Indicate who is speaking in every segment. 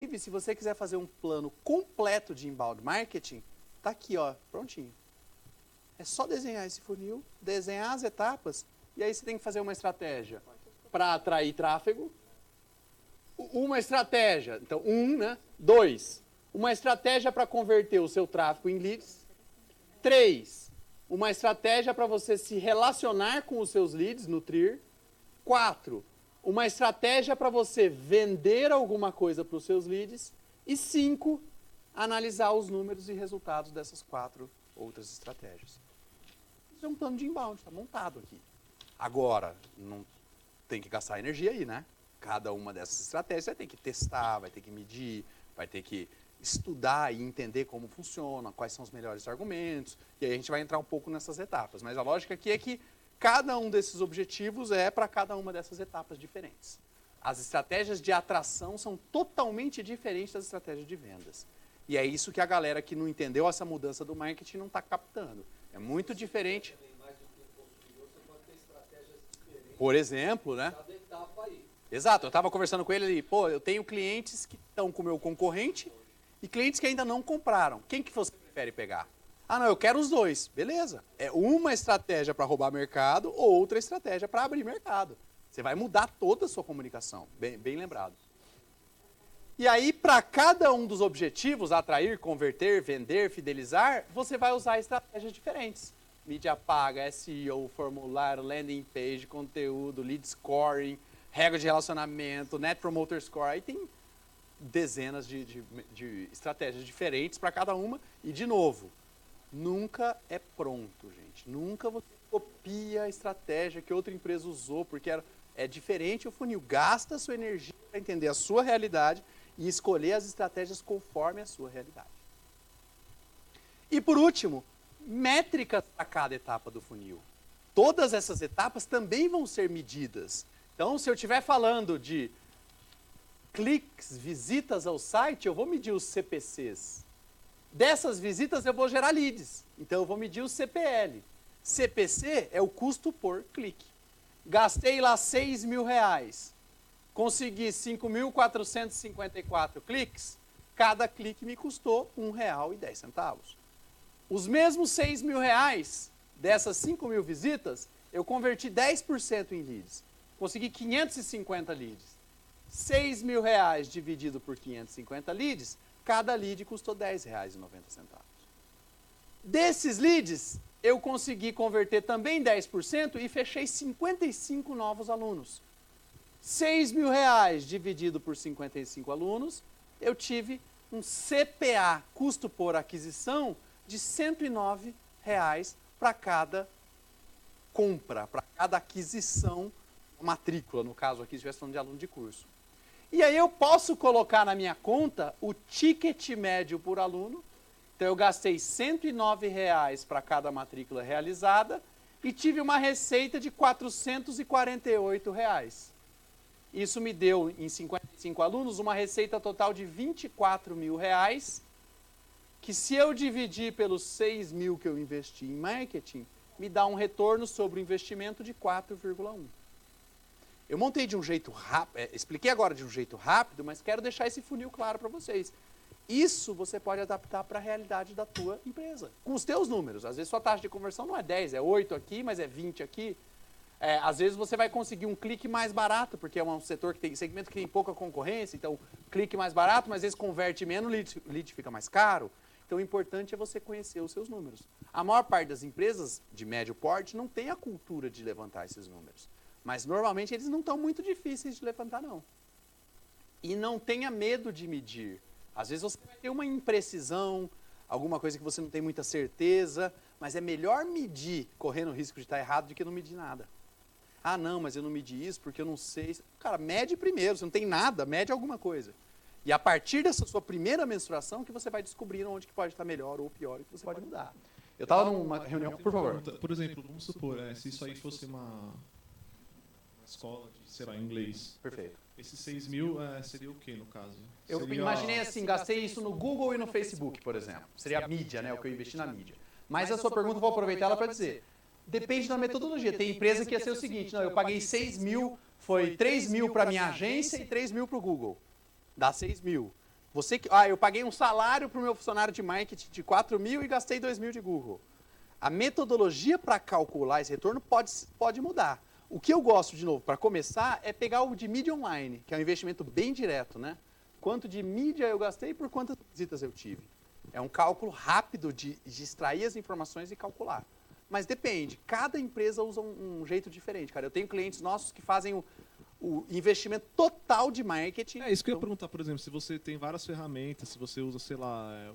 Speaker 1: Inclusive, se você quiser fazer um plano completo de inbound marketing, tá aqui, ó, prontinho. É só desenhar esse funil, desenhar as etapas, e aí você tem que fazer uma estratégia para atrair tráfego. Uma estratégia, então, né? 2, uma estratégia para converter o seu tráfego em leads. 3, uma estratégia para você se relacionar com os seus leads, nutrir. 4, uma estratégia para você vender alguma coisa para os seus leads. E 5, analisar os números e resultados dessas 4 outras estratégias. Isso é um plano de inbound, está montado aqui. Agora, não tem que gastar energia aí, né? Cada uma dessas estratégias vai ter que testar, vai ter que medir, vai ter que estudar e entender como funciona, quais são os melhores argumentos. E aí a gente vai entrar um pouco nessas etapas. Mas a lógica aqui é que cada um desses objetivos é para cada uma dessas etapas diferentes. As estratégias de atração são totalmente diferentes das estratégias de vendas. E é isso que a galera que não entendeu essa mudança do marketing não está captando. É muito diferente. Por exemplo, né? Exato, eu estava conversando com ele ali, pô, eu tenho clientes que estão com o meu concorrente e clientes que ainda não compraram. Quem que você prefere pegar? Ah, não, eu quero os dois. Beleza. É uma estratégia para roubar mercado, outra estratégia para abrir mercado. Você vai mudar toda a sua comunicação, bem lembrado. E aí, para cada um dos objetivos, atrair, converter, vender, fidelizar, você vai usar estratégias diferentes. Mídia paga, SEO, formulário, landing page, conteúdo, lead scoring, regra de relacionamento, Net Promoter Score. Aí tem dezenas de estratégias diferentes para cada uma. E, de novo, nunca é pronto, gente. Nunca você copia a estratégia que outra empresa usou, porque é diferente o funil. Gasta a sua energia para entender a sua realidade e escolher as estratégias conforme a sua realidade. E, por último, métricas para cada etapa do funil. Todas essas etapas também vão ser medidas. Então, se eu estiver falando de cliques, visitas ao site, eu vou medir os CPCs. Dessas visitas, eu vou gerar leads. Então, eu vou medir o CPL. CPC é o custo por clique. Gastei lá R$6.000. Consegui 5.454 cliques. Cada clique me custou R$1,10. Os mesmos R$6.000 dessas 5.000 visitas, eu converti 10% em leads. Consegui 550 leads. R$6.000 dividido por 550 leads, cada lead custou R$10,90. Desses leads, eu consegui converter também 10% e fechei 55 novos alunos. R$6.000 dividido por 55 alunos, eu tive um CPA, custo por aquisição, de R$109 para cada compra, para cada aquisição, matrícula, no caso aqui, se estivesse falando de aluno de curso. E aí eu posso colocar na minha conta o ticket médio por aluno. Então eu gastei R$109 para cada matrícula realizada e tive uma receita de R$448. Isso me deu, em 55 alunos, uma receita total de R$24.000, que se eu dividir pelos 6.000 que eu investi em marketing, me dá um retorno sobre o investimento de 4,1. Eu montei de um jeito rápido, expliquei agora de um jeito rápido, mas quero deixar esse funil claro para vocês. Isso você pode adaptar para a realidade da tua empresa, com os teus números. Às vezes sua taxa de conversão não é 10, é 8 aqui, mas é 20 aqui. Às vezes você vai conseguir um clique mais barato, porque é um setor que tem segmento que tem pouca concorrência, então clique mais barato, mas às vezes converte menos, o lead fica mais caro. Então o importante é você conhecer os seus números. A maior parte das empresas de médio porte não tem a cultura de levantar esses números. Mas normalmente eles não estão muito difíceis de levantar, não. E não tenha medo de medir. Às vezes você vai ter uma imprecisão, alguma coisa que você não tem muita certeza, mas é melhor medir correndo o risco de estar errado do que não medir nada. Ah, não, mas eu não medi isso porque eu não sei. Cara, mede primeiro, você não tem nada, mede alguma coisa. E a partir dessa sua primeira menstruação que você vai descobrindo onde que pode estar melhor ou pior e que você pode mudar. Eu estava numa reunião, por favor.
Speaker 2: Por exemplo, vamos supor, se isso aí fosse uma escola de, sei lá, inglês.
Speaker 1: Perfeito.
Speaker 2: Esses 6.000 seria o que, no caso?
Speaker 1: Eu imaginei assim, gastei isso no Google e no Facebook, por exemplo. Seria a mídia, né, o que eu investi na mídia. Mas a sua pergunta, eu vou aproveitar ela para dizer, depende da metodologia. Tem empresa que ia ser o seguinte, não, eu paguei 6.000, foi 3.000 para minha agência e 3.000 para o Google. Dá 6.000. Eu paguei um salário para o meu funcionário de marketing de 4 mil e gastei 2 mil de Google. A metodologia para calcular esse retorno pode mudar. O que eu gosto, de novo, para começar, é pegar o de mídia online, que é um investimento bem direto, né? Quanto de mídia eu gastei e por quantas visitas eu tive. É um cálculo rápido de extrair as informações e calcular. Mas depende, cada empresa usa um jeito diferente, cara. Eu tenho clientes nossos que fazem o investimento total de marketing.
Speaker 2: É isso que eu ia perguntar, por exemplo, se você tem várias ferramentas, se você usa, sei lá,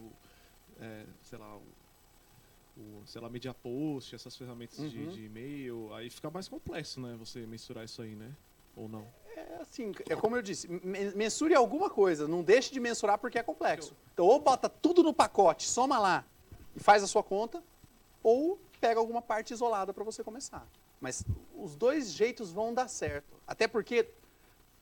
Speaker 2: Media Post, essas ferramentas de e-mail, aí fica mais complexo, né, você mensurar isso aí, né? Ou não?
Speaker 1: É assim, é como eu disse, mensure alguma coisa, não deixe de mensurar porque é complexo. Então, ou bota tudo no pacote, soma lá e faz a sua conta, ou pega alguma parte isolada para você começar. Mas os dois jeitos vão dar certo. Até porque,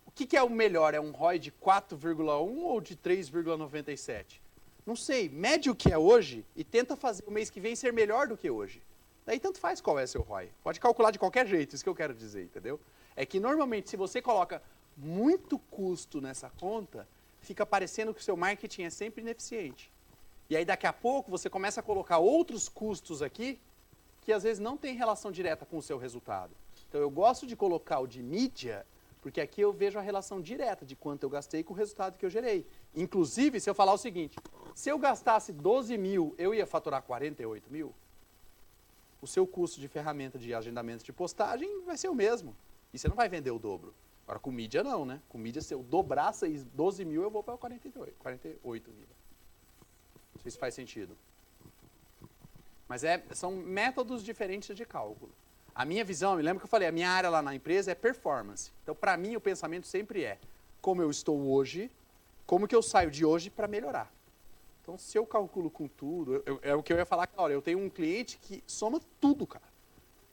Speaker 1: o que é o melhor? É um ROI de 4,1 ou de 3,97? Não sei, mede o que é hoje e tenta fazer o mês que vem ser melhor do que hoje. Daí tanto faz qual é seu ROI. Pode calcular de qualquer jeito, isso que eu quero dizer, entendeu? É que normalmente se você coloca muito custo nessa conta, fica parecendo que o seu marketing é sempre ineficiente. E aí daqui a pouco você começa a colocar outros custos aqui que às vezes não tem relação direta com o seu resultado. Então eu gosto de colocar o de mídia, porque aqui eu vejo a relação direta de quanto eu gastei com o resultado que eu gerei. Inclusive, se eu falar o seguinte, se eu gastasse 12 mil, eu ia faturar 48 mil, o seu custo de ferramenta de agendamento de postagem vai ser o mesmo. E você não vai vender o dobro. Agora, com mídia não, né? Com mídia, se eu dobrar 12 mil, eu vou para 48 mil. Não sei se faz sentido. Mas são métodos diferentes de cálculo. A minha visão, me lembro que eu falei, a minha área lá na empresa é performance. Então, para mim, o pensamento sempre é como eu estou hoje, como que eu saio de hoje para melhorar. Então, se eu calculo com tudo, é o que eu ia falar, olha, eu tenho um cliente que soma tudo, cara.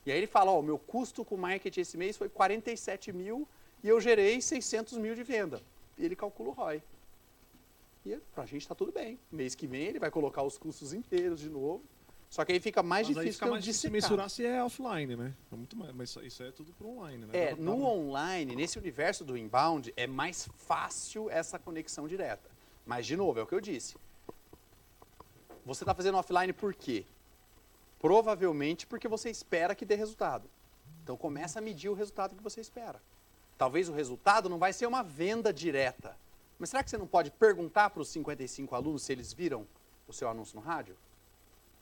Speaker 1: E aí ele fala, o meu custo com marketing esse mês foi 47 mil e eu gerei 600 mil de venda. E ele calcula o ROI. E pra gente está tudo bem. Mês que vem ele vai colocar os custos inteiros de novo. Só que aí fica mais difícil
Speaker 2: de mensurar se é offline, né? É muito mais, mas isso é tudo para online, né?
Speaker 1: No online, nesse universo do inbound, é mais fácil essa conexão direta. Mas, de novo, é o que eu disse. Você está fazendo offline por quê? Provavelmente porque você espera que dê resultado. Então, começa a medir o resultado que você espera. Talvez o resultado não vai ser uma venda direta. Mas será que você não pode perguntar para os 55 alunos se eles viram o seu anúncio no rádio?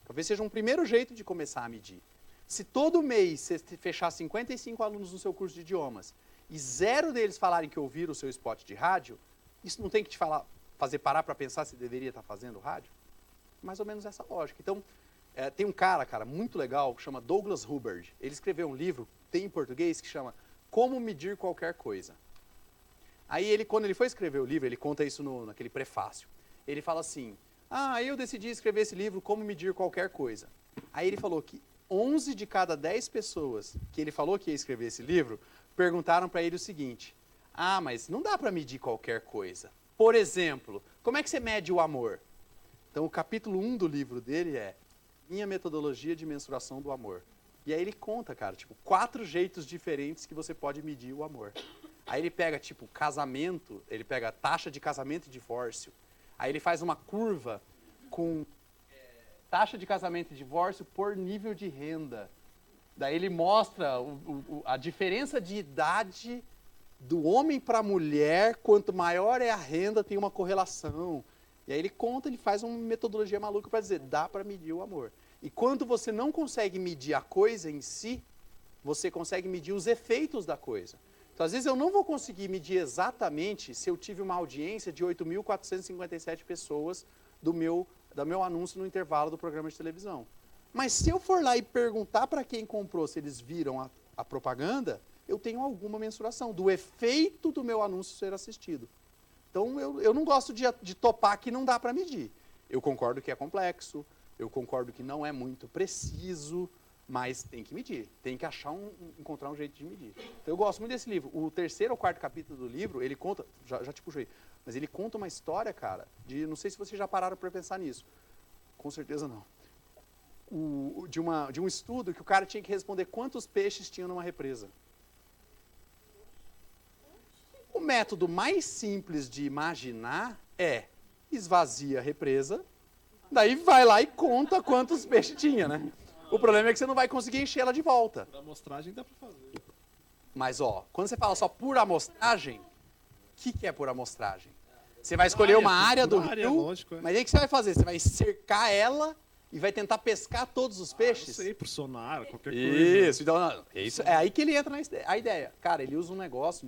Speaker 1: Talvez seja um primeiro jeito de começar a medir. Se todo mês você fechar 55 alunos no seu curso de idiomas e 0 deles falarem que ouviram o seu spot de rádio, isso não tem que te fazer parar para pensar se deveria estar fazendo rádio? Mais ou menos essa lógica. Então, tem um cara, muito legal, que chama Douglas Hubbard. Ele escreveu um livro, tem em português, que chama Como Medir Qualquer Coisa. Aí, quando ele foi escrever o livro, ele conta isso naquele prefácio. Ele fala assim, eu decidi escrever esse livro, Como Medir Qualquer Coisa. Aí ele falou que 11 de cada 10 pessoas que ele falou que ia escrever esse livro, perguntaram para ele o seguinte, mas não dá para medir qualquer coisa. Por exemplo, como é que você mede o amor? Então, o capítulo 1 do livro dele é Minha Metodologia de Mensuração do Amor. E aí ele conta, cara, 4 jeitos diferentes que você pode medir o amor. Aí ele pega, casamento, ele pega taxa de casamento e divórcio. Aí ele faz uma curva com taxa de casamento e divórcio por nível de renda. Daí ele mostra a diferença de idade do homem para a mulher, quanto maior é a renda, tem uma correlação. E aí ele conta, ele faz uma metodologia maluca para dizer, dá para medir o amor. E quando você não consegue medir a coisa em si, você consegue medir os efeitos da coisa. Então, às vezes, eu não vou conseguir medir exatamente se eu tive uma audiência de 8.457 pessoas do meu anúncio no intervalo do programa de televisão. Mas se eu for lá e perguntar para quem comprou se eles viram a propaganda, eu tenho alguma mensuração do efeito do meu anúncio ser assistido. Então, eu não gosto de topar que não dá para medir. Eu concordo que é complexo, eu concordo que não é muito preciso, mas tem que medir, tem que encontrar um jeito de medir. Então, eu gosto muito desse livro. O 3º ou 4º capítulo do livro, ele conta, já te puxei, mas ele conta uma história, cara, não sei se vocês já pararam para pensar nisso. Com certeza não. De um estudo que o cara tinha que responder quantos peixes tinham numa represa. O método mais simples de imaginar é esvazia a represa, daí vai lá e conta quantos peixes tinha, né? O problema é que você não vai conseguir encher ela de volta.
Speaker 2: Por amostragem dá pra fazer.
Speaker 1: Mas, ó, quando você fala só por amostragem, o que é por amostragem? Você vai escolher uma área do rio,
Speaker 2: lógico,
Speaker 1: mas aí o que você vai fazer? Você vai cercar ela e vai tentar pescar todos os peixes?
Speaker 2: Não sei, por sonar, qualquer coisa.
Speaker 1: Isso, então, é aí que ele entra a ideia. Cara, ele usa um negócio,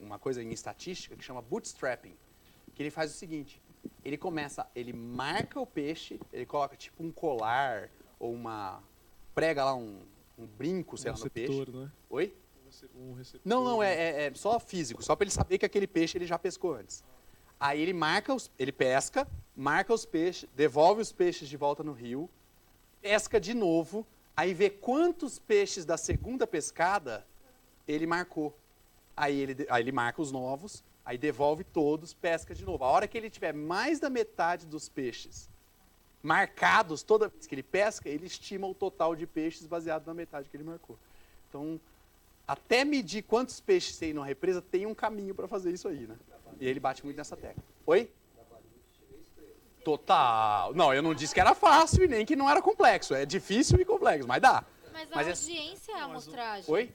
Speaker 1: uma coisa em estatística que chama bootstrapping, que ele faz o seguinte, ele marca o peixe, ele coloca tipo um colar ou prega lá um brinco, sei lá, no peixe.
Speaker 2: Né?
Speaker 1: Oi?
Speaker 2: Um receptor.
Speaker 1: Não, é só físico, só para ele saber que aquele peixe ele já pescou antes. Aí ele pesca, marca os peixes, devolve os peixes de volta no rio, pesca de novo, aí vê quantos peixes da segunda pescada ele marcou. Aí ele marca os novos, aí devolve todos, pesca de novo. A hora que ele tiver mais da metade dos peixes marcados, toda vez que ele pesca, ele estima o total de peixes baseado na metade que ele marcou. Então, até medir quantos peixes tem numa represa, tem um caminho para fazer isso aí, né? E ele bate muito nessa tecla. Oi? Total. Não, eu não disse que era fácil e nem que não era complexo. É difícil e complexo, mas dá.
Speaker 3: Mas a audiência é a amostragem.
Speaker 1: Oi?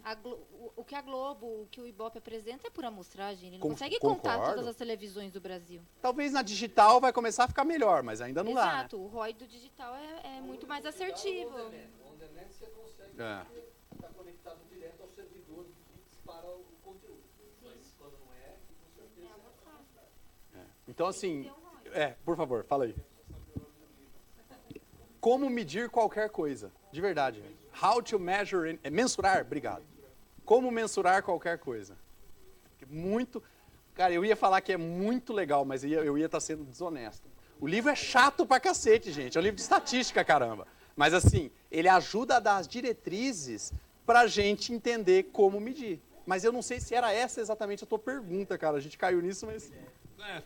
Speaker 3: O que a Globo, o que o Ibope apresenta é por amostragem. Ele não consegue
Speaker 1: concordo.
Speaker 3: contar todas as televisões do Brasil.
Speaker 1: Talvez na digital vai começar a ficar melhor, mas ainda não dá.
Speaker 3: Exato. O ROI do digital é muito mais assertivo.
Speaker 4: On-demand você consegue estar conectado direto ao servidor que dispara o conteúdo. Mas quando não é, com certeza.
Speaker 1: Então, assim, por favor, fala aí. Como medir qualquer coisa, de verdade. How to measure, mensurar, obrigado. Como mensurar qualquer coisa. Cara, eu ia falar que é muito legal, mas eu ia estar sendo desonesto. O livro é chato pra cacete, gente. É um livro de estatística, caramba. Mas assim, ele ajuda a dar as diretrizes pra gente entender como medir. Mas eu não sei se era essa exatamente a tua pergunta, cara. A gente caiu nisso, mas...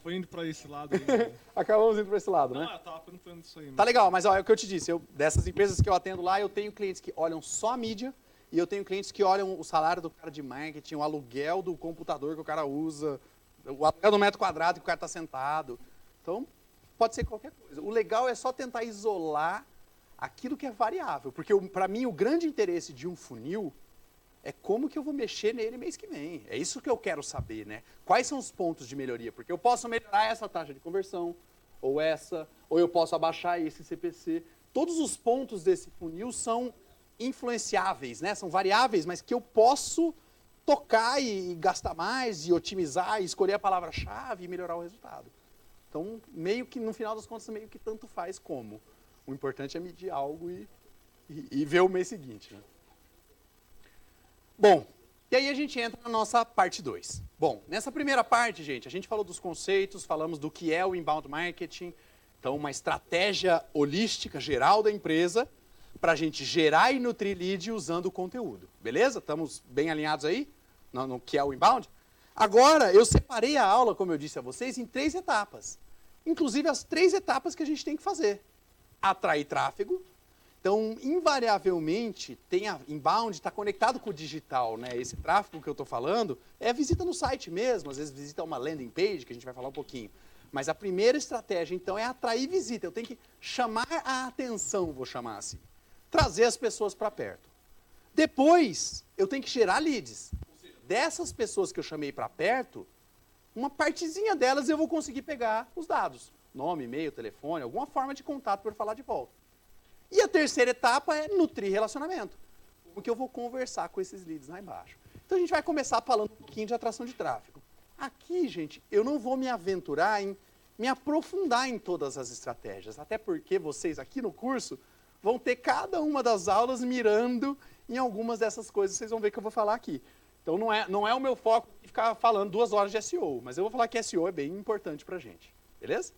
Speaker 2: foi indo pra esse lado aí. Né?
Speaker 1: Acabamos indo pra esse lado, né?
Speaker 2: Não, eu tava perguntando isso aí.
Speaker 1: Tá legal, mas ó, é o que eu te disse. Dessas empresas que eu atendo lá, eu tenho clientes que olham só a mídia e eu tenho clientes que olham o salário do cara de marketing, o aluguel do computador que o cara usa, o aluguel do metro quadrado que o cara está sentado. Então, pode ser qualquer coisa. O legal é só tentar isolar aquilo que é variável. Porque, para mim, o grande interesse de um funil é como que eu vou mexer nele mês que vem. É isso que eu quero saber, né? Quais são os pontos de melhoria? Porque eu posso melhorar essa taxa de conversão, ou eu posso abaixar esse CPC. Todos os pontos desse funil são influenciáveis, né? São variáveis, mas que eu posso tocar e gastar mais, e otimizar, e escolher a palavra-chave e melhorar o resultado. Então, meio que, no final das contas, meio que tanto faz como. O importante é medir algo e ver o mês seguinte, né? Bom, e aí a gente entra na nossa parte 2. Bom, nessa primeira parte, gente, a gente falou dos conceitos, falamos do que é o inbound marketing, então uma estratégia holística geral da empresa para a gente gerar e nutrir lead usando o conteúdo. Beleza? Estamos bem alinhados aí no que é o inbound? Agora, eu separei a aula, como eu disse a vocês, em 3 etapas. Inclusive as 3 etapas que a gente tem que fazer. Atrair tráfego. Então, invariavelmente, inbound está conectado com o digital, né? Esse tráfego que eu estou falando é visita no site mesmo, às vezes visita uma landing page, que a gente vai falar um pouquinho. Mas a primeira estratégia, então, é atrair visita. Eu tenho que chamar a atenção, vou chamar assim. Trazer as pessoas para perto. Depois, eu tenho que gerar leads. Ou seja, dessas pessoas que eu chamei para perto, uma partezinha delas eu vou conseguir pegar os dados. Nome, e-mail, telefone, alguma forma de contato para eu falar de volta. E a terceira etapa é nutrir relacionamento. Como que eu vou conversar com esses leads lá embaixo. Então a gente vai começar falando um pouquinho de atração de tráfego. Aqui, gente, eu não vou me aventurar em me aprofundar em todas as estratégias. Até porque vocês aqui no curso vão ter cada uma das aulas mirando em algumas dessas coisas. Vocês vão ver que eu vou falar aqui. Então não é o meu foco ficar falando 2 horas de SEO. Mas eu vou falar que SEO é bem importante para a gente. Beleza?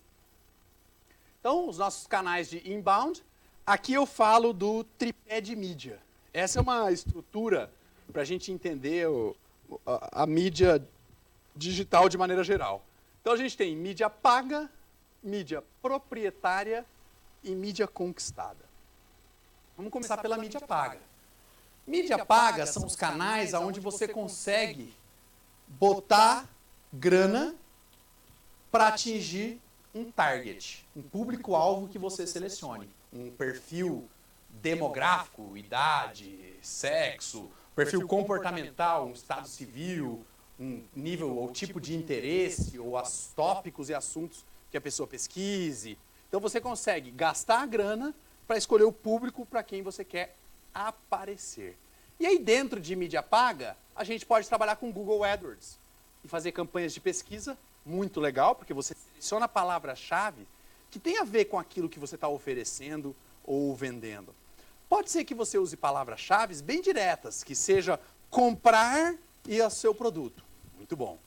Speaker 1: Então, os nossos canais de inbound. Aqui eu falo do tripé de mídia. Essa é uma estrutura para a gente entender a mídia digital de maneira geral. Então a gente tem mídia paga, mídia proprietária e mídia conquistada. Vamos começar pela mídia paga. Mídia paga são os canais onde você consegue botar grana para atingir um target, um público-alvo que você selecione. Um perfil demográfico, idade, sexo, perfil comportamental, um estado civil, um nível ou tipo de interesse, ou os tópicos e assuntos que a pessoa pesquise. Então você consegue gastar a grana para escolher o público para quem você quer aparecer. E aí dentro de mídia paga, a gente pode trabalhar com Google AdWords e fazer campanhas de pesquisa, muito legal, porque você seleciona a palavra-chave que tem a ver com aquilo que você está oferecendo ou vendendo. Pode ser que você use palavras-chave bem diretas, que seja comprar e o seu produto. Muito bom.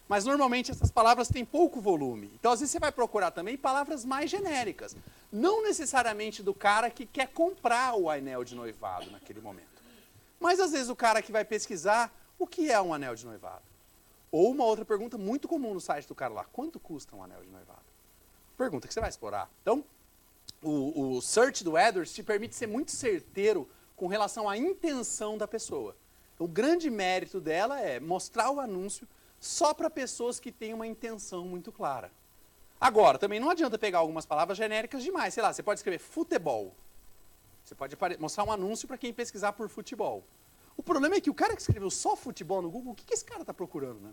Speaker 1: Mas normalmente essas palavras têm pouco volume. Então às vezes você vai procurar também palavras mais genéricas. Não necessariamente do cara que quer comprar o anel de noivado naquele momento. Mas às vezes o cara que vai pesquisar o que é um anel de noivado. Ou uma outra pergunta muito comum no site do cara lá. Quanto custa um anel de noivado? Pergunta que você vai explorar. Então, o search do AdWords te permite ser muito certeiro com relação à intenção da pessoa. Então, o grande mérito dela é mostrar o anúncio só para pessoas que têm uma intenção muito clara. Agora, também não adianta pegar algumas palavras genéricas demais. Sei lá, você pode escrever futebol. Você pode mostrar um anúncio para quem pesquisar por futebol. O problema é que o cara que escreveu só futebol no Google, o que esse cara está procurando, né?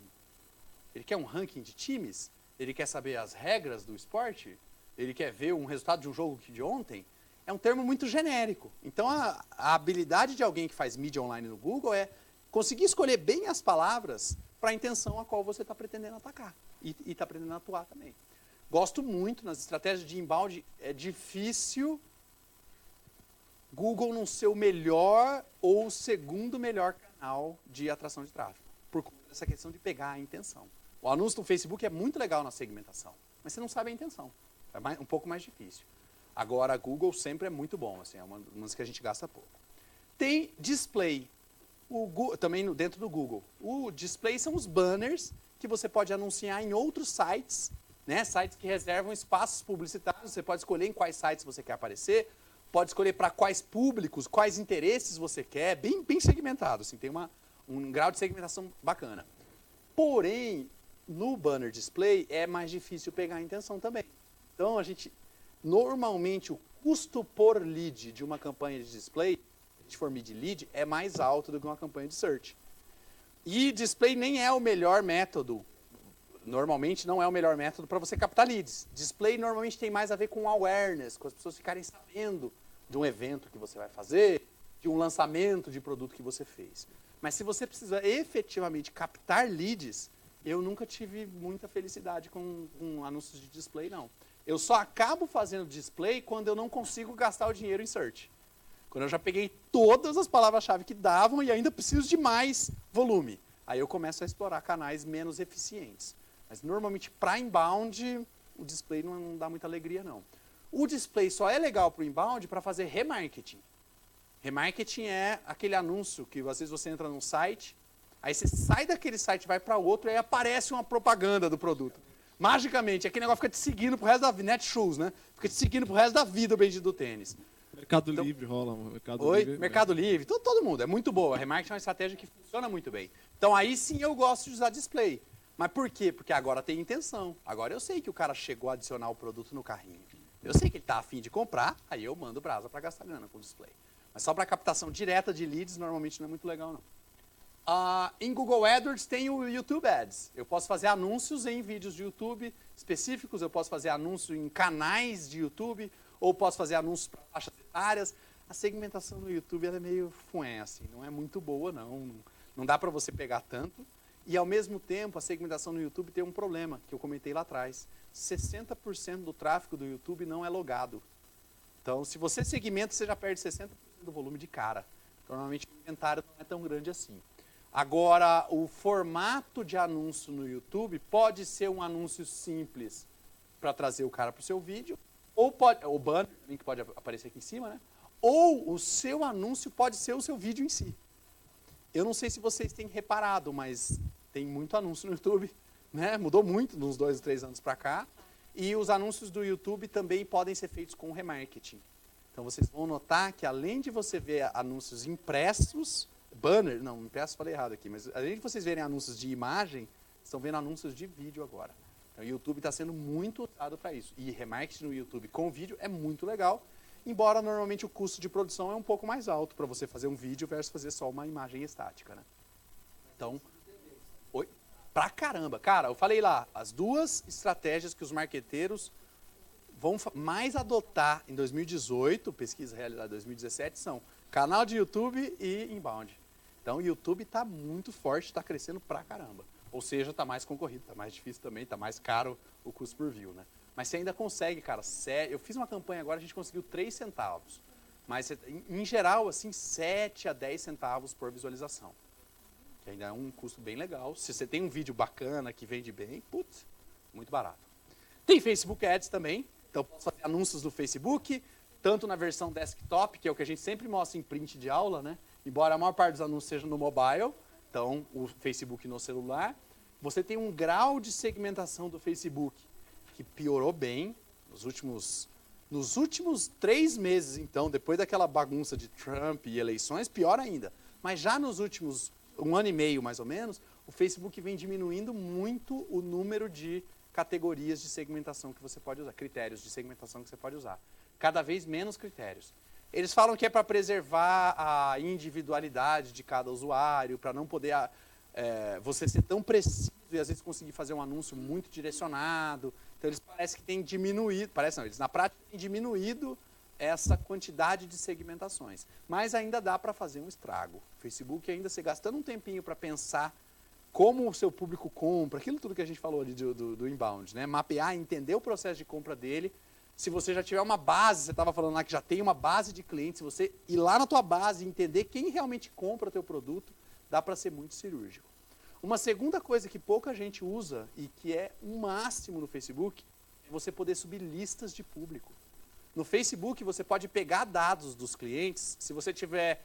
Speaker 1: Ele quer um ranking de times? Ele quer saber as regras do esporte? Ele quer ver um resultado de um jogo de ontem? É um termo muito genérico. Então, a habilidade de alguém que faz mídia online no Google é conseguir escolher bem as palavras para a intenção a qual você está pretendendo atacar. E está pretendendo atuar também. Gosto muito nas estratégias de inbound. É difícil Google não ser o melhor ou o segundo melhor canal de atração de tráfego, por conta dessa questão de pegar a intenção. O anúncio no Facebook é muito legal na segmentação, mas você não sabe a intenção. É um pouco mais difícil. Agora, Google sempre é muito bom, assim, é uma que a gente gasta pouco. Tem display, também dentro do Google. O display são os banners que você pode anunciar em outros sites, né? Sites que reservam espaços publicitários, você pode escolher em quais sites você quer aparecer, pode escolher para quais públicos, quais interesses você quer, bem segmentado, assim, tem um grau de segmentação bacana. Porém, no banner display é mais difícil pegar a intenção também. Então, normalmente, o custo por lead de uma campanha de display, se a gente for medir lead, é mais alto do que uma campanha de search. E display nem é o melhor método, normalmente não é o melhor método para você captar leads. Display normalmente tem mais a ver com awareness, com as pessoas ficarem sabendo de um evento que você vai fazer, de um lançamento de produto que você fez. Mas se você precisa efetivamente captar leads, eu nunca tive muita felicidade com anúncios de display, não. Eu só acabo fazendo display quando eu não consigo gastar o dinheiro em search. Quando eu já peguei todas as palavras-chave que davam e ainda preciso de mais volume. Aí eu começo a explorar canais menos eficientes. Mas normalmente para inbound, o display não dá muita alegria, não. O display só é legal para o inbound para fazer remarketing. Remarketing é aquele anúncio que às vezes você entra num site, aí você sai daquele site, vai para outro, e aí aparece uma propaganda do produto. Magicamente, aquele negócio fica te seguindo pro resto da vida, Netshoes, né? Fica te seguindo pro resto da vida o bendito do tênis.
Speaker 2: Mercado Livre rola.
Speaker 1: Mercado Livre, todo mundo. É muito boa. Remarketing é uma estratégia que funciona muito bem. Então aí sim eu gosto de usar display. Mas por quê? Porque agora tem intenção. Agora eu sei que o cara chegou a adicionar o produto no carrinho. Eu sei que ele está a fim de comprar, aí eu mando brasa para gastar grana com o display. Mas só para captação direta de leads, normalmente não é muito legal, não. Em Google AdWords tem o YouTube Ads. Eu posso fazer anúncios em vídeos de YouTube específicos, eu posso fazer anúncio em canais de YouTube, ou posso fazer anúncios para faixas etárias. A segmentação no YouTube ela é meio fué, assim, não é muito boa, não. Não dá para você pegar tanto. E, ao mesmo tempo, a segmentação no YouTube tem um problema, que eu comentei lá atrás. 60% do tráfego do YouTube não é logado. Então, se você segmenta, você já perde 60% do volume de cara. Então, normalmente, o inventário não é tão grande assim. Agora, o formato de anúncio no YouTube pode ser um anúncio simples para trazer o cara para o seu vídeo, ou o banner, que pode aparecer aqui em cima, né? Ou o seu anúncio pode ser o seu vídeo em si. Eu não sei se vocês têm reparado, mas tem muito anúncio no YouTube, né? Mudou muito nos 2 ou 3 anos para cá. E os anúncios do YouTube também podem ser feitos com remarketing. Então, vocês vão notar que, além de você ver anúncios impressos, impressos falei errado aqui, mas além de vocês verem anúncios de imagem, estão vendo anúncios de vídeo agora. Então, o YouTube está sendo muito usado para isso. E remarketing no YouTube com vídeo é muito legal, embora normalmente o custo de produção é um pouco mais alto para você fazer um vídeo versus fazer só uma imagem estática, né? Então, pra caramba. Cara, eu falei lá, as duas estratégias que os marqueteiros vão mais adotar em 2018, pesquisa realizada em 2017, são canal de YouTube e inbound. Então, o YouTube está muito forte, está crescendo pra caramba. Ou seja, está mais concorrido, está mais difícil também, está mais caro o custo por view, né? Mas você ainda consegue, cara. Eu fiz uma campanha agora, a gente conseguiu 3 centavos. Mas, em geral, assim, 7 a 10 centavos por visualização. Que ainda é um custo bem legal. Se você tem um vídeo bacana, que vende bem, putz, muito barato. Tem Facebook Ads também. Então, posso fazer anúncios no Facebook, tanto na versão desktop, que é o que a gente sempre mostra em print de aula, né? Embora a maior parte dos anúncios seja no mobile, então o Facebook no celular. Você tem um grau de segmentação do Facebook que piorou bem nos últimos 3 meses, então, depois daquela bagunça de Trump e eleições, pior ainda. Mas já nos últimos 1 ano e meio, mais ou menos, o Facebook vem diminuindo muito o número de categorias de segmentação que você pode usar, critérios de segmentação que você pode usar. Cada vez menos critérios. Eles falam que é para preservar a individualidade de cada usuário, para não poder você ser tão preciso e às vezes conseguir fazer um anúncio muito direcionado. Então eles parecem que têm diminuído, eles na prática têm diminuído essa quantidade de segmentações. Mas ainda dá para fazer um estrago. O Facebook ainda se gastando um tempinho para pensar como o seu público compra, aquilo tudo que a gente falou ali do inbound, né? Mapear, entender o processo de compra dele. Se você já tiver uma base, você estava falando lá que já tem uma base de clientes, se você ir lá na tua base e entender quem realmente compra o teu produto, dá para ser muito cirúrgico. Uma segunda coisa que pouca gente usa e que é um máximo no Facebook, é você poder subir listas de público. No Facebook, você pode pegar dados dos clientes, se você tiver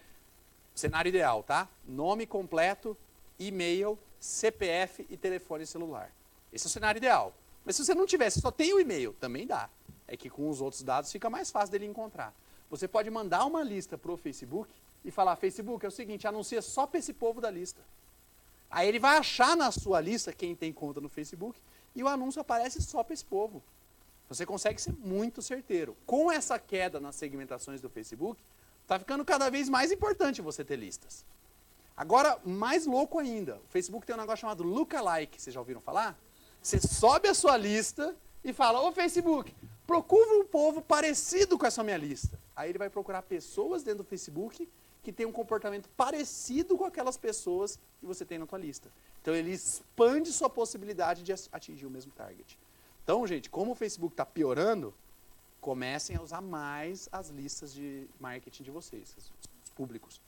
Speaker 1: cenário ideal, tá? Nome completo, e-mail, CPF e telefone celular. Esse é o cenário ideal. Mas se você não tiver, se só tem o e-mail, também dá. É que com os outros dados fica mais fácil dele encontrar. Você pode mandar uma lista para o Facebook e falar, Facebook, é o seguinte, anuncia só para esse povo da lista. Aí ele vai achar na sua lista quem tem conta no Facebook e o anúncio aparece só para esse povo. Você consegue ser muito certeiro. Com essa queda nas segmentações do Facebook, está ficando cada vez mais importante você ter listas. Agora, mais louco ainda, o Facebook tem um negócio chamado Lookalike, vocês já ouviram falar? Você sobe a sua lista e fala, ô Facebook, procura um povo parecido com essa minha lista. Aí ele vai procurar pessoas dentro do Facebook que tem um comportamento parecido com aquelas pessoas que você tem na tua lista. Então ele expande sua possibilidade de atingir o mesmo target. Então, gente, como o Facebook está piorando, comecem a usar mais as listas de marketing de vocês, os públicos.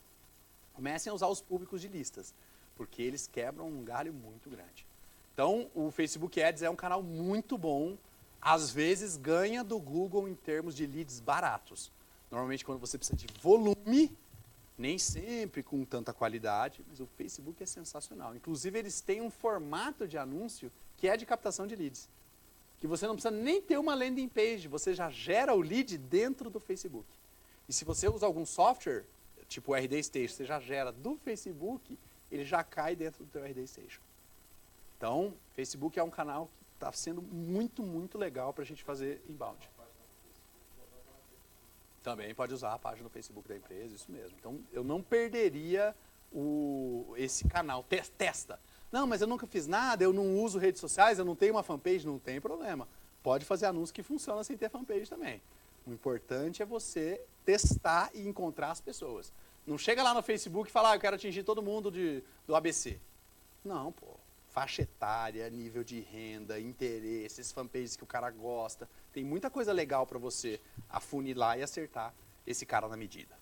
Speaker 1: Comecem a usar os públicos de listas, porque eles quebram um galho muito grande. Então, o Facebook Ads é um canal muito bom, às vezes ganha do Google em termos de leads baratos. Normalmente, quando você precisa de volume, nem sempre com tanta qualidade, mas o Facebook é sensacional. Inclusive, eles têm um formato de anúncio que é de captação de leads. Que você não precisa nem ter uma landing page, você já gera o lead dentro do Facebook. E se você usa algum software, tipo o RD Station, você já gera do Facebook, ele já cai dentro do teu RD Station. Então, Facebook é um canal que está sendo muito, muito legal para a gente fazer inbound. Também pode usar a página do Facebook da empresa, isso mesmo. Então, eu não perderia esse canal. Testa. Não, mas eu nunca fiz nada, eu não uso redes sociais, eu não tenho uma fanpage, não tem problema. Pode fazer anúncio que funciona sem ter fanpage também. O importante é você testar e encontrar as pessoas. Não chega lá no Facebook e fala, eu quero atingir todo mundo do ABC. Não, pô. Faixa etária, nível de renda, interesses, fanpages que o cara gosta. Tem muita coisa legal para você afunilar e acertar esse cara na medida.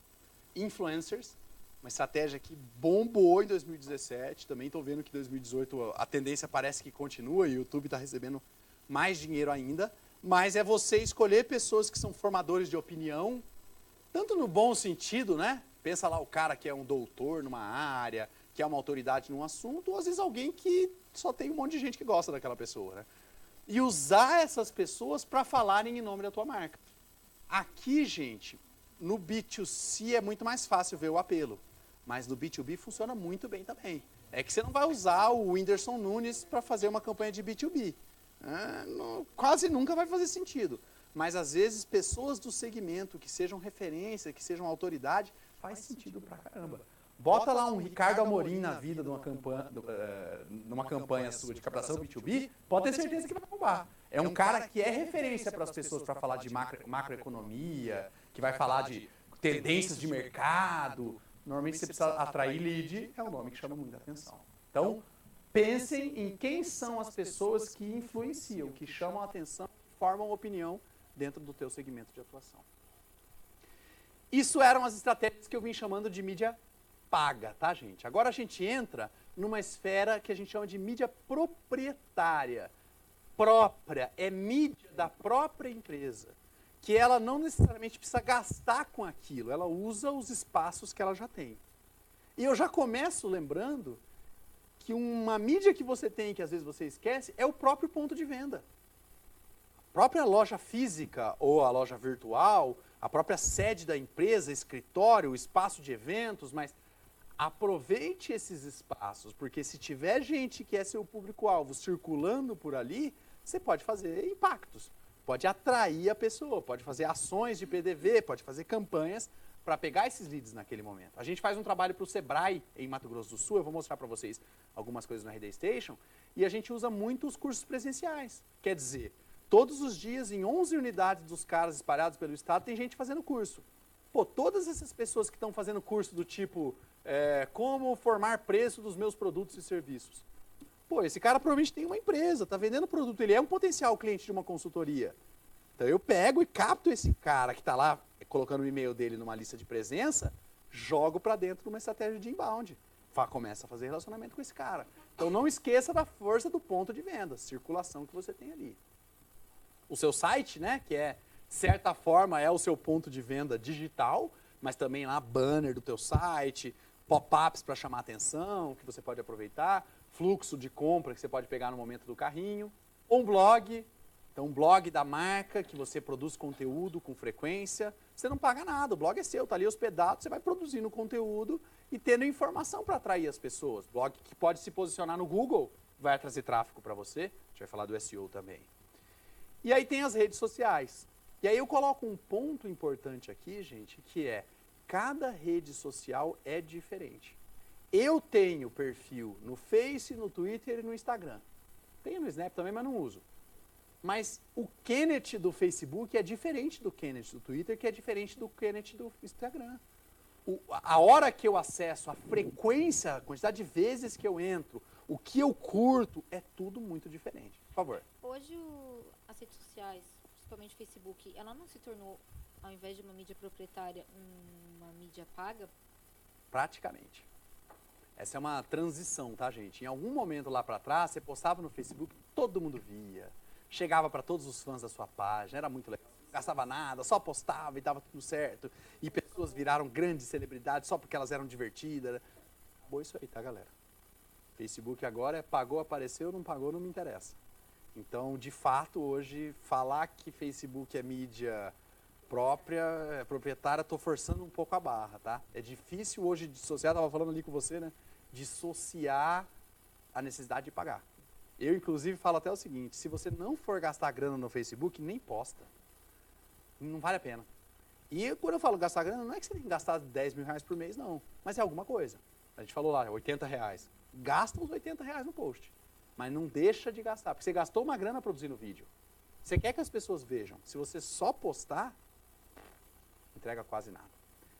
Speaker 1: Influencers, uma estratégia que bombou em 2017. Também estou vendo que em 2018 a tendência parece que continua e o YouTube está recebendo mais dinheiro ainda. Mas é você escolher pessoas que são formadores de opinião, tanto no bom sentido, né? Pensa lá o cara que é um doutor numa área, que é uma autoridade num assunto, ou às vezes alguém que só tem um monte de gente que gosta daquela pessoa, né? E usar essas pessoas para falarem em nome da tua marca. Aqui, gente, no B2C é muito mais fácil ver o apelo, mas no B2B funciona muito bem também. É que você não vai usar o Whindersson Nunes para fazer uma campanha de B2B, Quase nunca vai fazer sentido. Mas, às vezes, pessoas do segmento que sejam referência, que sejam autoridade, faz sentido pra caramba. Bota lá um Ricardo Amorim na vida de numa campanha sua de captação B2B, pode ter certeza que vai bombar. É um cara que é referência para as pessoas para falar de macroeconomia, que vai falar de tendências de mercado. Normalmente você precisa atrair lead, é um nome que chama muita atenção. Então, pensem em quem são as pessoas que influenciam, que chamam a atenção, formam opinião dentro do teu segmento de atuação. Isso eram as estratégias que eu vim chamando de mídia paga, tá, gente? Agora a gente entra numa esfera que a gente chama de mídia proprietária. Própria, é mídia da própria empresa, que ela não necessariamente precisa gastar com aquilo, ela usa os espaços que ela já tem. E eu já começo lembrando que uma mídia que você tem, que às vezes você esquece, é o próprio ponto de venda. A própria loja física ou a loja virtual, a própria sede da empresa, escritório, o espaço de eventos, mas aproveite esses espaços, porque se tiver gente que é seu público-alvo circulando por ali, você pode fazer impactos, pode atrair a pessoa, pode fazer ações de PDV, pode fazer campanhas para pegar esses leads naquele momento. A gente faz um trabalho para o Sebrae em Mato Grosso do Sul, eu vou mostrar para vocês algumas coisas no RD Station, e a gente usa muito os cursos presenciais. Quer dizer, todos os dias, em 11 unidades dos caras espalhados pelo estado, tem gente fazendo curso. Pô, todas essas pessoas que estão fazendo curso do tipo como formar preço dos meus produtos e serviços. Pô, esse cara provavelmente tem uma empresa, está vendendo produto, ele é um potencial cliente de uma consultoria. Então eu pego e capto esse cara que está lá colocando o e-mail dele numa lista de presença, jogo para dentro de uma estratégia de inbound. Começa a fazer relacionamento com esse cara. Então não esqueça da força do ponto de venda, circulação que você tem ali. O seu site, né, que é, de certa forma, é o seu ponto de venda digital, mas também lá banner do teu site, pop-ups para chamar atenção, que você pode aproveitar, fluxo de compra que você pode pegar no momento do carrinho, um blog, então um blog da marca que você produz conteúdo com frequência, você não paga nada, o blog é seu, está ali hospedado, você vai produzindo conteúdo e tendo informação para atrair as pessoas. Blog que pode se posicionar no Google, vai trazer tráfego para você, a gente vai falar do SEO também. E aí tem as redes sociais. E aí eu coloco um ponto importante aqui, gente, que é cada rede social é diferente. Eu tenho perfil no Face, no Twitter e no Instagram. Tenho no Snap também, mas não uso. Mas o Kenneth do Facebook é diferente do Kenneth do Twitter, que é diferente do Kenneth do Instagram. A hora que eu acesso, a frequência, a quantidade de vezes que eu entro, o que eu curto, é tudo muito diferente. Por favor.
Speaker 3: Hoje as redes sociais, principalmente o Facebook, ela não se tornou, ao invés de uma mídia proprietária, uma mídia paga?
Speaker 1: Praticamente. Essa é uma transição, tá, gente? Em algum momento lá para trás, você postava no Facebook, todo mundo via. Chegava para todos os fãs da sua página, era muito legal. Não gastava nada, só postava e dava tudo certo. E pessoas viraram grandes celebridades só porque elas eram divertidas. Acabou isso aí, tá, galera? Facebook agora pagou, apareceu, não pagou, não me interessa. Então, de fato, hoje, falar que Facebook é mídia própria, proprietária, estou forçando um pouco a barra, tá? É difícil hoje dissociar, estava falando ali com você, né? Dissociar a necessidade de pagar. Eu, inclusive, falo até o seguinte, se você não for gastar grana no Facebook, nem posta. Não vale a pena. E quando eu falo gastar grana, não é que você tem que gastar 10 mil reais por mês, não. Mas é alguma coisa. A gente falou lá, 80 reais. Gasta os 80 reais no post. Mas não deixa de gastar, porque você gastou uma grana produzindo vídeo. Você quer que as pessoas vejam. Se você só postar, não entrega quase nada.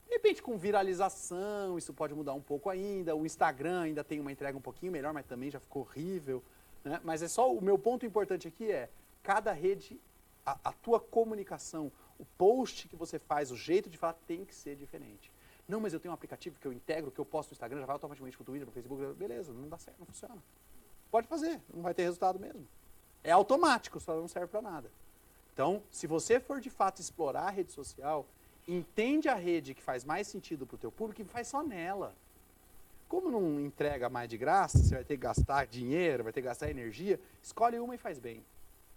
Speaker 1: De repente, com viralização, isso pode mudar um pouco ainda. O Instagram ainda tem uma entrega um pouquinho melhor, mas também já ficou horrível. Né? Mas é só, o meu ponto importante aqui é, cada rede, a tua comunicação, o post que você faz, o jeito de falar tem que ser diferente. Não, mas eu tenho um aplicativo que eu integro, que eu posto no Instagram, já vai automaticamente para o Twitter, para o Facebook. Beleza, não dá certo, não funciona. Pode fazer, não vai ter resultado mesmo. É automático, só não serve para nada. Então, se você for de fato explorar a rede social, entende a rede que faz mais sentido para o teu público e faz só nela. Como não entrega mais de graça, você vai ter que gastar dinheiro, vai ter que gastar energia, escolhe uma e faz bem.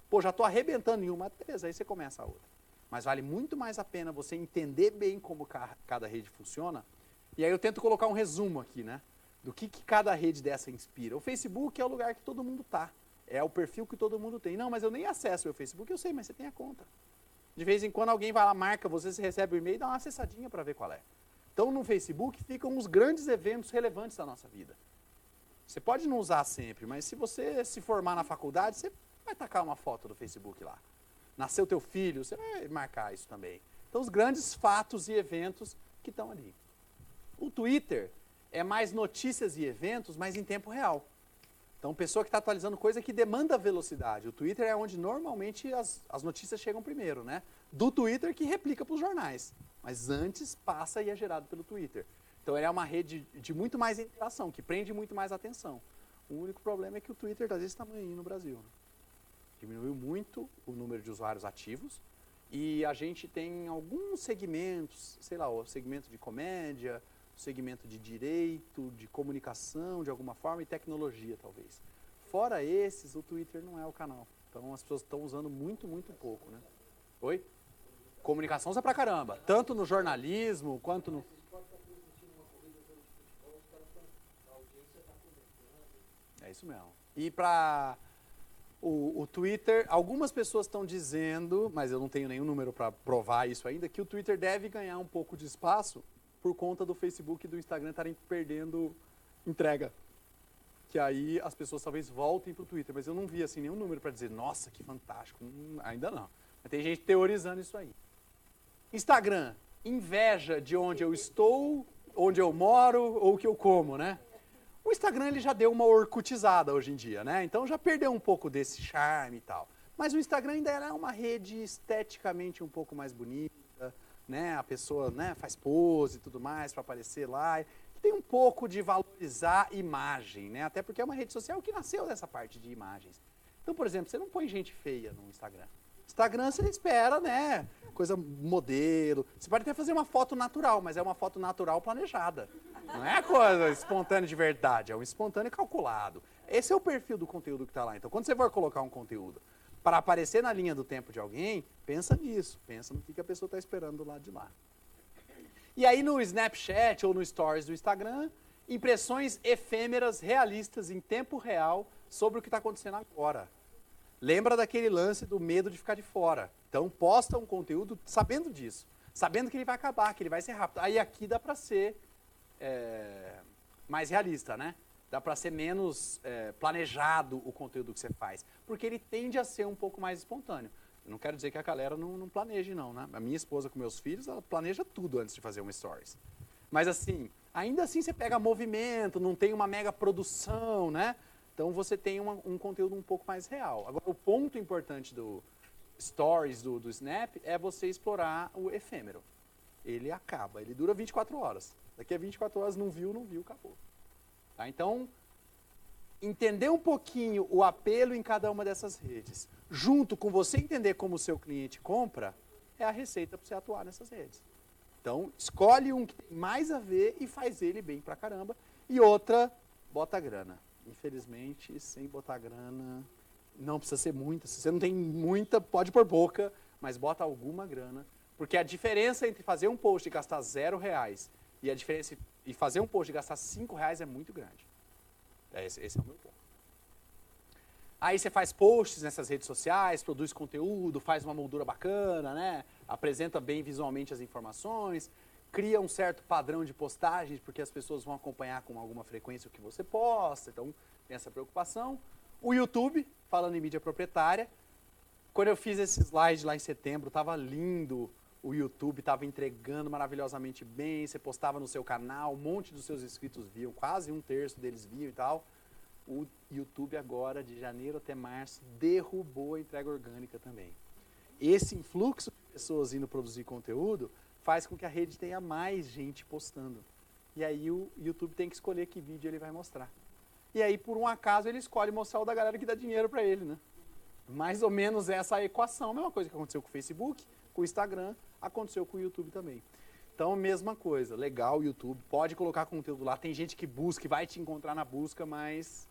Speaker 1: Pô, já estou arrebentando em uma, beleza, aí você começa a outra. Mas vale muito mais a pena você entender bem como cada rede funciona. E aí eu tento colocar um resumo aqui, né? Do que cada rede dessa inspira. O Facebook é o lugar que todo mundo está. É o perfil que todo mundo tem. Não, mas eu nem acesso o meu Facebook. Eu sei, mas você tem a conta. De vez em quando alguém vai lá, marca você, você recebe o e-mail, dá uma acessadinha para ver qual é. Então, no Facebook ficam os grandes eventos relevantes da nossa vida. Você pode não usar sempre, mas se você se formar na faculdade, você vai tacar uma foto do Facebook lá. Nasceu teu filho, você vai marcar isso também. Então, os grandes fatos e eventos que estão ali. O Twitter é mais notícias e eventos, mas em tempo real. Então, pessoa que está atualizando coisa que demanda velocidade. O Twitter é onde normalmente as notícias chegam primeiro, né? Do Twitter que replica para os jornais. Mas antes passa e é gerado pelo Twitter. Então, ele é uma rede de muito mais interação, que prende muito mais atenção. O único problema é que o Twitter está desse tamanho no Brasil. Né? Diminuiu muito o número de usuários ativos. E a gente tem alguns segmentos, sei lá, o segmento de comédia, segmento de direito, de comunicação, de alguma forma, e tecnologia, talvez. Fora esses, o Twitter não é o canal. Então, as pessoas estão usando muito, muito pouco, né? Oi? Comunicação usa pra caramba. Tanto no jornalismo, quanto no... É isso mesmo. E para o Twitter, algumas pessoas estão dizendo, mas eu não tenho nenhum número para provar isso ainda, que o Twitter deve ganhar um pouco de espaço por conta do Facebook e do Instagram estarem perdendo entrega. Que aí as pessoas talvez voltem para o Twitter. Mas eu não vi assim, nenhum número para dizer, nossa, que fantástico. Ainda não. Mas tem gente teorizando isso aí. Instagram, inveja de onde eu estou, onde eu moro ou o que eu como, né? O Instagram ele já deu uma orkutizada hoje em dia, né? Então já perdeu um pouco desse charme e tal. Mas o Instagram ainda é uma rede esteticamente um pouco mais bonita, né? A pessoa, né, faz pose e tudo mais para aparecer lá. Tem um pouco de valorizar imagem, né? Até porque é uma rede social que nasceu dessa parte de imagens. Então, por exemplo, você não põe gente feia no Instagram. Instagram você espera, né? Coisa modelo. Você pode até fazer uma foto natural, mas é uma foto natural planejada. Não é coisa espontânea de verdade, é um espontâneo calculado. Esse é o perfil do conteúdo que está lá. Então, quando você for colocar um conteúdo para aparecer na linha do tempo de alguém, pensa nisso. Pensa no que a pessoa está esperando do lado de lá. E aí no Snapchat ou no Stories do Instagram, impressões efêmeras, realistas, em tempo real, sobre o que está acontecendo agora. Lembra daquele lance do medo de ficar de fora. Então posta um conteúdo sabendo disso, sabendo que ele vai acabar, que ele vai ser rápido. Aí aqui dá para ser mais realista, né? Dá para ser menos planejado o conteúdo que você faz, porque ele tende a ser um pouco mais espontâneo. Eu não quero dizer que a galera não planeje não, né? A minha esposa com meus filhos, ela planeja tudo antes de fazer uma stories. Mas assim, ainda assim você pega movimento, não tem uma mega produção, né? Então você tem um conteúdo um pouco mais real. Agora, o ponto importante do stories, do Snap, é você explorar o efêmero. Ele acaba, ele dura 24 horas. Daqui a 24 horas não viu, acabou. Tá? Então, entender um pouquinho o apelo em cada uma dessas redes, junto com você entender como o seu cliente compra, é a receita para você atuar nessas redes. Então, escolhe um que tem mais a ver e faz ele bem pra caramba. E outra, bota grana. Infelizmente, sem botar grana, não precisa ser muita. Se você não tem muita, pode pôr pouca, mas bota alguma grana. Porque a diferença entre fazer um post e gastar R$0 e a diferença e fazer um post e gastar R$5 é muito grande. Esse é o meu ponto. Aí você faz posts nessas redes sociais, produz conteúdo, faz uma moldura bacana, né? Apresenta bem visualmente as informações, cria um certo padrão de postagens, porque as pessoas vão acompanhar com alguma frequência o que você posta, então tem essa preocupação. O YouTube, falando em mídia proprietária, quando eu fiz esse slide lá em setembro, estava lindo, o YouTube estava entregando maravilhosamente bem, você postava no seu canal, um monte dos seus inscritos viam, quase 1/3 deles viam e tal. O YouTube agora, de janeiro até março, derrubou a entrega orgânica também. Esse influxo de pessoas indo produzir conteúdo faz com que a rede tenha mais gente postando. E aí o YouTube tem que escolher que vídeo ele vai mostrar. E aí, por um acaso, ele escolhe mostrar o da galera que dá dinheiro para ele, né? Mais ou menos essa a equação. A mesma coisa que aconteceu com o Facebook, com o Instagram, aconteceu com o YouTube também. Então, mesma coisa. Legal o YouTube, pode colocar conteúdo lá. Tem gente que busca e vai te encontrar na busca, mas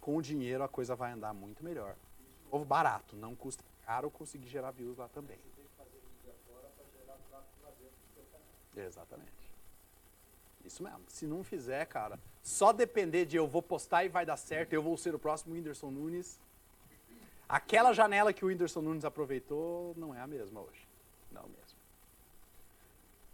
Speaker 1: com o dinheiro a coisa vai andar muito melhor. Ou barato, não custa caro conseguir gerar views lá também. Exatamente. Isso mesmo. Se não fizer, cara, só depender de eu vou postar e vai dar certo, eu vou ser o próximo Whindersson Nunes, Aquela janela que o Whindersson Nunes aproveitou não é a mesma hoje. Não mesmo.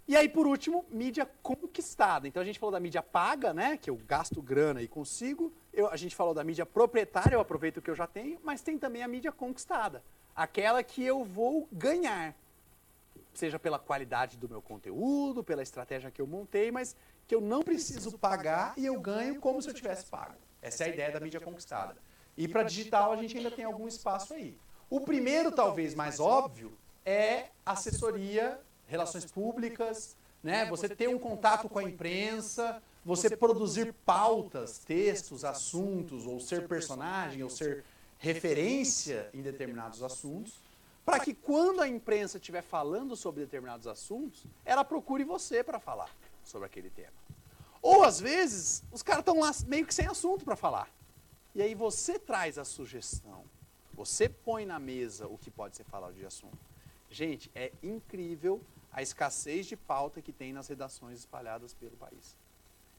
Speaker 1: E aí, por último, mídia conquistada. Então, a gente falou da mídia paga, né? Que eu gasto grana e consigo. A gente falou da mídia proprietária, eu aproveito o que eu já tenho. Mas tem também a mídia conquistada. Aquela que eu vou ganhar. Seja pela qualidade do meu conteúdo, pela estratégia que eu montei, mas que eu não preciso pagar e eu ganho como se eu tivesse pago. Essa é a ideia da mídia conquistada. E para digital, a gente ainda tem algum espaço aí. O primeiro, talvez mais óbvio, é assessoria, relações públicas, né? Você ter um contato com a imprensa, você produzir pautas, textos, assuntos, ou ser personagem, ou ser referência em determinados assuntos, para que quando a imprensa estiver falando sobre determinados assuntos, ela procure você para falar sobre aquele tema. Ou, às vezes, os caras estão lá meio que sem assunto para falar. E aí você traz a sugestão, você põe na mesa o que pode ser falado de assunto. Gente, é incrível a escassez de pauta que tem nas redações espalhadas pelo país.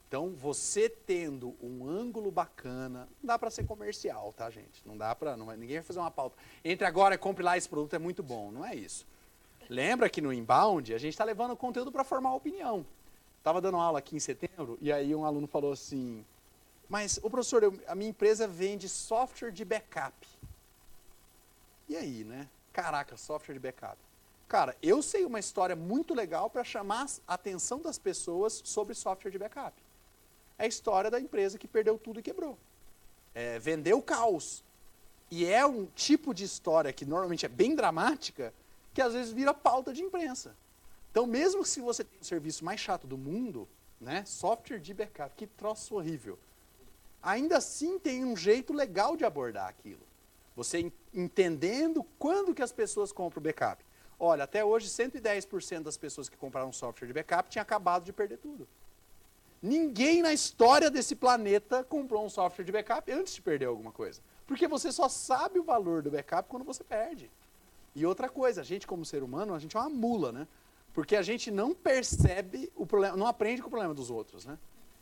Speaker 1: Então, você tendo um ângulo bacana, não dá para ser comercial, tá, gente? Não dá para, ninguém vai fazer uma pauta. Entre agora e compre lá, esse produto é muito bom, não é isso. Lembra que no Inbound, a gente está levando conteúdo para formar opinião. Estava dando aula aqui em setembro, e aí um aluno falou assim, mas, ô professor, a minha empresa vende software de backup. E aí, né? Caraca, software de backup. Cara, eu sei uma história muito legal para chamar a atenção das pessoas sobre software de backup. É a história da empresa que perdeu tudo e quebrou. Vendeu o caos. E é um tipo de história que normalmente é bem dramática, que às vezes vira pauta de imprensa. Então, mesmo se você tem o serviço mais chato do mundo, né, software de backup, que troço horrível, ainda assim tem um jeito legal de abordar aquilo. Você entendendo quando que as pessoas compram backup. Olha, até hoje 110% das pessoas que compraram software de backup tinham acabado de perder tudo. Ninguém na história desse planeta comprou um software de backup antes de perder alguma coisa. Porque você só sabe o valor do backup quando você perde. E outra coisa, a gente como ser humano, a gente é uma mula, né? Porque a gente não percebe o problema, não aprende com o problema dos outros, né?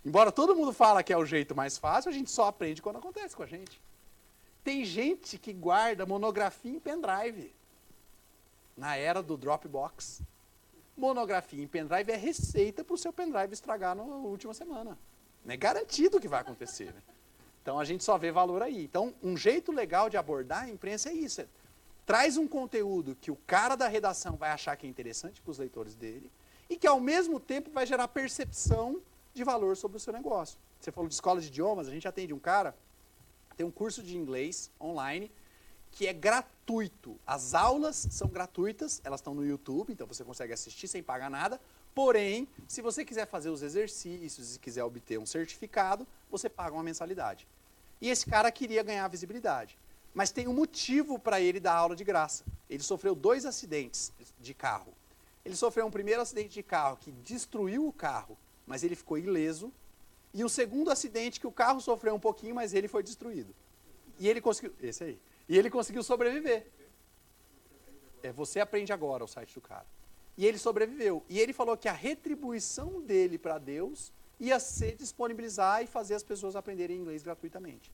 Speaker 1: Embora todo mundo fala que é o jeito mais fácil, a gente só aprende quando acontece com a gente. Tem gente que guarda monografia em pendrive. Na era do Dropbox. Monografia em pendrive é receita para o seu pendrive estragar na última semana. É garantido que vai acontecer. Né? Então a gente só vê valor aí. Então um jeito legal de abordar a imprensa é isso. Traz um conteúdo que o cara da redação vai achar que é interessante para os leitores dele e que ao mesmo tempo vai gerar percepção de valor sobre o seu negócio. Você falou de escola de idiomas, a gente atende um cara, tem um curso de inglês online que é gratuito. As aulas são gratuitas, elas estão no YouTube, então você consegue assistir sem pagar nada. Porém, se você quiser fazer os exercícios e quiser obter um certificado, você paga uma mensalidade. E esse cara queria ganhar visibilidade. Mas tem um motivo para ele dar aula de graça. Ele sofreu 2 acidentes de carro. Ele sofreu um primeiro acidente de carro que destruiu o carro, mas ele ficou ileso. E o segundo acidente que o carro sofreu um pouquinho, mas ele foi destruído. E ele conseguiu... Esse aí. E ele conseguiu sobreviver. Você aprende agora o site do cara. E ele sobreviveu. E ele falou que a retribuição dele para Deus ia ser disponibilizar e fazer as pessoas aprenderem inglês gratuitamente.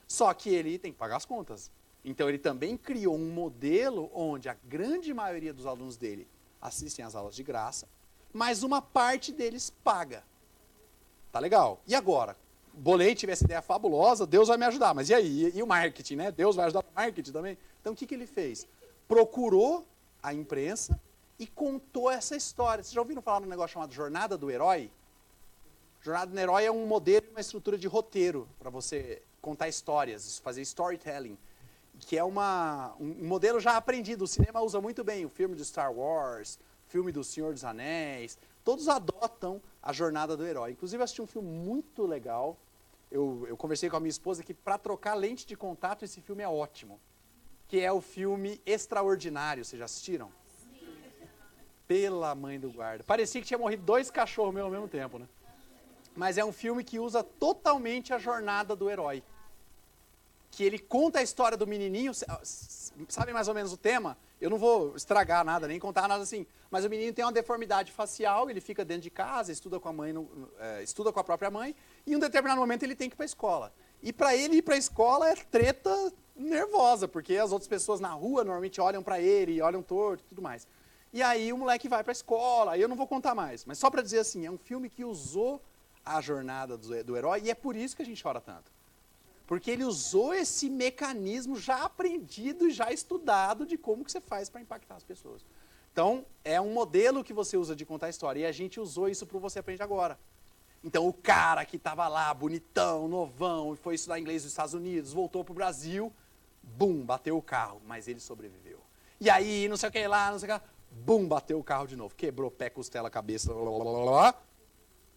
Speaker 1: Só que ele tem que pagar as contas. Então ele também criou um modelo onde a grande maioria dos alunos dele assistem às aulas de graça, mas uma parte deles paga. Tá legal. E agora? O Bolei tive essa ideia fabulosa, Deus vai me ajudar. Mas e aí? E o marketing, né? Deus vai ajudar o marketing também? Então o que ele fez? Procurou a imprensa e contou essa história. Vocês já ouviram falar num negócio chamado Jornada do Herói? Jornada do Herói é um modelo, uma estrutura de roteiro para você contar histórias, fazer storytelling, que é um modelo já aprendido. O cinema usa muito bem o filme de Star Wars, filme do Senhor dos Anéis, todos adotam a jornada do herói. Inclusive, eu assisti um filme muito legal. Eu conversei com a minha esposa que para trocar lente de contato, esse filme é ótimo. Que é o filme Extraordinário. Vocês já assistiram? Sim. Pela mãe do guarda. Parecia que tinha morrido 2 cachorros ao mesmo tempo, né? Mas é um filme que usa totalmente a jornada do herói. Que ele conta a história do menininho, sabe mais ou menos o tema? Eu não vou estragar nada, nem contar nada assim. Mas o menino tem uma deformidade facial, ele fica dentro de casa, estuda com a mãe, estuda com a própria mãe, e em um determinado momento ele tem que ir para a escola. E para ele ir para a escola é treta nervosa, porque as outras pessoas na rua normalmente olham pra ele, olham torto e tudo mais. E aí o moleque vai pra escola, aí eu não vou contar mais, mas só pra dizer assim, é um filme que usou a jornada do herói e é por isso que a gente chora tanto. Porque ele usou esse mecanismo já aprendido e já estudado de como que você faz para impactar as pessoas. Então, é um modelo que você usa de contar a história. E a gente usou isso para o Você Aprende Agora. Então, o cara que estava lá, bonitão, novão, e foi estudar inglês nos Estados Unidos, voltou para o Brasil, bum, bateu o carro, mas ele sobreviveu. E aí, não sei o que lá, não sei o que lá, bum, bateu o carro de novo. Quebrou pé, costela, cabeça, blá, blá, blá, blá.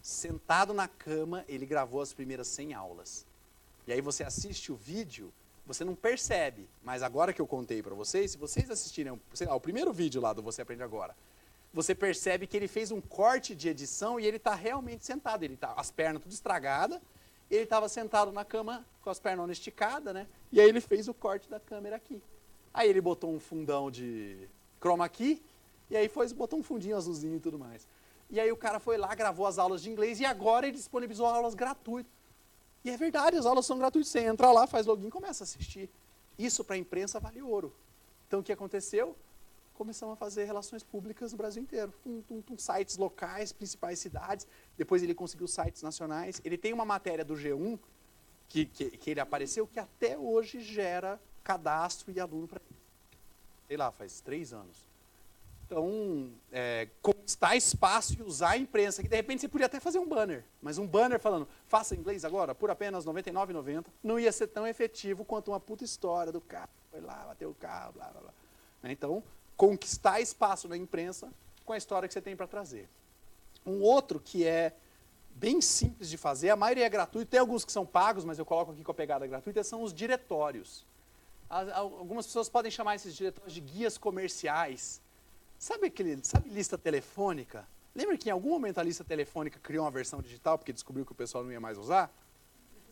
Speaker 1: Sentado na cama, ele gravou as primeiras 100 aulas. E aí você assiste o vídeo, você não percebe, mas agora que eu contei para vocês, se vocês assistirem, sei lá, o primeiro vídeo lá do Você Aprende Agora, você percebe que ele fez um corte de edição e ele está realmente sentado. Ele tá, as pernas tudo estragadas, ele estava sentado na cama com as pernas esticadas, né? E aí ele fez o corte da câmera aqui. Aí ele botou um fundão de chroma key, e aí botou um fundinho azulzinho e tudo mais. E aí o cara foi lá, gravou as aulas de inglês e agora ele disponibilizou aulas gratuitas. E é verdade, as aulas são gratuitas. Você entra lá, faz login e começa a assistir. Isso para a imprensa vale ouro. Então o que aconteceu? Começamos a fazer relações públicas no Brasil inteiro. Sites locais, principais cidades. Depois ele conseguiu sites nacionais. Ele tem uma matéria do G1 que ele apareceu que até hoje gera cadastro e aluno para ele. Sei lá, faz 3 anos. Então, conquistar espaço e usar a imprensa, que de repente você podia até fazer um banner, mas um banner falando, faça inglês agora, por apenas R$ 99,90, não ia ser tão efetivo quanto uma puta história do cara, foi lá, bateu o carro, blá, blá, blá. Então, conquistar espaço na imprensa com a história que você tem para trazer. Um outro que é bem simples de fazer, a maioria é gratuito, tem alguns que são pagos, mas eu coloco aqui com a pegada gratuita, são os diretórios. Algumas pessoas podem chamar esses diretórios de guias comerciais. Sabe lista telefônica? Lembra que em algum momento a lista telefônica criou uma versão digital porque descobriu que o pessoal não ia mais usar?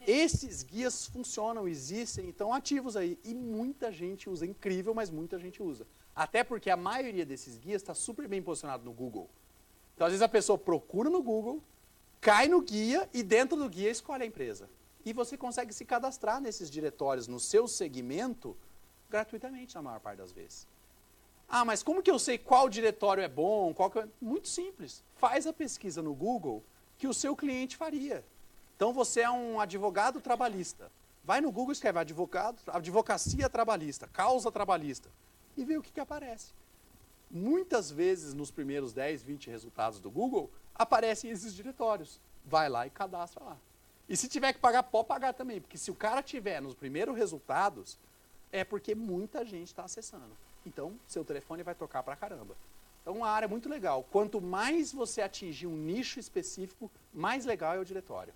Speaker 1: Esses guias funcionam, existem, estão ativos aí. E muita gente usa, incrível, mas muita gente usa. Até porque a maioria desses guias está super bem posicionado no Google. Então, às vezes a pessoa procura no Google, cai no guia e dentro do guia escolhe a empresa. E você consegue se cadastrar nesses diretórios no seu segmento gratuitamente na maior parte das vezes. Ah, mas como que eu sei qual diretório é bom? Muito simples. Faz a pesquisa no Google que o seu cliente faria. Então você é um advogado trabalhista. Vai no Google e escreve advocacia trabalhista, causa trabalhista. E vê o que aparece. Muitas vezes nos primeiros 10, 20 resultados do Google, aparecem esses diretórios. Vai lá e cadastra lá. E se tiver que pagar, pode pagar também. Porque se o cara tiver nos primeiros resultados, é porque muita gente está acessando. Então, seu telefone vai tocar pra caramba. Então, uma área muito legal. Quanto mais você atingir um nicho específico, mais legal é o diretório.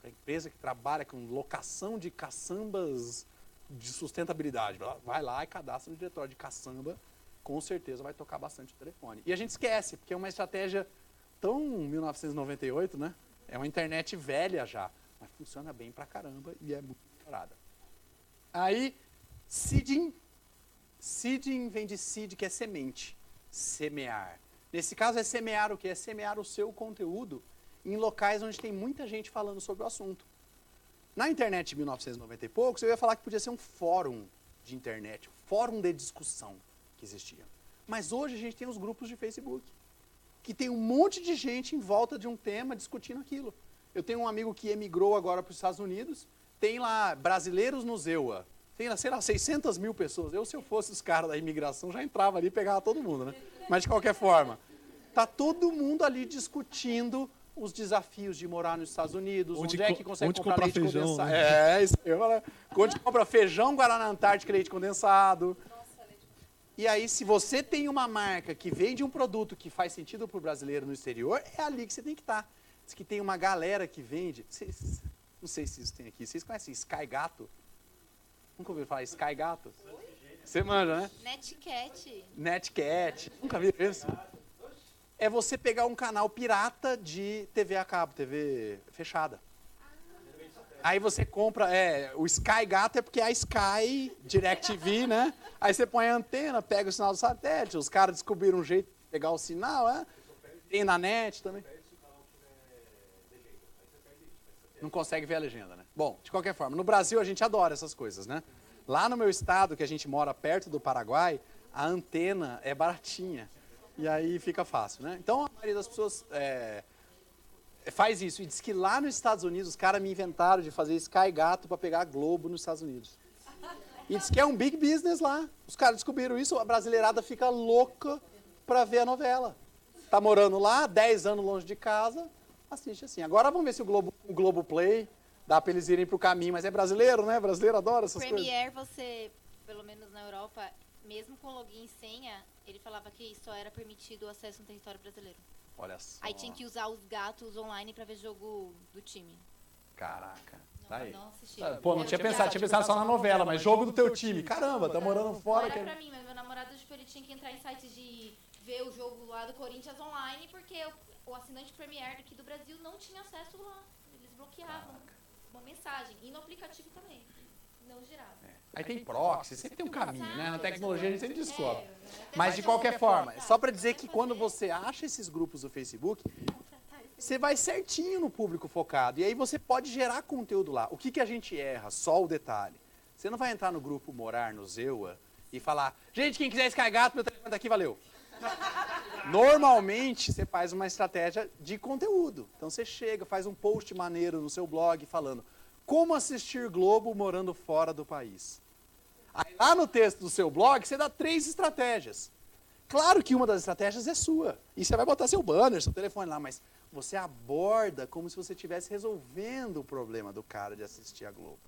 Speaker 1: A empresa que trabalha com locação de caçambas de sustentabilidade, vai lá e cadastra no diretório de caçamba, com certeza vai tocar bastante o telefone. E a gente esquece, porque é uma estratégia tão 1998, né? É uma internet velha já, mas funciona bem pra caramba e é muito melhorada. Aí, seeding. Seeding vem de seed, que é semente, semear. Nesse caso é semear o quê? É semear o seu conteúdo em locais onde tem muita gente falando sobre o assunto. Na internet de 1990 e poucos, eu ia falar que podia ser um fórum de internet, um fórum de discussão que existia. Mas hoje a gente tem os grupos de Facebook, que tem um monte de gente em volta de um tema discutindo aquilo. Eu tenho um amigo que emigrou agora para os Estados Unidos, tem lá brasileiros no Zewa. Tem, sei lá, 600 mil pessoas. Se eu fosse os caras da imigração, já entrava ali e pegava todo mundo, né? Mas, de qualquer forma, tá todo mundo ali discutindo os desafios de morar nos Estados Unidos, onde é que consegue comprar leite
Speaker 2: feijão,
Speaker 1: condensado.
Speaker 2: né?
Speaker 1: Isso aí, eu falo, onde compra feijão, Guaraná Antártica, leite condensado. E aí, se você tem uma marca que vende um produto que faz sentido para o brasileiro no exterior, é ali que você tem que estar. Diz que tem uma galera que vende, não sei se isso tem aqui, vocês conhecem Sky Gato? Nunca ouviu falar Sky Gato? Você manja, né? Netcat. Nunca viu isso? É você pegar um canal pirata de TV a cabo, TV fechada. Aí você compra, o Sky Gato é porque é a Sky DirecTV, né? Aí você põe a antena, pega o sinal do satélite, os caras descobriram um jeito de pegar o sinal, né? Tem na net também. Não consegue ver a legenda, né? Bom, de qualquer forma, no Brasil a gente adora essas coisas, né? Lá no meu estado, que a gente mora perto do Paraguai, a antena é baratinha. E aí fica fácil, né? Então a maioria das pessoas faz isso. E diz que lá nos Estados Unidos, os caras me inventaram de fazer Sky Gato para pegar a Globo nos Estados Unidos. E diz que é um big business lá. Os caras descobriram isso, a brasileirada fica louca para ver a novela. Tá morando lá, 10 anos longe de casa, assiste assim. Agora vamos ver se o Globo Play dá para eles irem pro caminho, mas é brasileiro, né? Brasileiro adora essas coisas.
Speaker 3: Premiere, você, pelo menos na Europa, mesmo com login e senha, ele falava que só era permitido o acesso no território brasileiro.
Speaker 1: Olha só.
Speaker 3: Aí tinha que usar os gatos online pra ver jogo do time.
Speaker 1: Caraca.
Speaker 3: Não,
Speaker 1: Tá aí.
Speaker 3: não assisti.
Speaker 1: Pô, não tinha pensado só na novela, mas jogo do teu time. Caramba, tá morando fora.
Speaker 3: Não era pra mim, mas meu namorado, tipo, ele tinha que entrar em sites de ver o jogo lá do Corinthians online, porque o assinante Premiere aqui do Brasil não tinha acesso lá. Eles bloqueavam uma mensagem. E no aplicativo também. Não girava.
Speaker 1: Aí tem proxy, sempre tem um caminho, né? Na tecnologia a gente sempre descobre.
Speaker 3: É,
Speaker 1: Mas de qualquer forma, só para dizer que quando você acha esses grupos do Facebook, você vai certinho no público focado. E aí você pode gerar conteúdo lá. O que a gente erra? Só o detalhe. Você não vai entrar no grupo Morar no Zewa e falar, gente, quem quiser Sky Gato, meu telefone tá aqui, valeu. Normalmente você faz uma estratégia de conteúdo. Então você chega, faz um post maneiro no seu blog falando como assistir Globo morando fora do país. Aí lá no texto do seu blog você dá 3 estratégias. Claro que uma das estratégias é sua. E você vai botar seu banner, seu telefone lá, mas você aborda como se você estivesse resolvendo o problema do cara de assistir a Globo.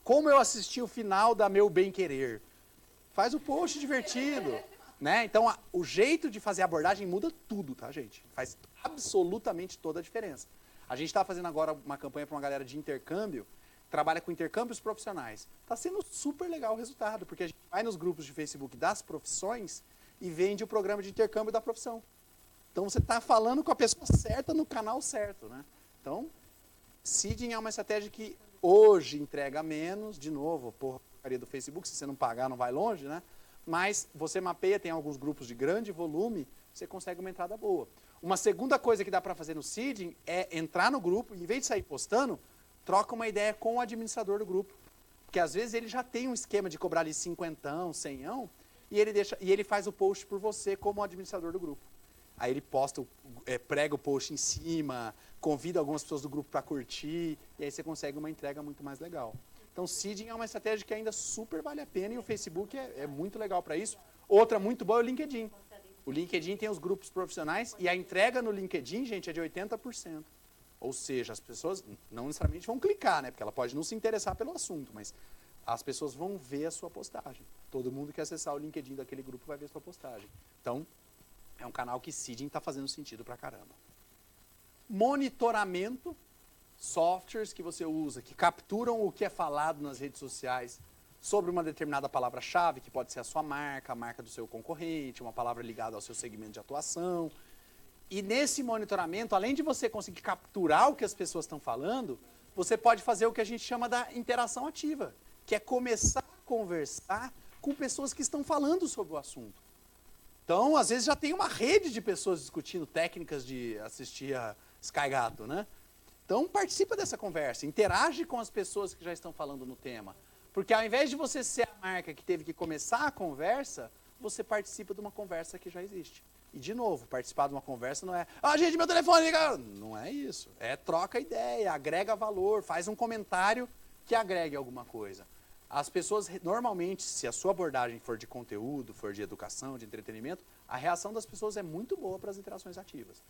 Speaker 1: Como eu assisti o final da Meu Bem Querer. Faz o post divertido. Né? Então, o jeito de fazer a abordagem muda tudo, tá, gente? Faz absolutamente toda a diferença. A gente está fazendo agora uma campanha para uma galera de intercâmbio, trabalha com intercâmbios profissionais. Está sendo super legal o resultado, porque a gente vai nos grupos de Facebook das profissões e vende o programa de intercâmbio da profissão. Então, você está falando com a pessoa certa no canal certo, né? Então, seeding é uma estratégia que hoje entrega menos, de novo, porcaria do Facebook, se você não pagar não vai longe, né? Mas você mapeia, tem alguns grupos de grande volume, você consegue uma entrada boa. Uma segunda coisa que dá para fazer no seeding é entrar no grupo, em vez de sair postando, troca uma ideia com o administrador do grupo. Porque às vezes ele já tem um esquema de cobrar ali 50, 100, e ele faz o post por você como administrador do grupo. Aí ele posta, prega o post em cima, convida algumas pessoas do grupo para curtir, e aí você consegue uma entrega muito mais legal. Então, seeding é uma estratégia que ainda super vale a pena e o Facebook é muito legal para isso. Outra muito boa é o LinkedIn. O LinkedIn tem os grupos profissionais e a entrega no LinkedIn, gente, é de 80%. Ou seja, as pessoas não necessariamente vão clicar, né? Porque ela pode não se interessar pelo assunto, mas as pessoas vão ver a sua postagem. Todo mundo que acessar o LinkedIn daquele grupo vai ver a sua postagem. Então, é um canal que seeding está fazendo sentido pra caramba. Monitoramento. Softwares que você usa, que capturam o que é falado nas redes sociais sobre uma determinada palavra-chave, que pode ser a sua marca, a marca do seu concorrente, uma palavra ligada ao seu segmento de atuação. E nesse monitoramento, além de você conseguir capturar o que as pessoas estão falando, você pode fazer o que a gente chama da interação ativa, que é começar a conversar com pessoas que estão falando sobre o assunto. Então, às vezes já tem uma rede de pessoas discutindo técnicas de assistir a Sky Gato, né? Então, participa dessa conversa, interage com as pessoas que já estão falando no tema. Porque ao invés de você ser a marca que teve que começar a conversa, você participa de uma conversa que já existe. E, de novo, participar de uma conversa não é, gente, meu telefone, liga. Não é isso. É troca ideia, agrega valor, faz um comentário que agregue alguma coisa. As pessoas, normalmente, se a sua abordagem for de conteúdo, for de educação, de entretenimento, a reação das pessoas é muito boa para as interações ativas.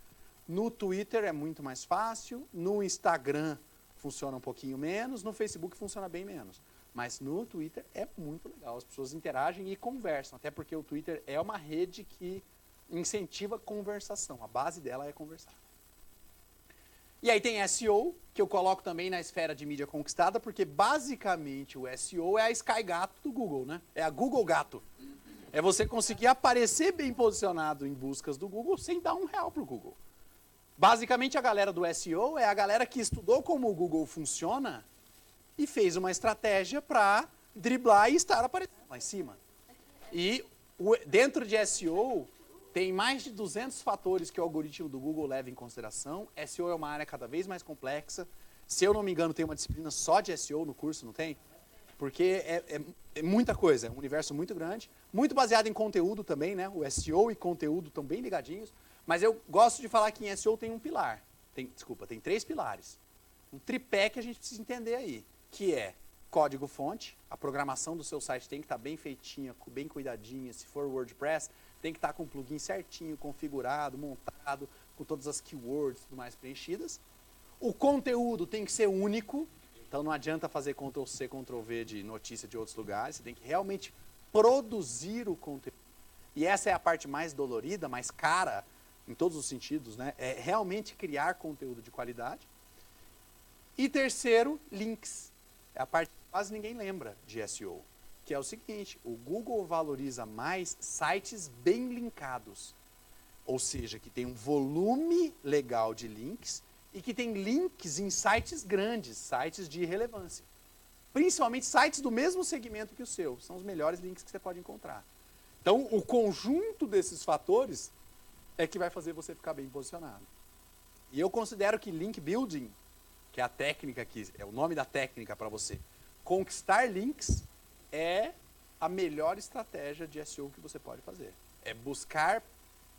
Speaker 1: No Twitter é muito mais fácil, no Instagram funciona um pouquinho menos, no Facebook funciona bem menos. Mas no Twitter é muito legal, as pessoas interagem e conversam, até porque o Twitter é uma rede que incentiva conversação, a base dela é conversar. E aí tem SEO, que eu coloco também na esfera de mídia conquistada, porque basicamente o SEO é a Sky Gato do Google, né? É a Google Gato. É você conseguir aparecer bem posicionado em buscas do Google sem dar R$1 para o Google. Basicamente, a galera do SEO é a galera que estudou como o Google funciona e fez uma estratégia para driblar e estar aparecendo lá em cima. E dentro de SEO, tem mais de 200 fatores que o algoritmo do Google leva em consideração. SEO é uma área cada vez mais complexa. Se eu não me engano, tem uma disciplina só de SEO no curso, não tem? porque é muita coisa, é um universo muito grande, muito baseado em conteúdo também, né? O SEO e conteúdo estão bem ligadinhos, mas eu gosto de falar que em SEO tem um pilar, tem 3 pilares. Um tripé que a gente precisa entender aí, que é código-fonte, a programação do seu site tem que estar bem feitinha, bem cuidadinha, se for WordPress, tem que estar com o plugin certinho, configurado, montado, com todas as keywords e tudo mais preenchidas. O conteúdo tem que ser único, então não adianta fazer Ctrl+C, Ctrl+V de notícia de outros lugares, você tem que realmente produzir o conteúdo. E essa é a parte mais dolorida, mais cara, em todos os sentidos, né? É realmente criar conteúdo de qualidade. E terceiro, links. É a parte que quase ninguém lembra de SEO, que é o seguinte, o Google valoriza mais sites bem linkados, ou seja, que tem um volume legal de links e que tem links em sites grandes, sites de relevância. Principalmente sites do mesmo segmento que o seu, são os melhores links que você pode encontrar. Então, o conjunto desses fatores é que vai fazer você ficar bem posicionado. E eu considero que link building, que é a técnica que é o nome da técnica para você conquistar links, é a melhor estratégia de SEO que você pode fazer. É buscar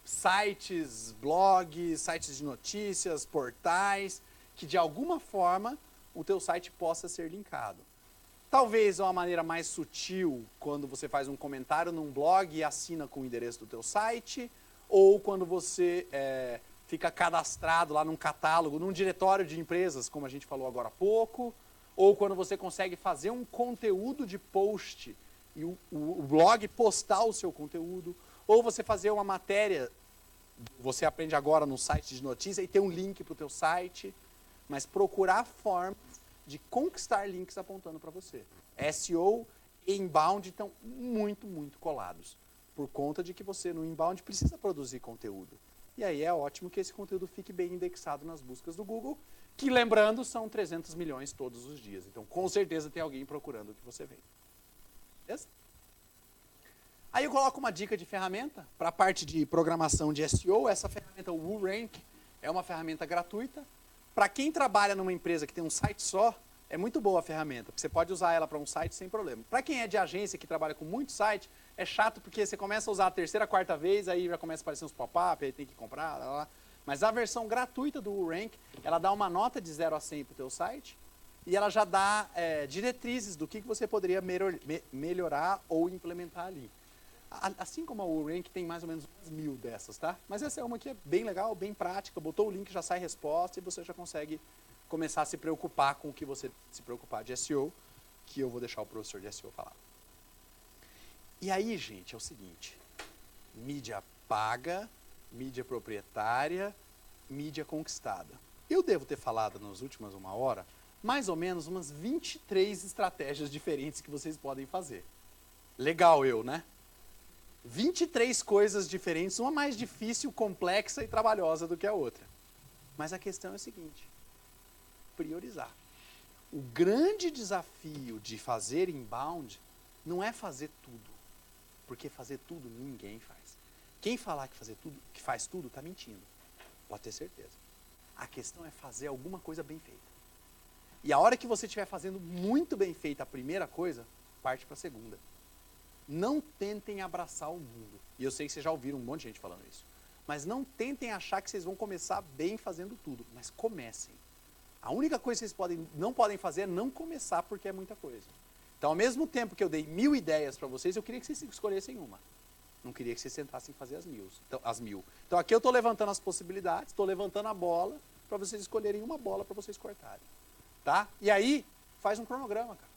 Speaker 1: sites, blogs, sites de notícias, portais, que de alguma forma o teu site possa ser linkado. Talvez uma maneira mais sutil, quando você faz um comentário num blog e assina com o endereço do teu site, ou quando você fica cadastrado lá num catálogo, num diretório de empresas, como a gente falou agora há pouco, ou quando você consegue fazer um conteúdo de post e o blog postar o seu conteúdo, ou você fazer uma matéria, você aprende agora no site de notícia e ter um link para o teu site, mas procurar formas de conquistar links apontando para você. SEO e inbound estão muito, muito colados, por conta de que você no inbound precisa produzir conteúdo. E aí é ótimo que esse conteúdo fique bem indexado nas buscas do Google, que, lembrando, são 300 milhões todos os dias. Então, com certeza tem alguém procurando o que você vende. Beleza? Aí eu coloco uma dica de ferramenta para a parte de programação de SEO. Essa ferramenta, o WooRank, é uma ferramenta gratuita. Para quem trabalha numa empresa que tem um site só, é muito boa a ferramenta, porque você pode usar ela para um site sem problema. Para quem é de agência que trabalha com muito site, é chato porque você começa a usar a terceira, quarta vez, aí já começa a aparecer uns pop-up, aí tem que comprar, lá, lá. Mas a versão gratuita do WooRank, ela dá uma nota de 0 a 100 para o teu site e ela já dá diretrizes do que você poderia melhorar ou implementar ali. Assim como a WooRank tem mais ou menos umas 1000 dessas, tá? Mas essa é uma que é bem legal, bem prática, botou o link, já sai resposta e você já consegue começar a se preocupar com o que você se preocupar de SEO, que eu vou deixar o professor de SEO falar. E aí, gente, é o seguinte, mídia paga, mídia proprietária, mídia conquistada. Eu devo ter falado nas últimas 1 hora, mais ou menos umas 23 estratégias diferentes que vocês podem fazer. Legal né? 23 coisas diferentes, uma mais difícil, complexa e trabalhosa do que a outra. Mas a questão é a seguinte, priorizar. O grande desafio de fazer inbound não é fazer tudo, porque fazer tudo ninguém faz. Quem falar que faz tudo, está mentindo. Pode ter certeza. A questão é fazer alguma coisa bem feita. E a hora que você estiver fazendo muito bem feita a primeira coisa, parte para a segunda. Não tentem abraçar o mundo. E eu sei que vocês já ouviram um monte de gente falando isso. Mas não tentem achar que vocês vão começar bem fazendo tudo. Mas comecem. A única coisa que vocês não podem fazer é não começar porque é muita coisa. Então, ao mesmo tempo que eu dei 1000 ideias para vocês, eu queria que vocês escolhessem uma. Não queria que vocês sentassem fazer as 1000. Então, aqui eu estou levantando as possibilidades, estou levantando a bola para vocês escolherem uma bola para vocês cortarem. Tá? E aí, faz um cronograma, cara.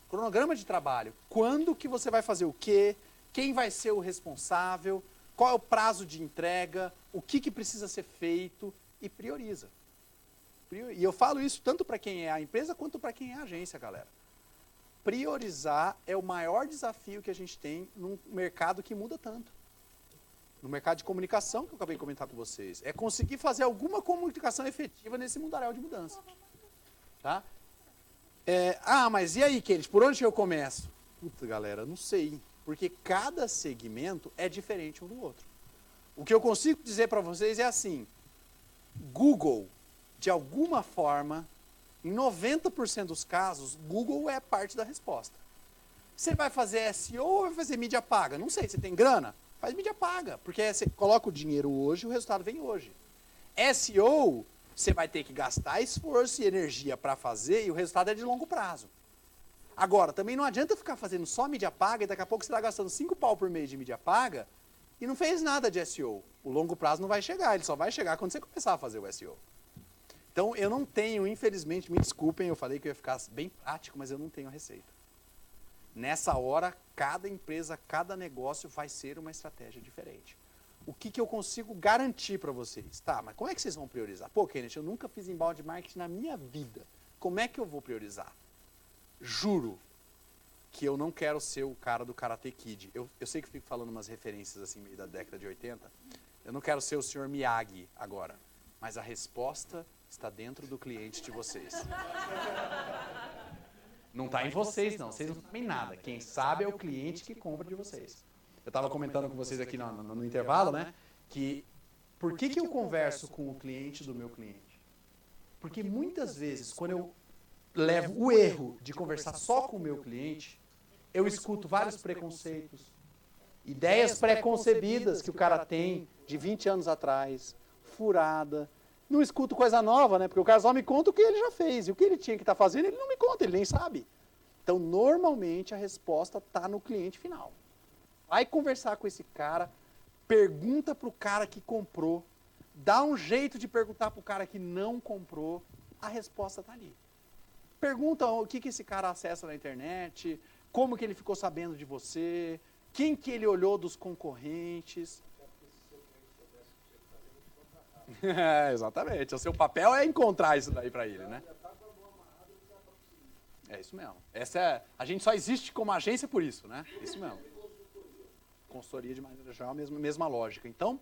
Speaker 1: Cronograma de trabalho. Quando que você vai fazer o quê? Quem vai ser o responsável? Qual é o prazo de entrega? O que precisa ser feito? E prioriza. E eu falo isso tanto para quem é a empresa quanto para quem é a agência, galera. Priorizar é o maior desafio que a gente tem num mercado que muda tanto. No mercado de comunicação, que eu acabei de comentar com vocês. É conseguir fazer alguma comunicação efetiva nesse mundaréu de mudança. Tá? Mas e aí, Kenneth, por onde eu começo? Puta, galera, não sei. Porque cada segmento é diferente um do outro. O que eu consigo dizer para vocês é assim. Google, de alguma forma, Em 90% dos casos, Google é parte da resposta. Você vai fazer SEO ou vai fazer mídia paga? Não sei, você tem grana? Faz mídia paga, porque você coloca o dinheiro hoje e o resultado vem hoje. SEO, você vai ter que gastar esforço e energia para fazer e o resultado é de longo prazo. Agora, também não adianta ficar fazendo só mídia paga e daqui a pouco você está gastando 5 pau por mês de mídia paga e não fez nada de SEO. O longo prazo não vai chegar, ele só vai chegar quando você começar a fazer o SEO. Então, eu não tenho, infelizmente, me desculpem, eu falei que eu ia ficar bem prático, mas eu não tenho a receita. Nessa hora, cada empresa, cada negócio vai ser uma estratégia diferente. O que eu consigo garantir para vocês? Tá, mas como é que vocês vão priorizar? Pô, Kenneth, eu nunca fiz inbound marketing na minha vida. Como é que eu vou priorizar? Juro que eu não quero ser o cara do Karate Kid. Eu sei que fico falando umas referências assim meio da década de 80. Eu não quero ser o Sr. Miyagi agora. Mas a resposta está dentro do cliente de vocês. Não está em vocês, não. Vocês não sabem nada. Quem sabe é o cliente que compra de vocês. Eu estava comentando com vocês aqui no intervalo, né? Que por que eu converso com o cliente do meu cliente? Porque muitas vezes, quando eu levo o erro de conversar só com o meu cliente, eu escuto vários preconceitos, ideias pré-concebidas que o cara tem de 20 anos atrás, furada. Não escuto coisa nova, né? Porque o cara só me conta o que ele já fez. E o que ele tinha que estar fazendo, ele não me conta, ele nem sabe. Então, normalmente, a resposta está no cliente final. Vai conversar com esse cara, pergunta para o cara que comprou, dá um jeito de perguntar para o cara que não comprou, a resposta está ali. Pergunta o que esse cara acessa na internet, como que ele ficou sabendo de você, quem que ele olhou dos concorrentes. Exatamente. O seu papel é encontrar isso daí para ele, né? É isso mesmo. A gente só existe como agência por isso, né? Isso mesmo. Consultoria de maneira geral, mesma lógica. Então,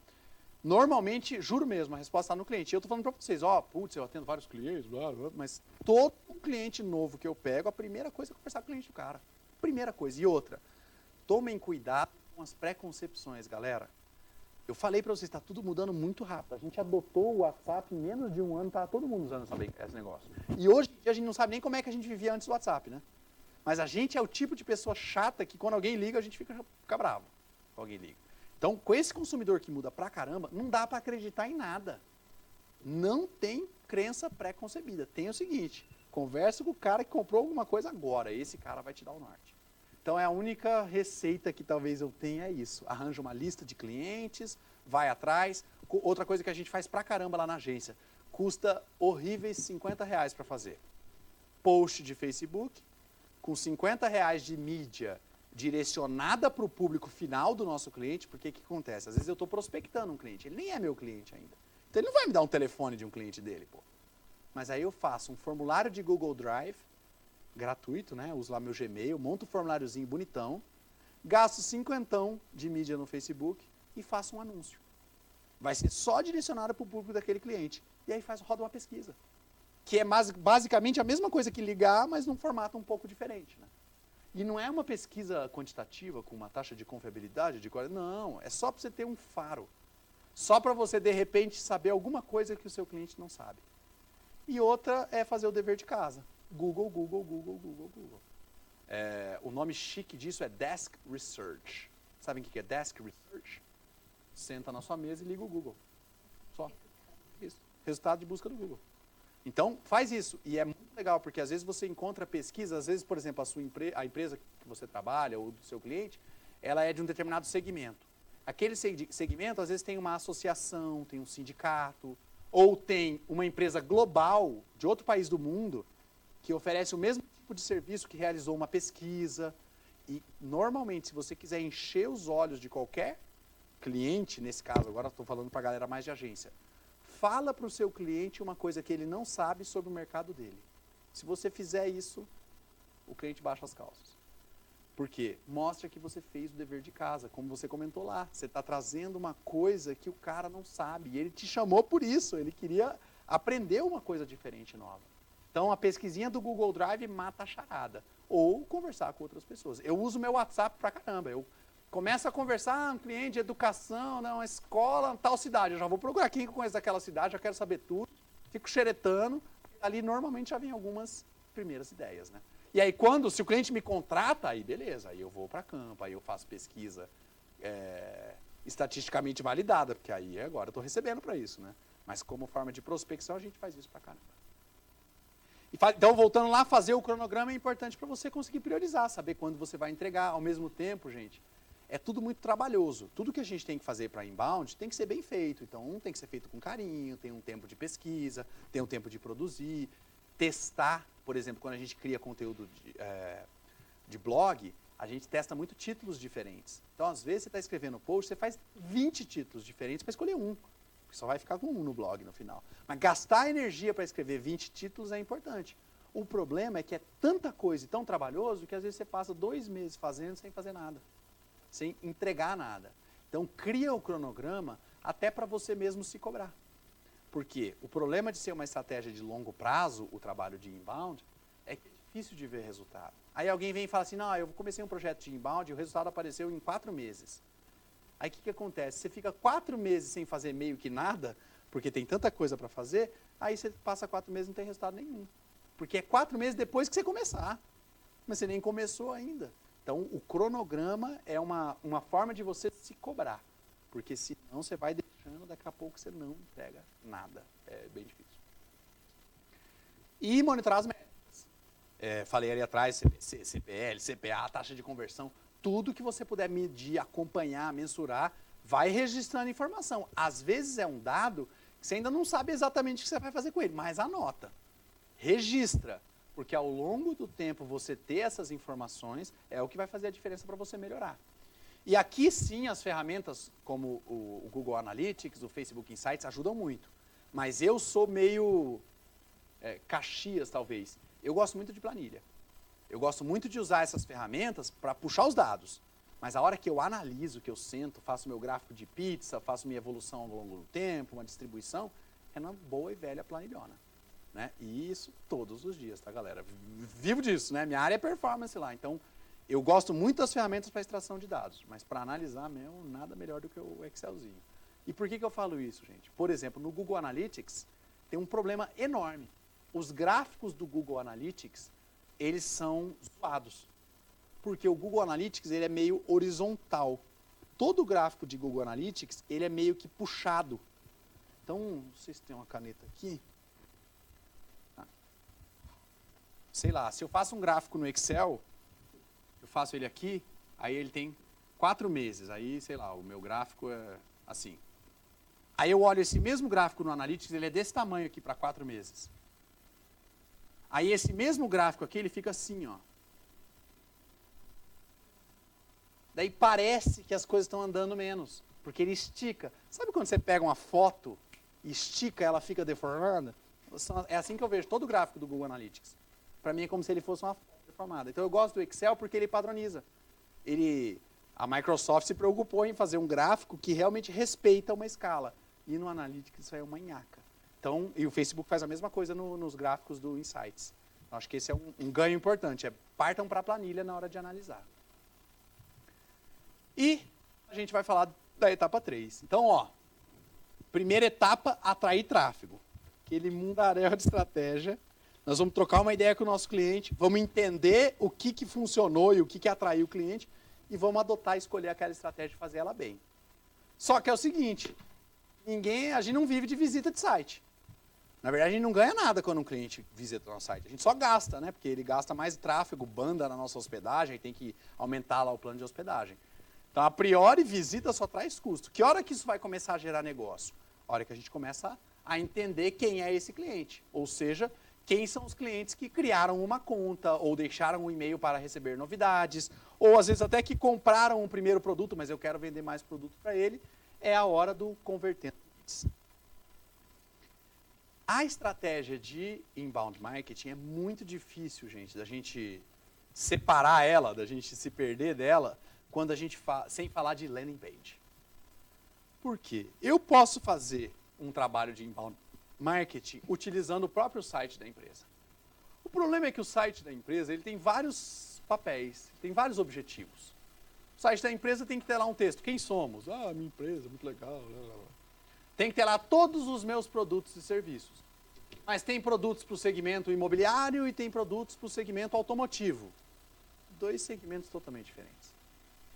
Speaker 1: normalmente, juro mesmo, a resposta está no cliente. Eu estou falando para vocês, putz, eu atendo vários clientes, blá, blá, mas todo cliente novo que eu pego, a primeira coisa é conversar com o cliente do cara. Primeira coisa. E outra, tomem cuidado com as pré-concepções, galera. Eu falei para vocês, está tudo mudando muito rápido. A gente adotou o WhatsApp em menos de um ano, está todo mundo usando esse negócio. E hoje em dia a gente não sabe nem como é que a gente vivia antes do WhatsApp, né? Mas a gente é o tipo de pessoa chata que quando alguém liga, a gente fica bravo quando alguém liga. Então, com esse consumidor que muda pra caramba, não dá para acreditar em nada. Não tem crença pré-concebida. Tem o seguinte, conversa com o cara que comprou alguma coisa agora. Esse cara vai te dar o norte. Então, é a única receita que talvez eu tenha é isso. Arranja uma lista de clientes, vai atrás. Outra coisa que a gente faz pra caramba lá na agência. Custa horríveis R$50 para fazer. Post de Facebook, com R$50 de mídia direcionada para o público final do nosso cliente, porque o que acontece? Às vezes eu estou prospectando um cliente, ele nem é meu cliente ainda. Então ele não vai me dar um telefone de um cliente dele, pô. Mas aí eu faço um formulário de Google Drive, gratuito, né? Uso lá meu Gmail, monto um formuláriozinho bonitão, gasto 50 de mídia no Facebook e faço um anúncio. Vai ser só direcionado para o público daquele cliente. E aí roda uma pesquisa. Que é basicamente a mesma coisa que ligar, mas num formato um pouco diferente, né? E não é uma pesquisa quantitativa com uma taxa de confiabilidade de qualidade. Não, é só para você ter um faro. Só para você, de repente, saber alguma coisa que o seu cliente não sabe. E outra é fazer o dever de casa. Google, Google, Google, Google, Google. O nome chique disso é Desk Research. Sabem o que é Desk Research? Senta na sua mesa e liga o Google. Só. Isso. Resultado de busca do Google. Então, faz isso. E é muito legal, porque às vezes você encontra pesquisa, às vezes, por exemplo, a empresa que você trabalha ou do seu cliente, ela é de um determinado segmento. Aquele segmento, às vezes, tem uma associação, tem um sindicato, ou tem uma empresa global de outro país do mundo que oferece o mesmo tipo de serviço, que realizou uma pesquisa. E, normalmente, se você quiser encher os olhos de qualquer cliente, nesse caso, agora estou falando para a galera mais de agência, fala para o seu cliente uma coisa que ele não sabe sobre o mercado dele. Se você fizer isso, o cliente baixa as calças. Por quê? Mostra que você fez o dever de casa, como você comentou lá. Você está trazendo uma coisa que o cara não sabe. E ele te chamou por isso, ele queria aprender uma coisa diferente, nova. Então, a pesquisinha do Google Drive mata a charada. Ou conversar com outras pessoas. Eu uso meu WhatsApp pra caramba. Eu começo a conversar, um cliente de educação, uma escola, tal cidade. Eu já vou procurar quem conhece daquela cidade, já quero saber tudo. Fico xeretando. ali normalmente já vem algumas primeiras ideias, né? E aí, se o cliente me contrata, aí beleza, aí eu vou para campo, aí eu faço pesquisa estatisticamente validada, porque aí agora eu estou recebendo para isso, né? Mas como forma de prospecção, a gente faz isso para caramba. Então, voltando lá, fazer o cronograma é importante para você conseguir priorizar, saber quando você vai entregar. Ao mesmo tempo, gente, é tudo muito trabalhoso. Tudo que a gente tem que fazer para inbound tem que ser bem feito. Então, tem que ser feito com carinho, tem um tempo de pesquisa, tem um tempo de produzir, testar. Por exemplo, quando a gente cria conteúdo de blog, a gente testa muito títulos diferentes. Então, às vezes, você está escrevendo um post, você faz 20 títulos diferentes para escolher um. Porque só vai ficar com um no blog no final. Mas gastar energia para escrever 20 títulos é importante. O problema é que é tanta coisa e tão trabalhoso que às vezes você passa 2 meses fazendo sem fazer nada. Sem entregar nada. Então, cria o cronograma até para você mesmo se cobrar. Porque o problema de ser uma estratégia de longo prazo, o trabalho de inbound, é que é difícil de ver resultado. Aí alguém vem e fala assim, não, eu comecei um projeto de inbound e o resultado apareceu em 4 meses. Aí o que acontece? Você fica 4 meses sem fazer meio que nada, porque tem tanta coisa para fazer, aí você passa 4 meses e não tem resultado nenhum. Porque é 4 meses depois que você começar. Mas você nem começou ainda. Então, o cronograma é uma forma de você se cobrar. Porque senão você vai deixando, daqui a pouco você não entrega nada. É bem difícil. E monitorar as métricas. Falei ali atrás, CPL, CPA, taxa de conversão. Tudo que você puder medir, acompanhar, mensurar, vai registrando informação. Às vezes é um dado que você ainda não sabe exatamente o que você vai fazer com ele, mas anota. Registra. Porque ao longo do tempo você ter essas informações é o que vai fazer a diferença para você melhorar. E aqui sim as ferramentas como o Google Analytics, o Facebook Insights ajudam muito. Mas eu sou meio Caxias talvez. Eu gosto muito de planilha. Eu gosto muito de usar essas ferramentas para puxar os dados. Mas a hora que eu analiso, que eu sento, faço meu gráfico de pizza, faço minha evolução ao longo do tempo, uma distribuição, é uma boa e velha planilhona. Né? E isso todos os dias, tá, galera? Vivo disso, né? Minha área é performance lá. Então, eu gosto muito das ferramentas para extração de dados. Mas para analisar mesmo, nada melhor do que o Excelzinho. E por que eu falo isso, gente? Por exemplo, no Google Analytics, tem um problema enorme. Os gráficos do Google Analytics, eles são zoados. Porque o Google Analytics ele é meio horizontal. Todo gráfico de Google Analytics ele é meio que puxado. Então, não sei se tem uma caneta aqui. Sei lá, se eu faço um gráfico no Excel, eu faço ele aqui, aí ele tem 4 meses. Aí, sei lá, o meu gráfico é assim. Aí eu olho esse mesmo gráfico no Analytics, ele é desse tamanho aqui para 4 meses. Aí esse mesmo gráfico aqui, ele fica assim, ó. Daí parece que as coisas estão andando menos, porque ele estica. Sabe quando você pega uma foto e estica, ela fica deformada? É assim que eu vejo todo o gráfico do Google Analytics. Para mim é como se ele fosse uma foto deformada. Então eu gosto do Excel porque ele padroniza. A Microsoft se preocupou em fazer um gráfico que realmente respeita uma escala. E no Analytics isso é uma nhaca. Então, e o Facebook faz a mesma coisa nos gráficos do Insights. Eu acho que esse é um ganho importante. Partam para a planilha na hora de analisar. E a gente vai falar da etapa 3. Então, ó, primeira etapa, atrair tráfego. Aquele mundaréu de estratégia. Nós vamos trocar uma ideia com o nosso cliente, vamos entender o que funcionou e o que atraiu o cliente e vamos adotar e escolher aquela estratégia e fazer ela bem. Só que é o seguinte, a gente não vive de visita de site. Na verdade, a gente não ganha nada quando um cliente visita o nosso site. A gente só gasta, né? Porque ele gasta mais tráfego, banda na nossa hospedagem, tem que aumentar lá o plano de hospedagem. Então, a priori, visita só traz custo. Que hora que isso vai começar a gerar negócio? A hora que a gente começa a entender quem é esse cliente. Ou seja, quem são os clientes que criaram uma conta, ou deixaram um e-mail para receber novidades, ou às vezes até que compraram um primeiro produto, mas eu quero vender mais produto para ele, é a hora do convertendo leads. A estratégia de inbound marketing é muito difícil, gente, da gente separar ela, da gente se perder dela, quando a gente sem falar de landing page. Por quê? Eu posso fazer um trabalho de inbound marketing utilizando o próprio site da empresa. O problema é que o site da empresa ele tem vários papéis, tem vários objetivos. O site da empresa tem que ter lá um texto. Quem somos? Ah, minha empresa, muito legal. Blá, blá, blá. Tem que ter lá todos os meus produtos e serviços. Mas tem produtos para o segmento imobiliário e tem produtos para o segmento automotivo. 2 segmentos totalmente diferentes.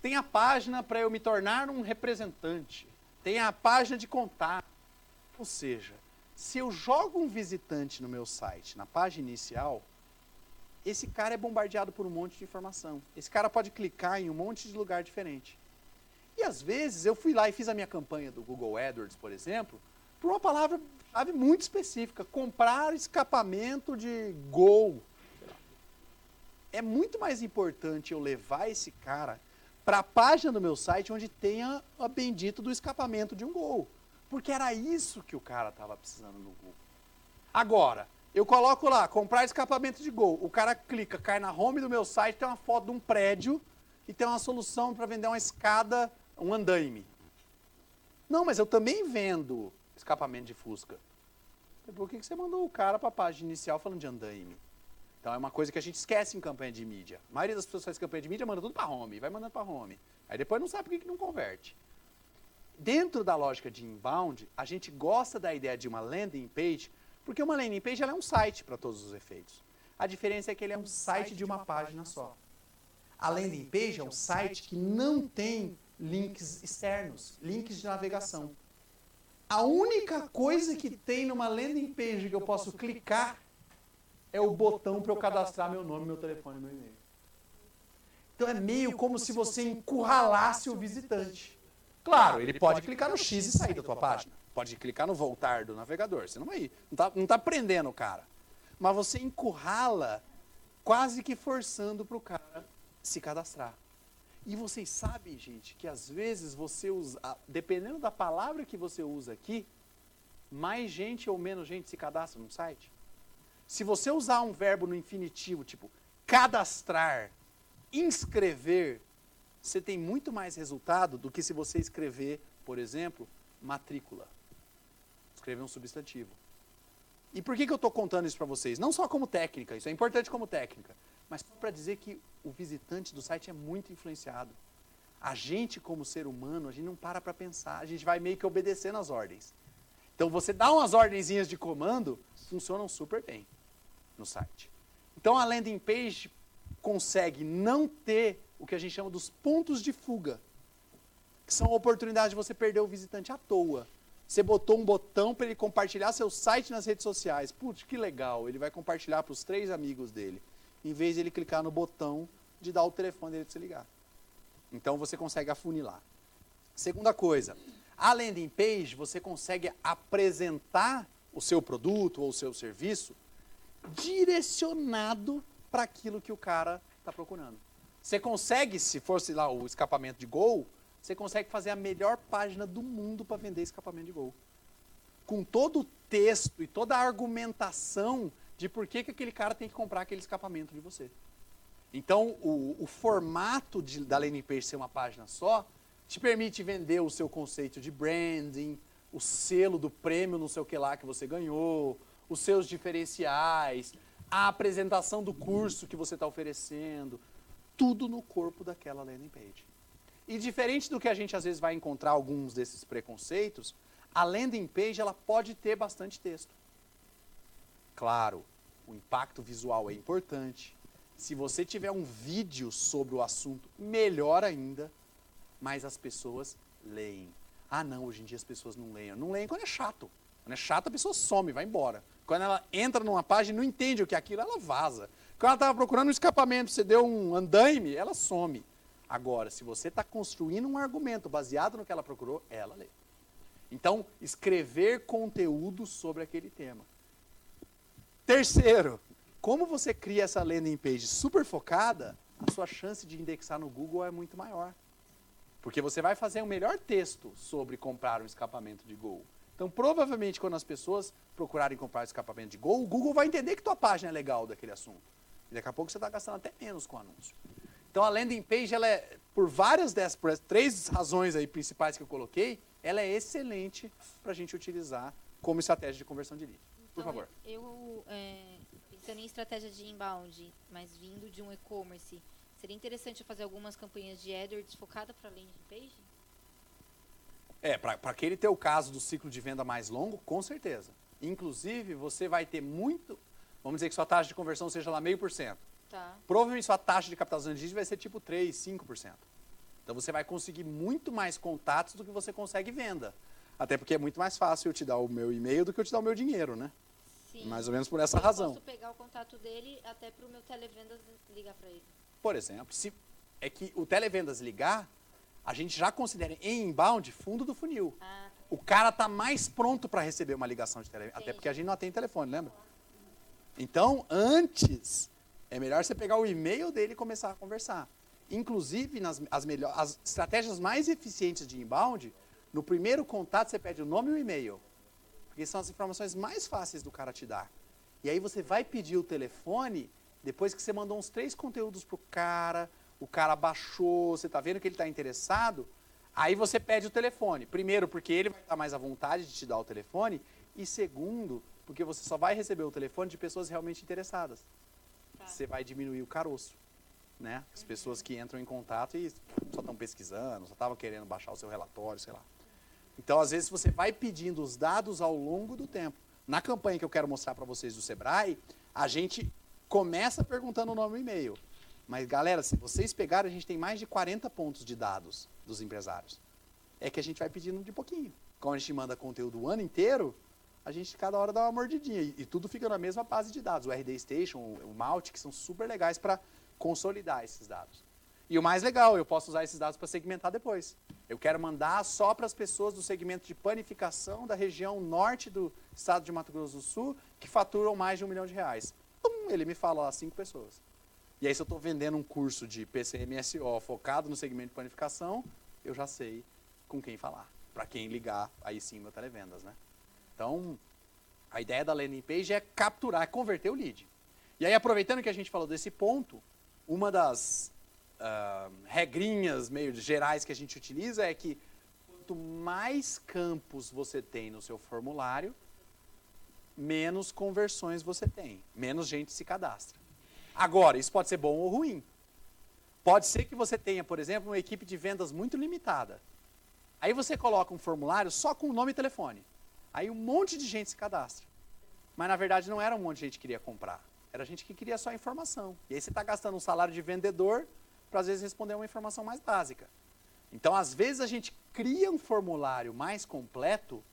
Speaker 1: Tem a página para eu me tornar um representante. Tem a página de contato. Ou seja, se eu jogo um visitante no meu site, na página inicial, esse cara é bombardeado por um monte de informação. Esse cara pode clicar em um monte de lugar diferente. E às vezes eu fui lá e fiz a minha campanha do Google AdWords, por exemplo, por uma palavra-chave muito específica, comprar escapamento de Gol. É muito mais importante eu levar esse cara para a página do meu site onde tenha o bendito do escapamento de um Gol. Porque era isso que o cara estava precisando no Google. Agora, eu coloco lá, comprar escapamento de Gol. O cara clica, cai na home do meu site, tem uma foto de um prédio e tem uma solução para vender uma escada, um andaime. Não, mas eu também vendo escapamento de Fusca. Por que você mandou o cara para a página inicial falando de andaime? Então é uma coisa que a gente esquece em campanha de mídia. A maioria das pessoas que faz campanha de mídia manda tudo para home, vai mandando para home. Aí depois não sabe por que não converte. Dentro da lógica de inbound, a gente gosta da ideia de uma landing page, porque uma landing page ela é um site para todos os efeitos. A diferença é que ele é um site de uma página só. A landing page é um site que não tem links externos, links de navegação. A única coisa que tem numa landing page que eu posso clicar é o botão para eu cadastrar meu nome, meu telefone e meu e-mail. Então é meio como se você encurralasse o visitante. Claro, ele pode clicar no X e sair da tua página. Pode clicar no voltar do navegador. Você não vai ir. Não tá prendendo o cara. Mas você encurrala quase que forçando para o cara se cadastrar. E vocês sabem, gente, que às vezes você usa, dependendo da palavra que você usa aqui, mais gente ou menos gente se cadastra no site. Se você usar um verbo no infinitivo, tipo cadastrar, inscrever, você tem muito mais resultado do que se você escrever, por exemplo, matrícula. Escrever um substantivo. E por que eu estou contando isso para vocês? Não só como técnica, isso é importante como técnica, mas só para dizer que o visitante do site é muito influenciado. A gente, como ser humano, a gente não para pensar, a gente vai meio que obedecendo as ordens. Então você dá umas ordenzinhas de comando, funcionam super bem no site. Então a landing page consegue não ter o que a gente chama dos pontos de fuga, que são oportunidades de você perder o visitante à toa. Você botou um botão para ele compartilhar seu site nas redes sociais. Putz, que legal, ele vai compartilhar para os 3 amigos dele, em vez de ele clicar no botão de dar o telefone dele para você ligar. Então você consegue afunilar. Segunda coisa, a landing page você consegue apresentar o seu produto ou o seu serviço direcionado para aquilo que o cara está procurando. Você consegue, se fosse lá o escapamento de Gol, você consegue fazer a melhor página do mundo para vender escapamento de Gol. Com todo o texto e toda a argumentação de por que aquele cara tem que comprar aquele escapamento de você. Então, o formato da landing page ser uma página só, te permite vender o seu conceito de branding, o selo do prêmio não sei o que lá que você ganhou, os seus diferenciais, a apresentação do curso que você está oferecendo, tudo no corpo daquela landing page. E diferente do que a gente às vezes vai encontrar alguns desses preconceitos, a landing page ela pode ter bastante texto. Claro, o impacto visual é importante. Se você tiver um vídeo sobre o assunto, melhor ainda, mas as pessoas leem. Ah não, hoje em dia as pessoas não leem. Não leem quando é chato. Quando é chato a pessoa some, vai embora. Quando ela entra numa página e não entende o que é aquilo, ela vaza. Quando ela estava procurando um escapamento, você deu um andaime, ela some. Agora, se você está construindo um argumento baseado no que ela procurou, ela lê. Então, escrever conteúdo sobre aquele tema. Terceiro, como você cria essa landing page super focada, a sua chance de indexar no Google é muito maior. Porque você vai fazer um melhor texto sobre comprar um escapamento de Gol. Então, provavelmente, quando as pessoas procurarem comprar um escapamento de Gol, o Google vai entender que tua página é legal daquele assunto. E daqui a pouco você está gastando até menos com o anúncio. Então, a landing page, ela é, por 3 razões aí principais que eu coloquei, ela é excelente para a gente utilizar como estratégia de conversão de lead. Por favor.
Speaker 3: Eu, pensando em estratégia de inbound, mas vindo de um e-commerce, seria interessante eu fazer algumas campanhas de AdWords focadas para landing page?
Speaker 1: Para aquele teu caso do ciclo de venda mais longo, com certeza. Inclusive, você vai ter muito... Vamos dizer que sua taxa de conversão seja lá 0,5%.
Speaker 3: Tá.
Speaker 1: Provavelmente sua taxa de captação de lead vai ser tipo 3, 5%. Então você vai conseguir muito mais contatos do que você consegue venda. Até porque é muito mais fácil eu te dar o meu e-mail do que eu te dar o meu dinheiro, né?
Speaker 3: Sim.
Speaker 1: Mais ou menos por essa
Speaker 3: Eu
Speaker 1: razão.
Speaker 3: posso pegar o contato dele até pro meu televendas ligar para ele.
Speaker 1: Por exemplo, se é que o televendas ligar, a gente já considera em inbound fundo do funil.
Speaker 3: Ah, tá.
Speaker 1: O cara está mais pronto para receber uma ligação de televendas. Até
Speaker 3: Entendi.
Speaker 1: porque a gente não atende telefone, lembra? Então, antes, é melhor você pegar o e-mail dele e começar a conversar. Inclusive, as estratégias mais eficientes de inbound, no primeiro contato você pede o nome e o e-mail. Porque são as informações mais fáceis do cara te dar. E aí você vai pedir o telefone depois que você mandou uns 3 conteúdos pro cara, o cara baixou, você está vendo que ele está interessado, aí você pede o telefone. Primeiro, porque ele vai estar mais à vontade de te dar o telefone, e segundo, porque você só vai receber o telefone de pessoas realmente interessadas.
Speaker 3: Tá.
Speaker 1: Você vai diminuir o caroço, né? As pessoas que entram em contato e só estão pesquisando, só estavam querendo baixar o seu relatório, sei lá. Então, às vezes, você vai pedindo os dados ao longo do tempo. Na campanha que eu quero mostrar para vocês do Sebrae, a gente começa perguntando o nome e e-mail. Mas, galera, se vocês pegarem, a gente tem mais de 40 pontos de dados dos empresários. É que a gente vai pedindo de pouquinho. Como a gente manda conteúdo o ano inteiro, a gente cada hora dá uma mordidinha. E tudo fica na mesma base de dados. O RD Station, o Malt, que são super legais para consolidar esses dados. E o mais legal, eu posso usar esses dados para segmentar depois. Eu quero mandar só para as pessoas do segmento de panificação da região norte do estado de Mato Grosso do Sul, que faturam mais de R$1 milhão. Ele me fala lá 5 pessoas. E aí, se eu estou vendendo um curso de PCMSO focado no segmento de panificação, eu já sei com quem falar, para quem ligar, aí sim, meu televendas, né? Então, a ideia da landing page é capturar, converter o lead. E aí, aproveitando que a gente falou desse ponto, uma das regrinhas meio gerais que a gente utiliza é que quanto mais campos você tem no seu formulário, menos conversões você tem, menos gente se cadastra. Agora, isso pode ser bom ou ruim. Pode ser que você tenha, por exemplo, uma equipe de vendas muito limitada. Aí você coloca um formulário só com nome e telefone. Aí um monte de gente se cadastra. Mas, na verdade, não era um monte de gente que queria comprar. Era gente que queria só informação. E aí você está gastando um salário de vendedor para, às vezes, responder uma informação mais básica. Então, às vezes, a gente cria um formulário mais completo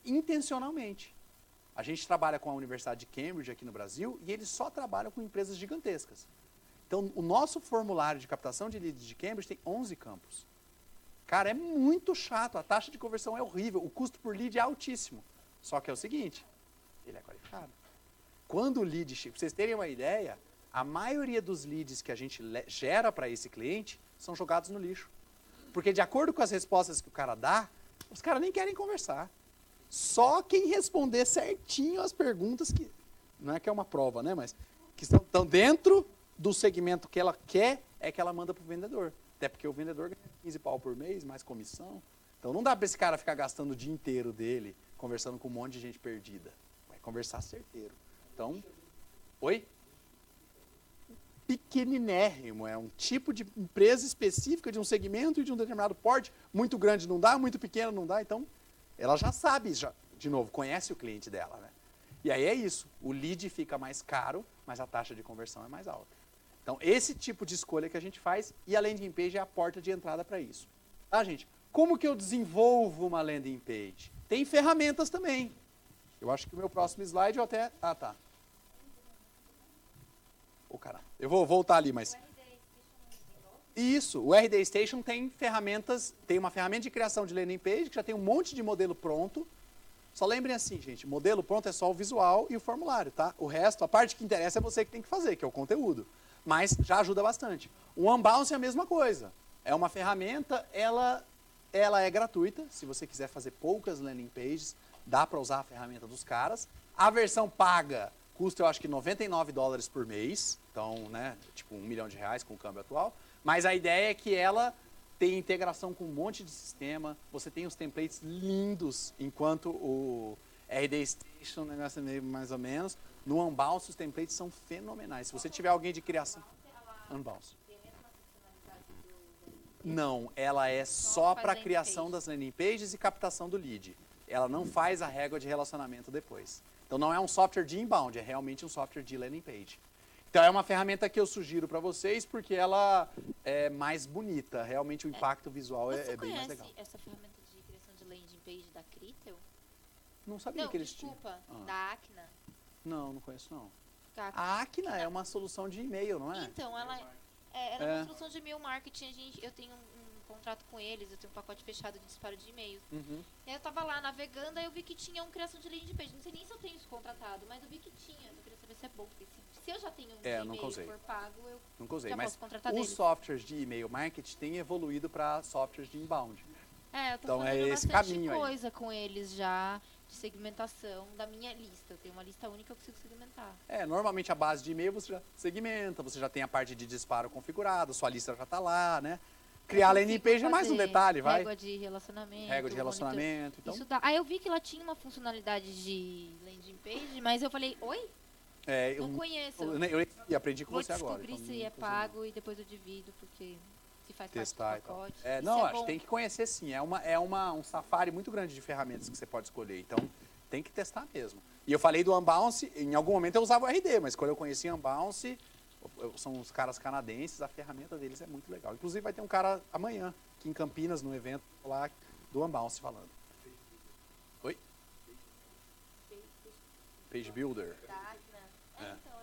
Speaker 1: intencionalmente. A gente trabalha com a Universidade de Cambridge aqui no Brasil e eles só trabalham com empresas gigantescas. Então, o nosso formulário de captação de leads de Cambridge tem 11 campos. Cara, é muito chato, a taxa de conversão é horrível, o custo por lead é altíssimo. Só que é o seguinte, ele é qualificado. Quando o lead chega, para vocês terem uma ideia, a maioria dos leads que a gente gera para esse cliente são jogados no lixo. Porque de acordo com as respostas que o cara dá, os caras nem querem conversar. Só quem responder certinho as perguntas que, não é que é uma prova, né, mas que estão dentro do segmento que ela quer, é que ela manda para o vendedor. Até porque o vendedor ganha 15 pau por mês, mais comissão. Então não dá para esse cara ficar gastando o dia inteiro dele conversando com um monte de gente perdida. Vai conversar certeiro. Então, oi? Pequeninérrimo, é um tipo de empresa específica de um segmento e de um determinado porte. Muito grande não dá, muito pequeno não dá, então ela já sabe, de novo, conhece o cliente dela, né? E aí é isso, o lead fica mais caro, mas a taxa de conversão é mais alta. Então, esse tipo de escolha que a gente faz, e a landing page é a porta de entrada para isso. Tá, gente? Como que eu desenvolvo uma landing page? Tem ferramentas também. Eu acho que o meu próximo slide eu até... Ah, tá. Ô, caramba. Eu vou voltar ali, mas... Isso, o RD Station tem ferramentas, tem uma ferramenta de criação de landing page que já tem um monte de modelo pronto. Só lembrem assim, gente, modelo pronto é só o visual e o formulário, tá? O resto, a parte que interessa é você que tem que fazer, que é o conteúdo. Mas já ajuda bastante. O Unbounce é a mesma coisa. É uma ferramenta, ela é gratuita. Se você quiser fazer poucas landing pages, dá para usar a ferramenta dos caras. A versão paga custa, eu acho que $99 por mês. Então, né, tipo R$1 milhão com o câmbio atual. Mas a ideia é que ela tem integração com um monte de sistema. Você tem os templates lindos, enquanto o RD Station, o negócio é meio mais ou menos. No Unbounce, os templates são fenomenais. Se você tiver alguém de criação... Unbounce. Não, ela é só para a criação das landing pages e captação do lead. ela não faz a régua de relacionamento depois. Então não é um software de inbound, é realmente um software de landing page. Então é uma ferramenta que eu sugiro para vocês porque ela é mais bonita. Realmente o impacto visual é bem mais legal.
Speaker 3: Você conhece essa ferramenta de criação de landing page da Critel?
Speaker 1: Não sabia
Speaker 3: Não,
Speaker 1: que eles tinham.
Speaker 3: desculpa,
Speaker 1: Ah.
Speaker 3: da Acna.
Speaker 1: Não conheço não.
Speaker 3: Da
Speaker 1: A Acna é uma solução de e-mail, não é?
Speaker 3: Então, ela é
Speaker 1: É.
Speaker 3: uma solução de e-mail marketing. Eu tenho um contrato com eles, eu tenho um pacote fechado de disparo de e-mails.
Speaker 1: Uhum.
Speaker 3: E aí eu tava lá navegando, aí eu vi que tinha uma criação de landing page. Não sei nem se eu tenho isso contratado, mas eu vi que tinha. Eu queria saber se é bom. Porque se eu já tenho um
Speaker 1: nunca
Speaker 3: e-mail
Speaker 1: usei.
Speaker 3: por pago, eu
Speaker 1: Nunca usei,
Speaker 3: já
Speaker 1: mas
Speaker 3: posso contratar
Speaker 1: os
Speaker 3: deles.
Speaker 1: softwares de e-mail marketing têm evoluído para softwares de inbound.
Speaker 3: Eu tô
Speaker 1: Então, é
Speaker 3: fazendo
Speaker 1: esse
Speaker 3: bastante
Speaker 1: caminho aí.
Speaker 3: coisa com eles já, de segmentação da minha lista. Eu tenho uma lista única que eu consigo segmentar.
Speaker 1: Normalmente a base de e-mail você já segmenta, você já tem a parte de disparo configurada, sua lista já está lá, né? Criar landing page é mais um
Speaker 3: fazer
Speaker 1: detalhe, vai.
Speaker 3: Régua de relacionamento.
Speaker 1: Régua de relacionamento, então...
Speaker 3: Isso dá. Aí eu vi que ela tinha uma funcionalidade de landing page, mas eu falei, oi? Não conheço.
Speaker 1: Eu aprendi com
Speaker 3: Vou
Speaker 1: você agora.
Speaker 3: descobrir
Speaker 1: então
Speaker 3: se
Speaker 1: não
Speaker 3: é
Speaker 1: tô
Speaker 3: pago e depois eu divido, porque se faz
Speaker 1: testar
Speaker 3: parte
Speaker 1: e
Speaker 3: do
Speaker 1: tal.
Speaker 3: pacote.
Speaker 1: Não,
Speaker 3: Isso
Speaker 1: acho
Speaker 3: bom.
Speaker 1: que tem que conhecer sim. Um safari muito grande de ferramentas que você pode escolher. Então, tem que testar mesmo. E eu falei do Unbounce, em algum momento eu usava o RD, mas quando eu conheci o Unbounce, são os caras canadenses, a ferramenta deles é muito legal. Inclusive vai ter um cara amanhã, aqui em Campinas, no evento lá do Unbounce falando. Oi? Page Builder.
Speaker 3: Da Acna. Então,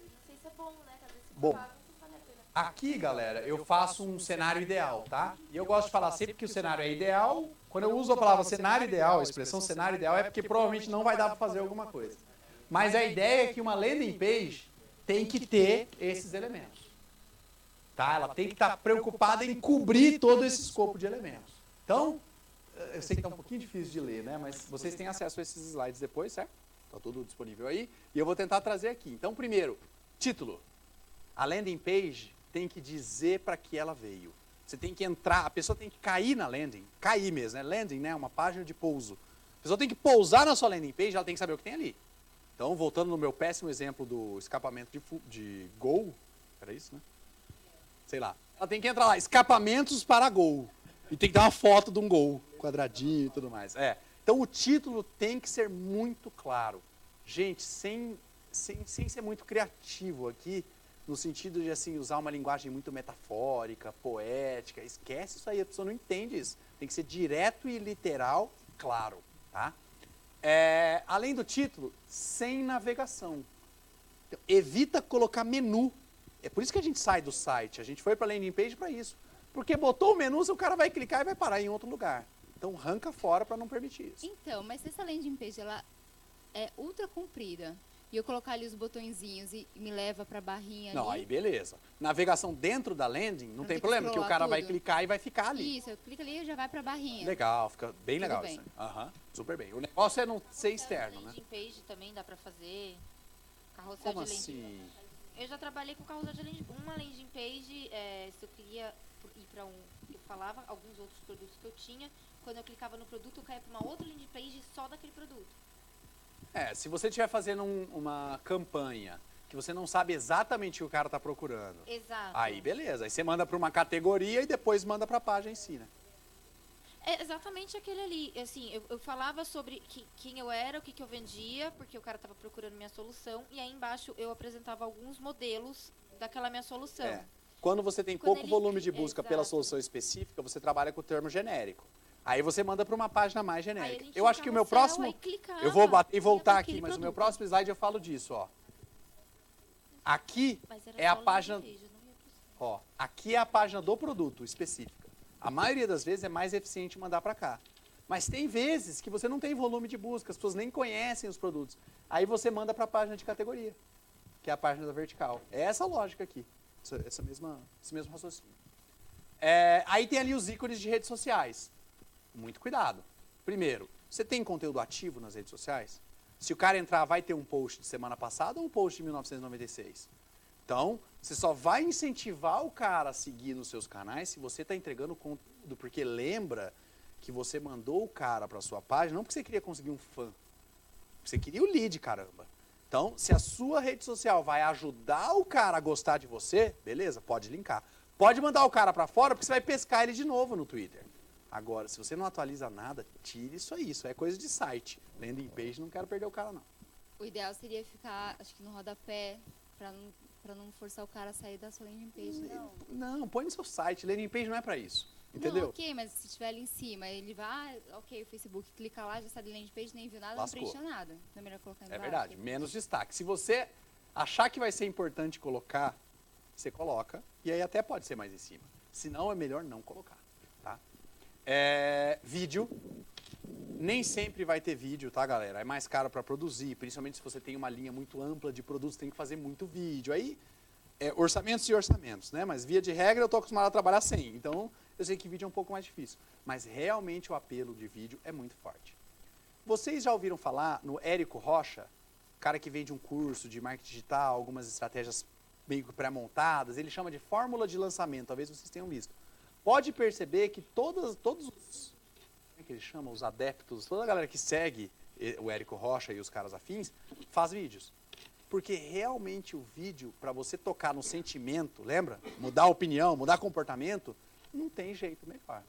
Speaker 3: eu não sei se é bom, né? Às vezes se
Speaker 1: Bom.
Speaker 3: for pago, não vale a pena.
Speaker 1: Aqui, galera, eu faço um cenário ideal, tá? E eu gosto de falar sempre que o cenário é ideal. Quando eu uso a palavra cenário ideal, a expressão cenário ideal, é porque provavelmente não vai dar para fazer alguma coisa. Mas a ideia é que uma landing page tem que ter esses elementos. Tá? Ela tem que estar preocupada em cobrir todo esse escopo de elementos. Então, eu sei que está um pouquinho difícil de ler, né? Mas vocês têm acesso a esses slides depois, certo? Está tudo disponível aí. E eu vou tentar trazer aqui. Então, primeiro, título. A landing page tem que dizer para que ela veio. Você tem que entrar, a pessoa tem que cair na landing. Cair mesmo, né? Landing, né? Uma página de pouso. A pessoa tem que pousar na sua landing page, ela tem que saber o que tem ali. Então, voltando no meu péssimo exemplo do escapamento de Gol, era isso, né? Sei lá. Ela tem que entrar lá, escapamentos para Gol. E tem que dar uma foto de um Gol, quadradinho e tudo mais. Então, o título tem que ser muito claro. Gente, sem ser muito criativo aqui, no sentido de assim, usar uma linguagem muito metafórica, poética. Esquece isso aí, a pessoa não entende isso. Tem que ser direto e literal, claro. Tá? Além do título, sem navegação. Então, evita colocar menu. É por isso que a gente sai do site. A gente foi para a landing page para isso. Porque botou o menu, o cara vai clicar e vai parar em outro lugar. Então, arranca fora para não permitir isso.
Speaker 5: Então, mas se essa landing page ela é ultra comprida e eu colocar ali os botõezinhos e me leva para a barrinha
Speaker 1: Não,
Speaker 5: ali...
Speaker 1: aí beleza. Navegação dentro da landing, não tem
Speaker 5: que
Speaker 1: problema, porque o
Speaker 5: scrollar
Speaker 1: cara vai
Speaker 5: tudo.
Speaker 1: clicar e vai ficar ali.
Speaker 5: Isso, eu clico ali e já vai para a barrinha.
Speaker 1: Legal, fica bem legal
Speaker 5: bem.
Speaker 1: isso aí. Aham, super bem. O negócio é não ser externo, né?
Speaker 3: Landing page também dá pra fazer. Carrossel
Speaker 1: Como
Speaker 3: de landing.
Speaker 1: assim?
Speaker 3: Eu já trabalhei com carrossel de landing. Uma landing page, se eu queria ir pra um... Eu falava alguns outros produtos que eu tinha. Quando eu clicava no produto, eu caía pra uma outra landing page só daquele produto.
Speaker 1: Se você estiver fazendo uma campanha que você não sabe exatamente o que o cara está procurando,
Speaker 3: Exato.
Speaker 1: aí beleza. Aí você manda para uma categoria e depois manda para a página em si, né?
Speaker 3: É exatamente aquele ali. Assim, eu falava sobre quem eu era, o que eu vendia, porque o cara estava procurando minha solução. E aí embaixo eu apresentava alguns modelos daquela minha solução.
Speaker 1: Quando você tem
Speaker 3: Quando
Speaker 1: pouco
Speaker 3: ele-
Speaker 1: volume de busca pela
Speaker 3: Exato.
Speaker 1: solução específica, você trabalha com o termo genérico. Aí você manda para uma página mais
Speaker 3: Aí a
Speaker 1: genérica.
Speaker 3: gente
Speaker 1: Eu acho que o meu
Speaker 3: carrossel,
Speaker 1: próximo...
Speaker 3: aí clicava,
Speaker 1: Eu vou bater e
Speaker 3: ia
Speaker 1: voltar
Speaker 3: pra
Speaker 1: aqui,
Speaker 3: aquele
Speaker 1: mas o meu
Speaker 3: produto.
Speaker 1: próximo slide eu falo disso, ó. Aqui
Speaker 3: Mas era
Speaker 1: é a
Speaker 3: só
Speaker 1: página...
Speaker 3: landing page, eu não ia pro site.
Speaker 1: Aqui é a página do produto específica. A maioria das vezes é mais eficiente mandar para cá. Mas tem vezes que você não tem volume de busca, as pessoas nem conhecem os produtos. Aí você manda para a página de categoria, que é a página da vertical. É essa a lógica aqui, esse mesmo raciocínio. Aí tem ali os ícones de redes sociais. Muito cuidado. Primeiro, você tem conteúdo ativo nas redes sociais? Se o cara entrar, vai ter um post de semana passada ou um post de 1996? Então, você só vai incentivar o cara a seguir nos seus canais se você está entregando conteúdo, porque lembra que você mandou o cara para sua página, não porque você queria conseguir um fã, você queria o lead, caramba. Então, se a sua rede social vai ajudar o cara a gostar de você, beleza, pode linkar. Pode mandar o cara para fora, porque você vai pescar ele de novo no Twitter. Agora, se você não atualiza nada, tire isso aí. Isso é coisa de site. Landing page, não quero perder o cara, não.
Speaker 5: O ideal seria ficar, acho que no rodapé, pra não forçar o cara a sair da sua landing page, não.
Speaker 1: Não, põe no seu site. Landing page não é pra isso. Entendeu?
Speaker 5: Não, ok, mas se estiver ali em cima, ele vai, ok, o Facebook, clica lá, já sai da landing page, nem viu nada,
Speaker 1: Lascou.
Speaker 5: não preencheu nada. Não é melhor colocar
Speaker 1: É
Speaker 5: embaixo?
Speaker 1: verdade. Menos destaque. Se você achar que vai ser importante colocar, você coloca. E aí até pode ser mais em cima. Se não, é melhor não colocar. Tá? Vídeo. Nem sempre vai ter vídeo, tá, galera? É mais caro para produzir, principalmente se você tem uma linha muito ampla de produtos, tem que fazer muito vídeo. Aí, orçamentos e orçamentos, né? Mas via de regra eu tô acostumado a trabalhar sem. Então, eu sei que vídeo é um pouco mais difícil. Mas realmente o apelo de vídeo é muito forte. Vocês já ouviram falar no Érico Rocha, cara que vende um curso de marketing digital, algumas estratégias meio que pré-montadas, ele chama de fórmula de lançamento, talvez vocês tenham visto. Pode perceber que todos os, como é que ele chama, os adeptos, toda a galera que segue o Érico Rocha e os caras afins, faz vídeos. Porque realmente o vídeo, para você tocar no sentimento, lembra? Mudar a opinião, mudar comportamento, não tem jeito melhor.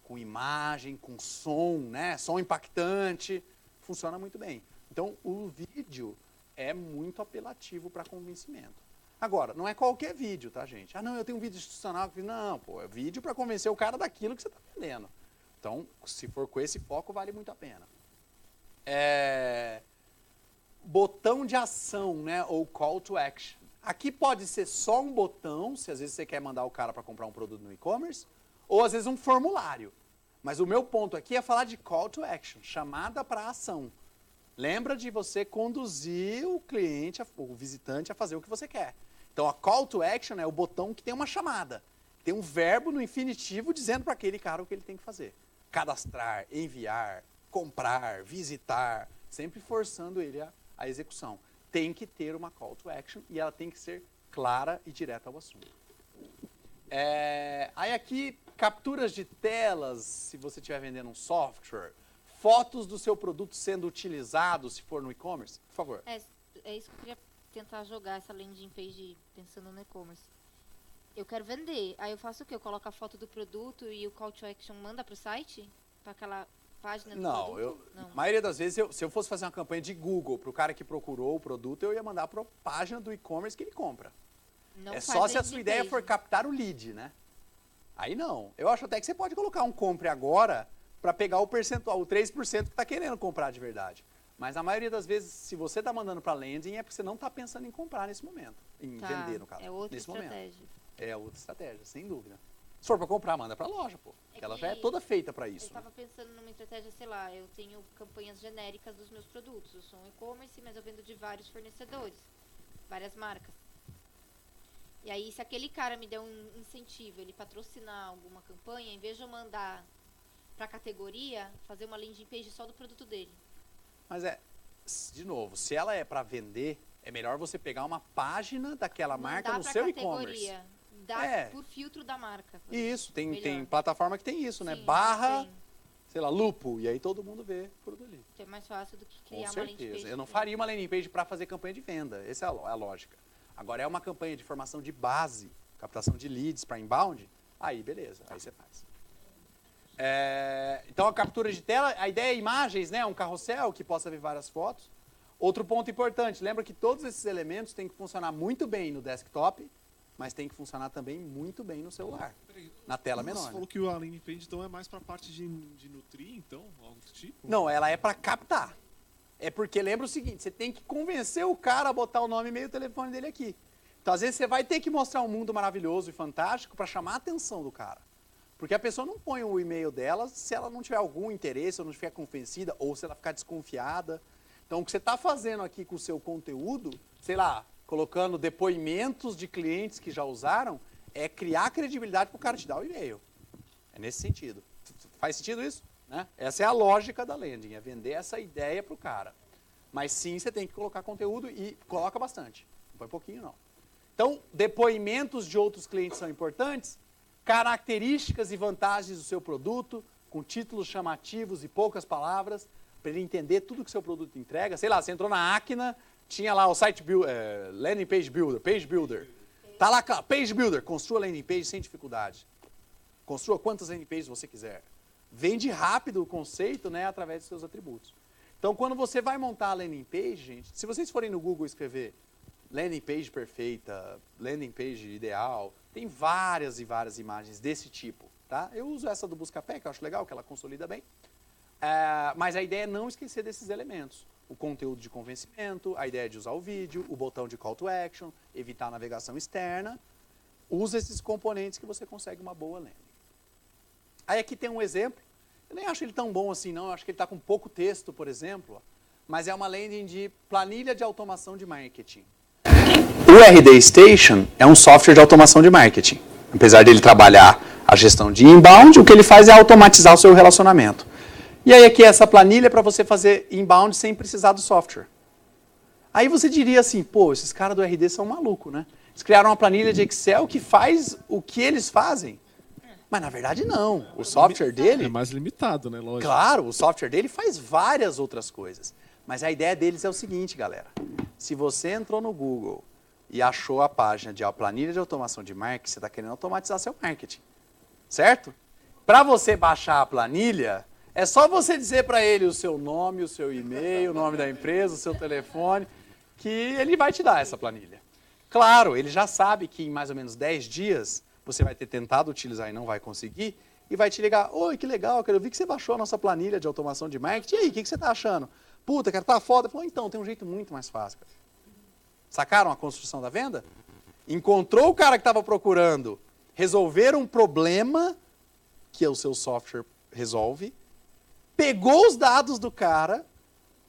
Speaker 1: Com imagem, com som, né? Som impactante, funciona muito bem. Então, o vídeo é muito apelativo para convencimento. Agora, não é qualquer vídeo, tá, gente? Ah, não, eu tenho um vídeo institucional. Não, pô, é vídeo para convencer o cara daquilo que você está vendendo. Então, se for com esse foco, vale muito a pena. Botão de ação, né? Ou call to action. Aqui pode ser só um botão, se às vezes você quer mandar o cara para comprar um produto no e-commerce, ou às vezes um formulário. Mas o meu ponto aqui é falar de call to action, chamada para ação. Lembra de você conduzir o cliente, o visitante, a fazer o que você quer. Então, a call to action é o botão que tem uma chamada. Tem um verbo no infinitivo dizendo para aquele cara o que ele tem que fazer. Cadastrar, enviar, comprar, visitar, sempre forçando ele a execução. Tem que ter uma call to action e ela tem que ser clara e direta ao assunto. Aí aqui, capturas de telas, se você estiver vendendo um software, fotos do seu produto sendo utilizado, se for no e-commerce, por favor.
Speaker 3: É isso que eu queria tentar jogar, essa landing page pensando no e-commerce. Eu quero vender, aí eu faço o quê? Eu coloco a foto do produto e o call to action manda para o site? Para aquela página do produto?
Speaker 1: Não, a maioria das vezes, se eu fosse fazer uma campanha de Google para o cara que procurou o produto, eu ia mandar para a página do e-commerce que ele compra.
Speaker 3: Não
Speaker 1: É
Speaker 3: faz
Speaker 1: só se a
Speaker 3: landing
Speaker 1: sua ideia
Speaker 3: page.
Speaker 1: for captar o lead, né? Aí não. Eu acho até que você pode colocar um compre agora para pegar o percentual, o 3% que está querendo comprar de verdade. Mas a maioria das vezes, se você está mandando para landing, é porque você não está pensando em comprar nesse momento. Em vender, no caso.
Speaker 3: É outra
Speaker 1: nesse
Speaker 3: estratégia.
Speaker 1: momento. É outra estratégia, sem dúvida. Se for para comprar, manda para a loja, pô.
Speaker 3: É
Speaker 1: Que ela
Speaker 3: que
Speaker 1: já é toda feita para
Speaker 3: Eu
Speaker 1: isso. Né?
Speaker 3: estava pensando numa estratégia, sei lá, eu tenho campanhas genéricas dos meus produtos. Eu sou um e-commerce, mas eu vendo de vários fornecedores, várias marcas. E aí, se aquele cara me der um incentivo, ele patrocinar alguma campanha, em vez de eu mandar para a categoria, fazer uma landing page só do produto dele.
Speaker 1: Mas de novo, se ela é para vender, é melhor você pegar uma página daquela marca no
Speaker 3: pra
Speaker 1: seu e-commerce.
Speaker 3: categoria, dá por filtro da marca. por
Speaker 1: Isso, tem
Speaker 3: Melhor.
Speaker 1: plataforma que tem isso, né?
Speaker 3: Sim,
Speaker 1: Barra,
Speaker 3: tem.
Speaker 1: sei lá, lupo, e aí todo mundo vê por ali.
Speaker 3: Que é mais fácil do que
Speaker 1: Com
Speaker 3: criar uma landing
Speaker 1: certeza.
Speaker 3: page.
Speaker 1: Eu não faria uma landing page para fazer campanha de venda, essa é a lógica. Agora, é uma campanha de formação de base, captação de leads para inbound, aí beleza, aí você faz. Então, a captura de tela, a ideia é imagens, né? Um carrossel que possa ver várias fotos. Outro ponto importante, lembra que todos esses elementos têm que funcionar muito bem no desktop, mas tem que funcionar também muito bem no celular, na tela menor.
Speaker 2: Você
Speaker 1: Né?
Speaker 2: falou que o landing page então é mais para a parte de nutrir, então, algo do tipo?
Speaker 1: Não, ela é para captar. É porque lembra o seguinte, você tem que convencer o cara a botar o nome e meio o telefone dele aqui. Então, às vezes, você vai ter que mostrar um mundo maravilhoso e fantástico para chamar a atenção do cara. Porque a pessoa não põe o e-mail dela se ela não tiver algum interesse, ou não estiver convencida, ou se ela ficar desconfiada. Então, o que você está fazendo aqui com o seu conteúdo, sei lá, colocando depoimentos de clientes que já usaram, é criar credibilidade para o cara te dar o e-mail. É nesse sentido. Faz sentido isso? Né? Essa é a lógica da landing, é vender essa ideia para o cara. Mas sim, você tem que colocar conteúdo e coloca bastante. Não põe pouquinho, não. Então, depoimentos de outros clientes são importantes, características e vantagens do seu produto, com títulos chamativos e poucas palavras, para ele entender tudo que seu produto entrega. Sei lá, você entrou na Acna, tinha lá o site landing page builder. Tá lá, page builder, construa landing page sem dificuldade. Construa quantas landing pages você quiser. Vende rápido o conceito, né, através dos seus atributos. Então, quando você vai montar a landing page, gente, se vocês forem no Google escrever landing page perfeita, landing page ideal, tem várias e várias imagens desse tipo, tá? Eu uso essa do Buscapé, que eu acho legal, que ela consolida bem. Mas a ideia é não esquecer desses elementos. O conteúdo de convencimento, a ideia de usar o vídeo, o botão de call to action, evitar a navegação externa. Usa esses componentes que você consegue uma boa landing. Aí aqui tem um exemplo. Eu nem acho ele tão bom assim, não. Eu acho que ele está com pouco texto, por exemplo. Mas é uma landing de planilha de automação de marketing. O RD Station é um software de automação de marketing. Apesar dele trabalhar a gestão de inbound, o que ele faz é automatizar o seu relacionamento. E aí aqui essa planilha é para você fazer inbound sem precisar do software. Aí você diria assim, pô, esses caras do RD são malucos, né? Eles criaram uma planilha de Excel que faz o que eles fazem. Mas na verdade não. O software dele...
Speaker 2: É mais limitado, né? Lógico.
Speaker 1: Claro, o software dele faz várias outras coisas. Mas a ideia deles é o seguinte, galera. Se você entrou no Google e achou a página de planilha de automação de marketing, você está querendo automatizar seu marketing. Certo? Para você baixar a planilha, é só você dizer para ele o seu nome, o seu e-mail, o nome da empresa, o seu telefone, que ele vai te dar essa planilha. Claro, ele já sabe que em mais ou menos 10 dias você vai ter tentado utilizar e não vai conseguir, e vai te ligar, oi, que legal, cara, eu vi que você baixou a nossa planilha de automação de marketing, e aí, o que você está achando? Puta, cara, tá foda. Falou, então, tem um jeito muito mais fácil. Cara. Sacaram a construção da venda? Encontrou o cara que estava procurando resolver um problema que o seu software resolve, pegou os dados do cara,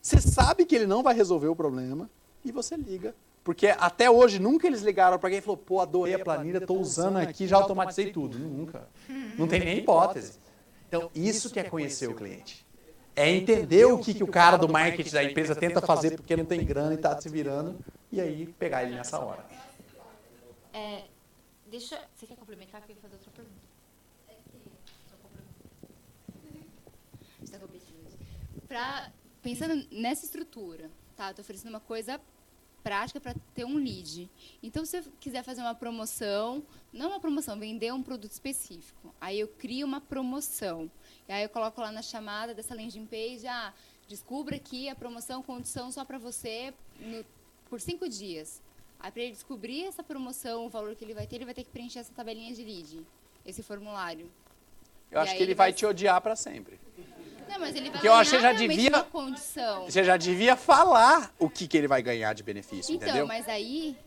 Speaker 1: você sabe que ele não vai resolver o problema, e você liga. Porque até hoje nunca eles ligaram para alguém e falaram, pô, adorei a planilha, estou usando aqui, já automatizei tudo. Nunca. Não tem nem hipótese. Então, isso que é conhecer o cliente. É entender o que o cara do marketing da empresa tenta fazer porque não tem grana e está se virando, e aí pegar ele nessa hora.
Speaker 3: Você quer complementar? Que eu ia fazer outra pergunta.
Speaker 5: Pensando nessa estrutura, tá? Estou oferecendo uma coisa prática para ter um lead. Então, se eu quiser fazer uma promoção, não uma promoção, vender um produto específico, aí eu crio uma promoção. E aí eu coloco lá na chamada dessa landing page, descubra aqui a promoção, condição só para você por 5 dias. Aí para ele descobrir essa promoção, o valor que ele vai ter que preencher essa tabelinha de lead, esse formulário.
Speaker 1: Eu acho que ele vai te odiar para sempre.
Speaker 5: Não, mas ele vai
Speaker 1: Porque eu acho que
Speaker 5: uma condição.
Speaker 1: Você já devia falar o que ele vai ganhar de benefício,
Speaker 5: Então,
Speaker 1: entendeu?
Speaker 5: mas aí,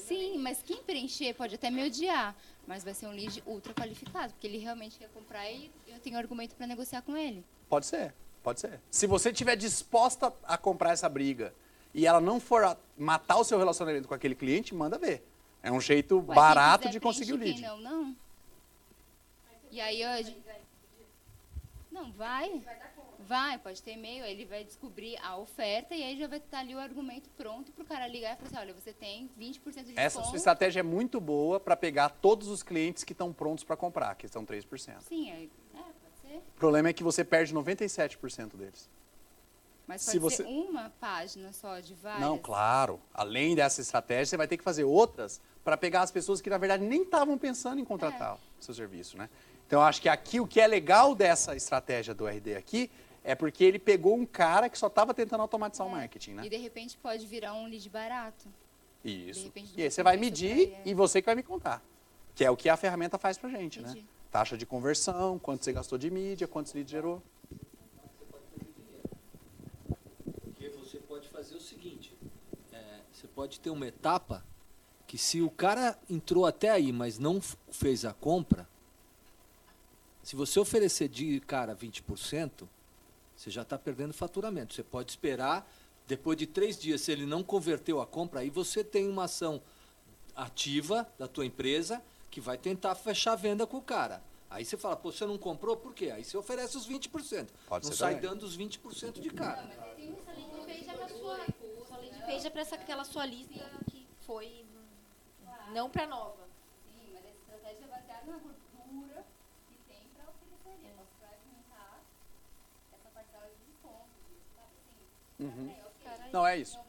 Speaker 5: sim, mas quem preencher pode até me odiar, mas vai ser um lead ultra qualificado, porque ele realmente quer comprar e eu tenho argumento para negociar com ele.
Speaker 1: Pode ser, pode ser. Se você estiver disposta a comprar essa briga e ela não for matar o seu relacionamento com aquele cliente, manda ver. É um jeito barato de conseguir o lead.
Speaker 5: Não. E aí não, vai, pode ter e-mail, ele vai descobrir a oferta e aí já vai estar ali o argumento pronto para o cara ligar e falar assim, olha, você tem 20% de desconto.
Speaker 1: Essa sua estratégia é muito boa para pegar todos os clientes que estão prontos para comprar, que são 3%.
Speaker 5: Sim, pode ser.
Speaker 1: O problema é que você perde 97% deles.
Speaker 5: Mas pode ser uma página só de várias?
Speaker 1: Não, claro. Além dessa estratégia, você vai ter que fazer outras para pegar as pessoas que, na verdade, nem estavam pensando em contratar o seu serviço, né? Então, eu acho que aqui o que é legal dessa estratégia do RD aqui é porque ele pegou um cara que só estava tentando automatizar o marketing, né?
Speaker 5: E, de repente, pode virar um lead barato.
Speaker 1: Isso.
Speaker 5: Repente,
Speaker 1: e aí você vai medir e você que vai me contar. Que é o que a ferramenta faz pra gente, né? Taxa de conversão, quanto você gastou de mídia, quantos leads gerou.
Speaker 4: Porque você pode fazer o seguinte, você pode ter uma etapa que se o cara entrou até aí, mas não fez a compra, se você oferecer de cara 20%, você já está perdendo faturamento. Você pode esperar, depois de 3 dias, se ele não converteu a compra, aí você tem uma ação ativa da tua empresa que vai tentar fechar a venda com o cara. Aí você fala, pô, você não comprou, por quê? Aí você oferece os 20%.
Speaker 1: Pode
Speaker 4: não
Speaker 1: ser
Speaker 4: sai
Speaker 1: também.
Speaker 4: dando os 20% de cara.
Speaker 3: Mas tem essa landing page é para aquela sua lista que foi não para nova.
Speaker 5: Sim, mas essa estratégia é baseada na gordura que tem para oferecer ali. Nós vai aumentar essa parcela de desconto, sabe assim?
Speaker 1: Não, é isso.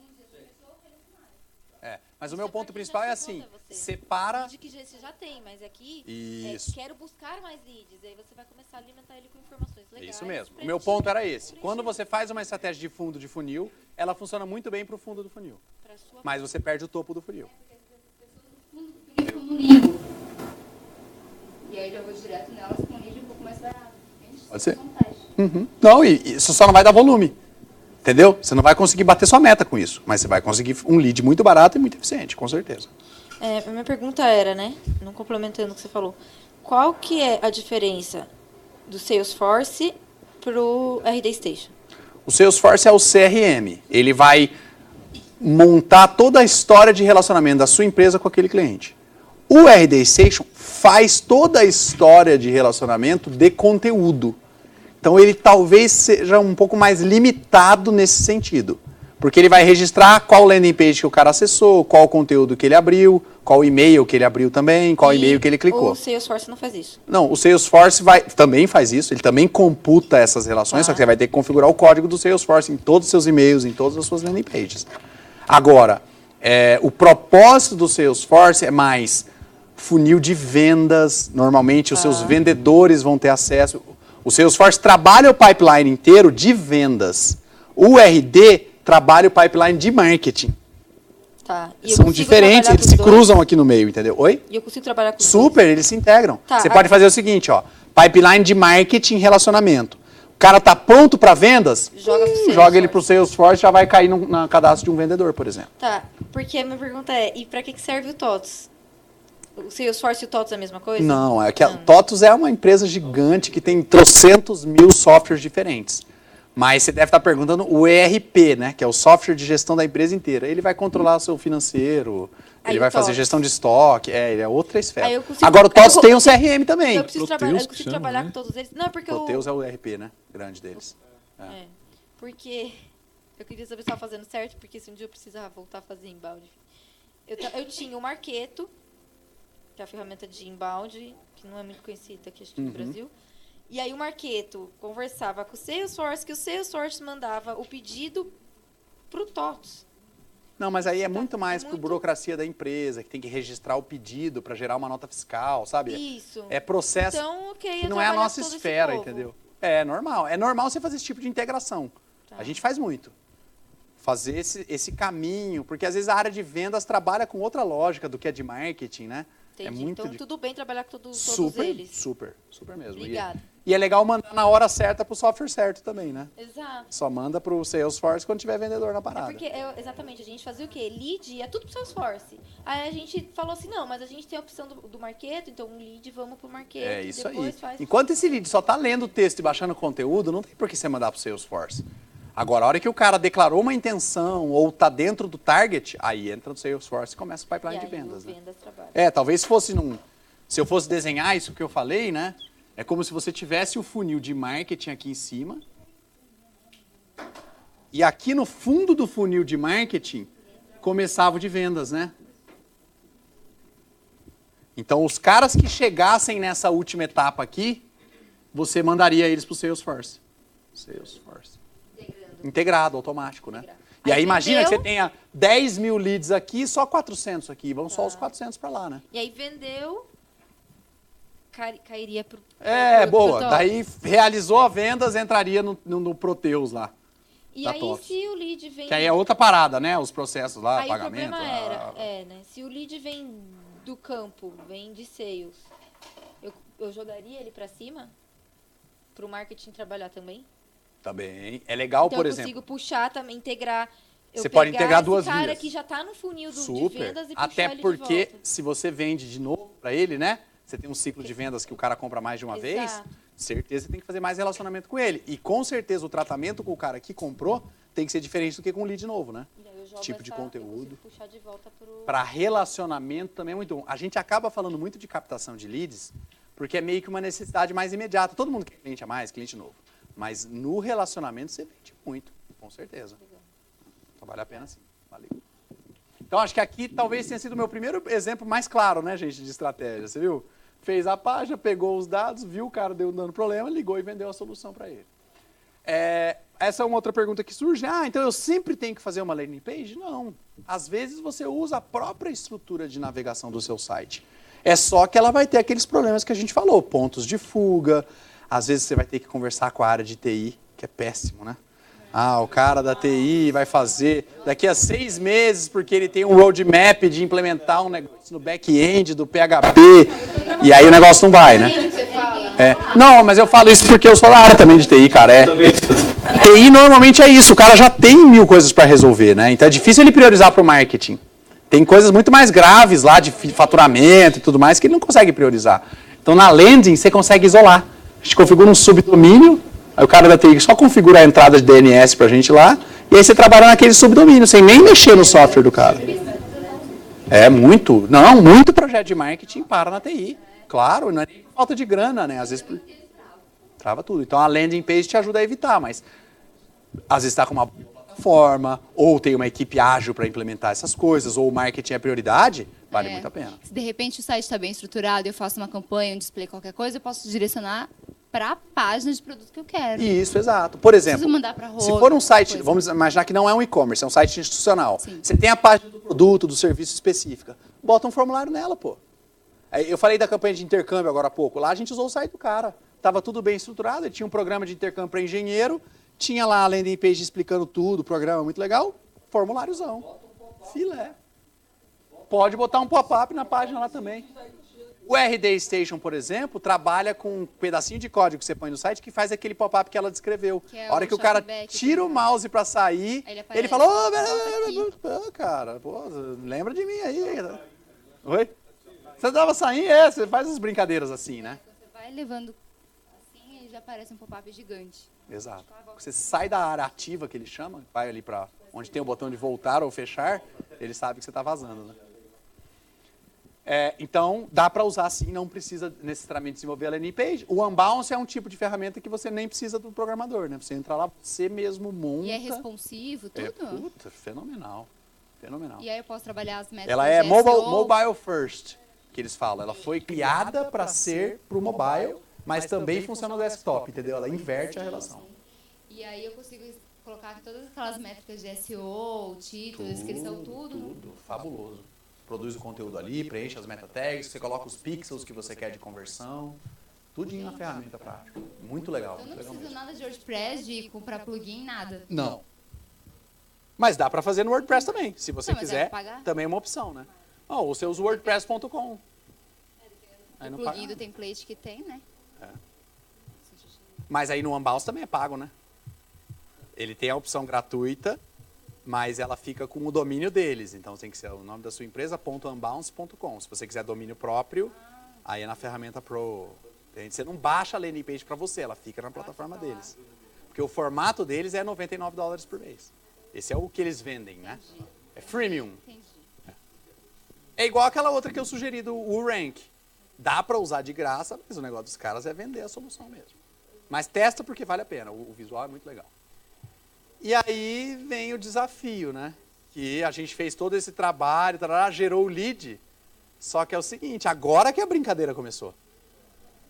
Speaker 1: Mas o meu
Speaker 3: Isso
Speaker 1: ponto
Speaker 3: pra quem
Speaker 1: principal
Speaker 3: já
Speaker 1: é
Speaker 3: chegou
Speaker 1: assim,
Speaker 3: até você.
Speaker 1: separa...
Speaker 3: Lead que você já tem, mas aqui
Speaker 1: Isso.
Speaker 3: quero buscar mais leads. Aí você vai começar a alimentar ele com informações legais.
Speaker 1: Isso mesmo.
Speaker 3: pra
Speaker 1: O meu
Speaker 3: ele te
Speaker 1: ponto era esse.
Speaker 3: preencher
Speaker 1: Quando você faz uma estratégia de fundo de funil, ela funciona muito bem para o fundo do funil.
Speaker 3: pra sua
Speaker 1: Mas você perde o topo do funil.
Speaker 5: Eu não ligo. E aí eu já vou direto nelas com um lead um pouco mais barato.
Speaker 1: Pode ser.
Speaker 5: Isso é um teste.
Speaker 1: Não, e isso só não vai dar volume. Entendeu? Você não vai conseguir bater sua meta com isso. Mas você vai conseguir um lead muito barato e muito eficiente, com certeza.
Speaker 6: A minha pergunta era, né, não complementando o que você falou, qual que é a diferença do Salesforce pro RD Station?
Speaker 1: O Salesforce é o CRM. Ele vai montar toda a história de relacionamento da sua empresa com aquele cliente. O RD Station faz toda a história de relacionamento de conteúdo. Então ele talvez seja um pouco mais limitado nesse sentido. Porque ele vai registrar qual landing page que o cara acessou, qual o conteúdo que ele abriu, qual e-mail que ele abriu também, qual e-mail que ele clicou.
Speaker 6: O Salesforce não faz isso.
Speaker 1: Não, o Salesforce também faz isso, ele também computa essas relações, só que você vai ter que configurar o código do Salesforce em todos os seus e-mails, em todas as suas landing pages. Agora, o propósito do Salesforce é mais funil de vendas, normalmente os seus vendedores vão ter acesso. O Salesforce trabalha o pipeline inteiro de vendas. O RD trabalha o pipeline de marketing.
Speaker 6: Tá. E eu
Speaker 1: São
Speaker 6: consigo
Speaker 1: diferentes,
Speaker 6: trabalhar
Speaker 1: eles
Speaker 6: com
Speaker 1: se
Speaker 6: os dois?
Speaker 1: cruzam aqui no meio, entendeu? Oi?
Speaker 6: E eu consigo trabalhar com os
Speaker 1: Super, eles se integram.
Speaker 6: Tá,
Speaker 1: Você pode fazer o seguinte, ó, pipeline de marketing e relacionamento. O cara tá pronto para vendas,
Speaker 6: Joga pro Salesforce.
Speaker 1: joga ele pro Salesforce, já vai cair no cadastro de um vendedor, por exemplo.
Speaker 6: Tá, porque a minha pergunta é, e pra que serve o TOTS? O Salesforce e o TOTS é a mesma coisa?
Speaker 1: Não, é que a TOTUS é uma empresa gigante que tem trocentos mil softwares diferentes. Mas você deve estar perguntando o ERP, né? Que é o software de gestão da empresa inteira. Ele vai controlar o seu financeiro,
Speaker 6: Aí
Speaker 1: ele
Speaker 6: o
Speaker 1: vai fazer
Speaker 6: TOTUS.
Speaker 1: gestão de estoque, ele é outra esfera.
Speaker 6: Aí eu consigo-
Speaker 1: Agora o
Speaker 6: aí eu
Speaker 1: TOTUS
Speaker 6: vou-
Speaker 1: tem um CRM também.
Speaker 6: Eu preciso
Speaker 2: Proteus
Speaker 6: trabalhar, eu
Speaker 2: que
Speaker 6: consigo
Speaker 2: chama,
Speaker 6: trabalhar
Speaker 2: né?
Speaker 6: com todos eles. Não, porque eu...
Speaker 1: Proteus é o ERP, né? Grande deles.
Speaker 6: É, porque eu queria saber se estava fazendo certo, porque se um dia eu precisar voltar a fazer inbound. Eu tinha o Marketo, que é a ferramenta de inbound, que não é muito conhecida aqui acho que no Brasil. E aí o Marketo conversava com o Salesforce, que o Salesforce mandava o pedido pro TOTS.
Speaker 1: Não, mas aí é muito mais por
Speaker 6: muito-
Speaker 1: burocracia da empresa, que tem que registrar o pedido para gerar uma nota fiscal, sabe?
Speaker 6: Isso.
Speaker 1: É processo
Speaker 6: Então, ok,
Speaker 1: que
Speaker 6: eu
Speaker 1: não é a
Speaker 6: trabalhar
Speaker 1: nossa
Speaker 6: com todo esse
Speaker 1: esfera,
Speaker 6: povo.
Speaker 1: entendeu? É normal. É normal você fazer esse tipo de integração.
Speaker 6: Tá.
Speaker 1: A gente faz muito. Fazer esse caminho, porque às vezes a área de vendas trabalha com outra lógica do que a de marketing, né?
Speaker 6: Entendi.
Speaker 1: É muito
Speaker 6: Então, tudo bem trabalhar com todos
Speaker 1: super,
Speaker 6: eles.
Speaker 1: super mesmo.
Speaker 6: Obrigada.
Speaker 1: E é legal mandar na hora certa pro software certo também, né?
Speaker 6: Exato.
Speaker 1: Só manda pro Salesforce quando tiver vendedor na parada.
Speaker 6: Porque, exatamente, a gente fazia o quê? Lead é tudo pro Salesforce. Aí a gente falou assim, não, mas a gente tem a opção do Marketo, então um lead, vamos pro Marketo.
Speaker 1: É isso aí.
Speaker 6: depois faz...
Speaker 1: Enquanto esse lead só tá lendo o texto e baixando conteúdo, não tem por que você mandar pro Salesforce. Agora, a hora que o cara declarou uma intenção ou tá dentro do target, aí entra no Salesforce e começa o pipeline
Speaker 6: E
Speaker 1: de
Speaker 6: aí
Speaker 1: vendas,
Speaker 6: o
Speaker 1: né?
Speaker 6: vendas trabalha.
Speaker 1: Talvez fosse se eu fosse desenhar isso que eu falei, né? É como se você tivesse o funil de marketing aqui em cima. E aqui no fundo do funil de marketing começava o de vendas, né? Então, os caras que chegassem nessa última etapa aqui, você mandaria eles para o Salesforce. Salesforce. Integrado, automático, né? E aí imagina que você tenha 10 mil leads aqui e só 400 aqui. Vão só os 400 para lá, né?
Speaker 6: E aí vendeu, cairia pro...
Speaker 1: Boa.
Speaker 6: pro
Speaker 1: Daí realizou a vendas, entraria no Proteus lá.
Speaker 6: E
Speaker 1: da
Speaker 6: aí,
Speaker 1: TOTUS.
Speaker 6: se o lead vem...
Speaker 1: Que aí é outra parada, né? Os processos lá,
Speaker 6: Aí
Speaker 1: pagamento.
Speaker 6: o problema era, né? Se o lead vem do campo, vem de sales, eu jogaria ele pra cima? Pro marketing trabalhar também?
Speaker 1: Também. É legal,
Speaker 6: Então
Speaker 1: por
Speaker 6: eu
Speaker 1: exemplo.
Speaker 6: consigo puxar também, integrar...
Speaker 1: Você pode
Speaker 6: pegar
Speaker 1: integrar
Speaker 6: esse
Speaker 1: duas
Speaker 6: cara
Speaker 1: vias.
Speaker 6: que já tá no funil de
Speaker 1: Super.
Speaker 6: vendas e puxar
Speaker 1: Até
Speaker 6: ele de
Speaker 1: porque
Speaker 6: volta.
Speaker 1: se você vende de novo para ele, né? Você tem um ciclo de vendas que o cara compra mais de uma vez,
Speaker 6: Exato.
Speaker 1: certeza você tem que fazer mais relacionamento com ele. E com certeza o tratamento com o cara que comprou tem que ser diferente do que com o lead novo, né?
Speaker 6: E aí eu jogo
Speaker 1: Tipo de
Speaker 6: eu
Speaker 1: conteúdo.
Speaker 6: consigo puxar de volta pro...
Speaker 1: Para relacionamento também é muito bom. A gente acaba falando muito de captação de leads, porque é meio que uma necessidade mais imediata. Todo mundo quer cliente a mais, cliente novo. Mas no relacionamento você vende muito, com certeza. Então vale a pena sim. Valeu. Então acho que aqui talvez tenha sido o meu primeiro exemplo mais claro, né, gente, de estratégia. Você viu? Fez a página, pegou os dados, viu o cara dando problema, ligou e vendeu a solução para ele. essa é uma outra pergunta que surge. Ah, então eu sempre tenho que fazer uma landing page? Não. Às vezes você usa a própria estrutura de navegação do seu site. É só que ela vai ter aqueles problemas que a gente falou, pontos de fuga. Às vezes você vai ter que conversar com a área de TI, que é péssimo, né? Ah, o cara da TI vai fazer daqui a 6 meses, porque ele tem um roadmap de implementar um negócio no back-end do PHP, e aí o negócio não vai, né? Não, mas eu falo isso porque eu sou da área também de TI, cara. TI normalmente é isso, o cara já tem 1000 coisas para resolver, né? Então é difícil ele priorizar para o marketing. Tem coisas muito mais graves lá de faturamento e tudo mais que ele não consegue priorizar. Então na landing você consegue isolar. A gente configura um subdomínio, aí o cara da TI só configura a entrada de DNS pra gente lá, e aí você trabalha naquele subdomínio, sem nem mexer no software do cara. É muito, não, muito projeto de marketing para na TI. Claro, não é nem por falta de grana, né? Às vezes trava tudo. Então a landing page te ajuda a evitar, mas às vezes está com uma plataforma, ou tem uma equipe ágil para implementar essas coisas, ou o marketing é prioridade, vale muito a pena.
Speaker 5: Se de repente o site está bem estruturado e eu faço uma campanha, um display, qualquer coisa, eu posso direcionar para a página de produto que eu quero.
Speaker 1: Isso, exato. Por exemplo,
Speaker 5: Preciso mandar pra
Speaker 1: se for um site, vamos imaginar que não é um e-commerce, é um site institucional.
Speaker 5: Sim.
Speaker 1: Você tem a página do produto, do serviço específica. Bota um formulário nela, pô. Eu falei da campanha de intercâmbio agora há pouco. Lá a gente usou o site do cara. Estava tudo bem estruturado, ele tinha um programa de intercâmbio para engenheiro, tinha lá a landing page explicando tudo, o programa muito legal, formuláriozão. Filé. Pode botar um pop-up na página lá também. O RD Station, por exemplo, trabalha com um pedacinho de código que você põe no site que faz aquele pop-up que ela descreveu. A hora que o cara tira o mouse para sair, ele fala, ô, cara, pô, lembra de mim aí. Oi? Você tava saindo, você faz as brincadeiras assim, né?
Speaker 5: Você vai levando assim e já aparece um pop-up gigante.
Speaker 1: Exato. Você sai da área ativa, que ele chama, vai ali para onde tem o botão de voltar ou fechar, ele sabe que você está vazando, né? Então, dá para usar sim, não precisa necessariamente desenvolver a landing page. O Unbounce é um tipo de ferramenta que você nem precisa do programador, né? Você entra lá, você mesmo monta.
Speaker 5: E é responsivo, tudo?
Speaker 1: Puta, fenomenal. Fenomenal.
Speaker 5: E aí eu posso trabalhar as métricas
Speaker 1: Ela é
Speaker 5: de SEO.
Speaker 1: mobile first, que eles falam. Ela foi criada para ser para o mobile, mas também funciona no desktop, entendeu? Ela inverte a relação.
Speaker 5: E aí eu consigo colocar todas aquelas métricas de SEO, título, descrição, tudo.
Speaker 1: Fabuloso. Produz o conteúdo ali, preenche as meta tags, você coloca os pixels que você quer de conversão, tudinho na ferramenta prática. Muito legal.
Speaker 5: Eu não
Speaker 1: muito legal
Speaker 5: preciso
Speaker 1: mesmo.
Speaker 5: nada de WordPress, de comprar plugin, nada.
Speaker 1: Não. Mas dá para fazer no WordPress também. Se você
Speaker 5: Não, mas
Speaker 1: quiser,
Speaker 5: deve pagar?
Speaker 1: também é uma opção, né? Ou você usa o wordpress.com. Aí
Speaker 5: O
Speaker 1: não
Speaker 5: plugin
Speaker 1: paga.
Speaker 5: do template que tem, né?
Speaker 1: Mas aí no Unbounce também é pago, né? Ele tem a opção gratuita, mas ela fica com o domínio deles. Então tem que ser o nome da sua empresa, .unbounce.com. Se você quiser domínio próprio, aí é na ferramenta Pro. Você não baixa a landing page para você, ela fica na plataforma deles. Porque o formato deles é $99 por mês. Esse é o que eles vendem, né? É freemium.
Speaker 5: Entendi.
Speaker 1: É igual aquela outra que eu sugeri do Rank. Dá para usar de graça, mas o negócio dos caras é vender a solução mesmo. Mas testa porque vale a pena, o visual é muito legal. E aí vem o desafio, né? Que a gente fez todo esse trabalho, gerou o lead, só que é o seguinte, agora que a brincadeira começou.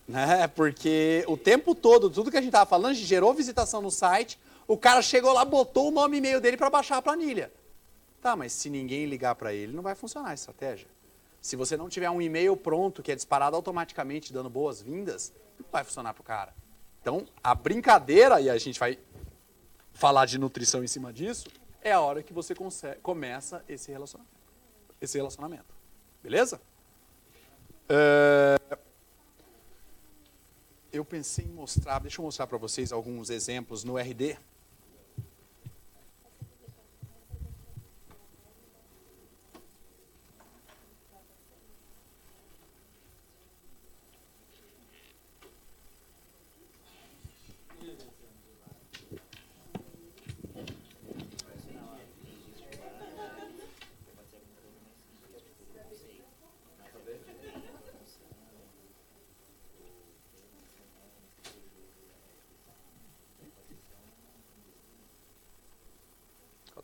Speaker 1: Né? Porque o tempo todo, tudo que a gente estava falando, a gente gerou visitação no site, o cara chegou lá, botou o nome e e-mail dele para baixar a planilha. Tá, mas se ninguém ligar para ele, não vai funcionar a estratégia. Se você não tiver um e-mail pronto, que é disparado automaticamente, dando boas-vindas, não vai funcionar para o cara. Então, a brincadeira, e a gente vai falar de nutrição em cima disso, é a hora que você começa esse relacionamento. Beleza? Eu pensei em mostrar, deixa eu mostrar para vocês alguns exemplos no RD.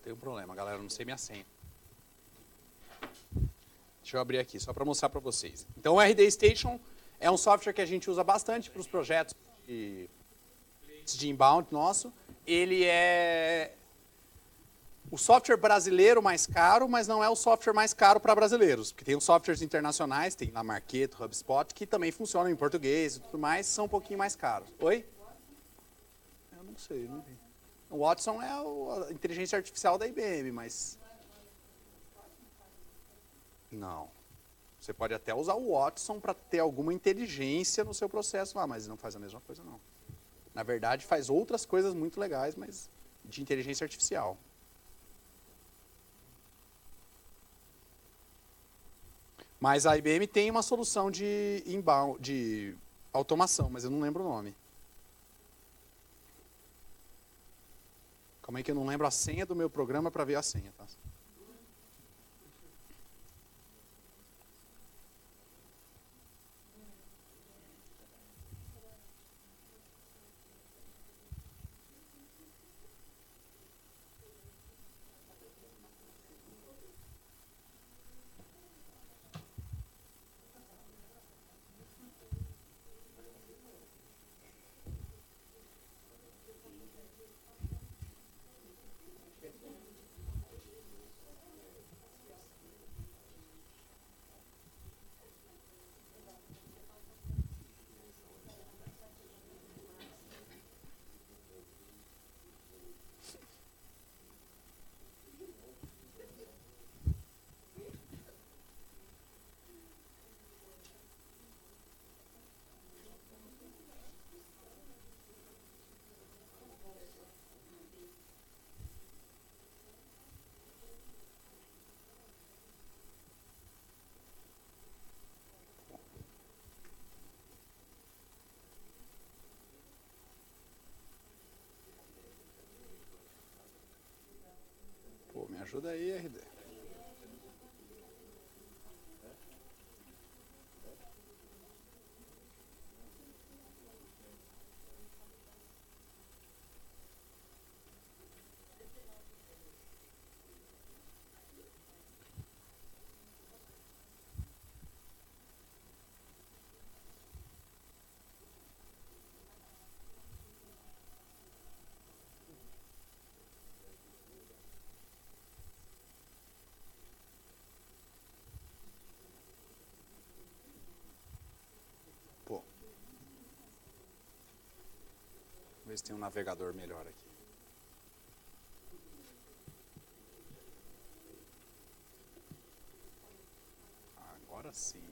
Speaker 1: Tem um problema, galera, não sei minha senha. Deixa eu abrir aqui, só para mostrar para vocês. Então, o RD Station é um software que a gente usa bastante para os projetos de inbound nosso. ele é o software brasileiro mais caro, mas não é o software mais caro para brasileiros. Porque tem os softwares internacionais, tem lá Marketo, HubSpot, que também funcionam em português e tudo mais, são um pouquinho mais caros. Oi? Eu não sei, não vi. O Watson é a inteligência artificial da IBM, mas... Não. Você pode até usar o Watson para ter alguma inteligência no seu processo lá, mas não faz a mesma coisa, não. Na verdade, faz outras coisas muito legais, mas de inteligência artificial. Mas a IBM tem uma solução de inbound, de automação, mas eu não lembro o nome. Calma aí que eu não lembro a senha do meu programa para ver a senha, tá? Pô, me ajuda aí, RD. Pô. Vamos ver se tem um navegador melhor aqui. Agora sim.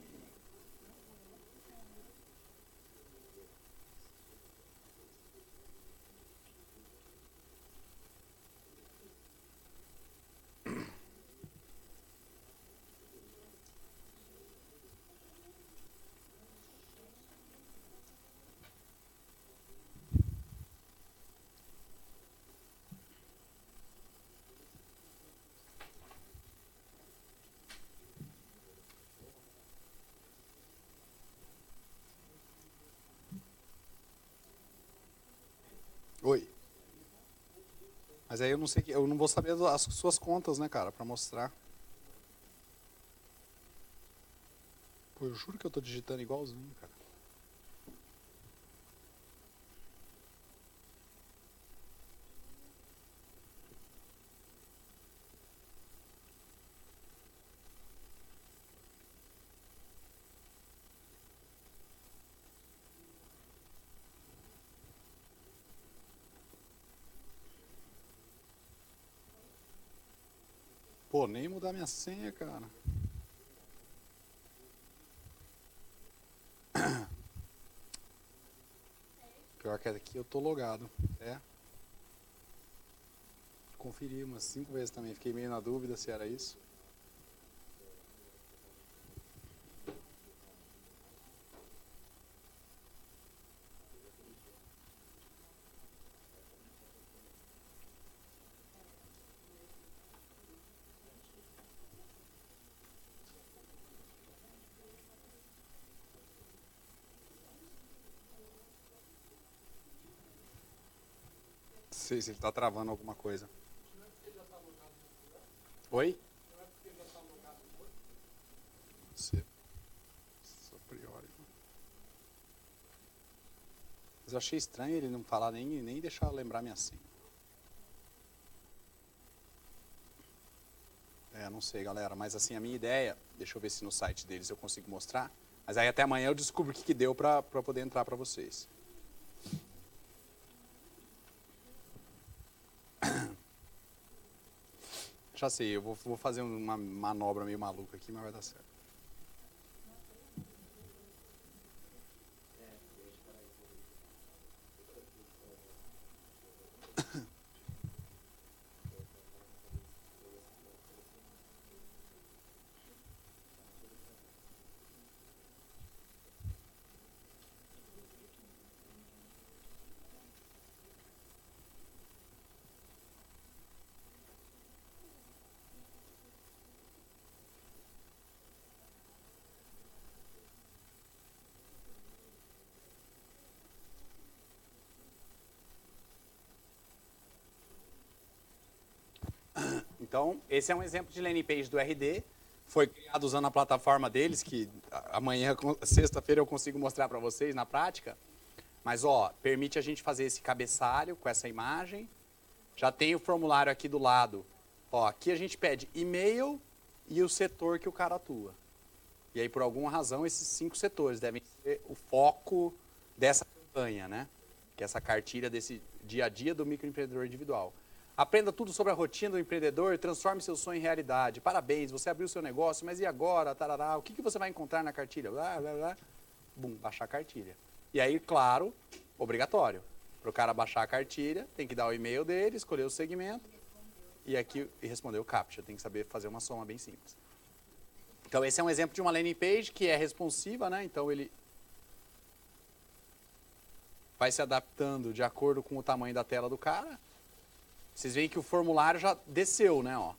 Speaker 1: Oi. Mas aí eu não sei, eu não vou saber as suas contas, né, cara, pra mostrar. Pô, eu juro que eu tô digitando igualzinho, cara. Pô, nem mudar minha senha, cara. Pior que aqui eu tô logado. É. Conferi umas 5 vezes também. Fiquei meio na dúvida se era isso. Não sei se ele tá travando alguma coisa. Oi? Você. Só priori. Mas eu achei estranho ele não falar nem deixar eu lembrar minha senha. Não sei, galera, mas assim, a minha ideia, deixa eu ver se no site deles eu consigo mostrar, mas aí até amanhã eu descubro o que deu para poder entrar para vocês. Já sei, eu vou fazer uma manobra meio maluca aqui, mas vai dar certo. Então, esse é um exemplo de landing page do RD. Foi criado usando a plataforma deles, que amanhã, sexta-feira, eu consigo mostrar para vocês na prática. Mas, ó, permite a gente fazer esse cabeçalho com essa imagem. Já tem o formulário aqui do lado. Ó, aqui a gente pede e-mail e o setor que o cara atua. E aí, por alguma razão, esses 5 setores devem ser o foco dessa campanha, né? Que é essa cartilha desse dia a dia do microempreendedor individual. Aprenda tudo sobre a rotina do empreendedor e transforme seu sonho em realidade. Parabéns, você abriu seu negócio, mas e agora? Tarará, o que você vai encontrar na cartilha? Blá, blá, blá. Bum, baixar a cartilha. E aí, claro, obrigatório. Para o cara baixar a cartilha, tem que dar o e-mail dele, escolher o segmento e aqui e responder o CAPTCHA. Tem que saber fazer uma soma bem simples. Então, esse é um exemplo de uma landing page que é responsiva, né? Então, ele vai se adaptando de acordo com o tamanho da tela do cara. Vocês veem que o formulário já desceu, né? Ó.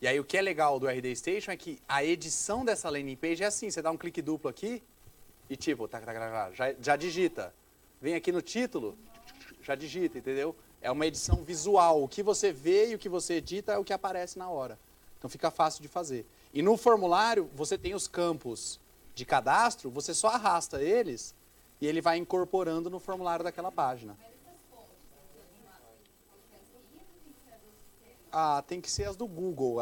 Speaker 1: E aí o que é legal do RD Station é que a edição dessa landing page é assim, você dá um clique duplo aqui e tipo, já digita. Vem aqui no título, já digita, entendeu? É uma edição visual. O que você vê e o que você edita é o que aparece na hora. Então fica fácil de fazer. E no formulário, você tem os campos de cadastro, você só arrasta eles e ele vai incorporando no formulário daquela página. Ah, tem que ser as do Google.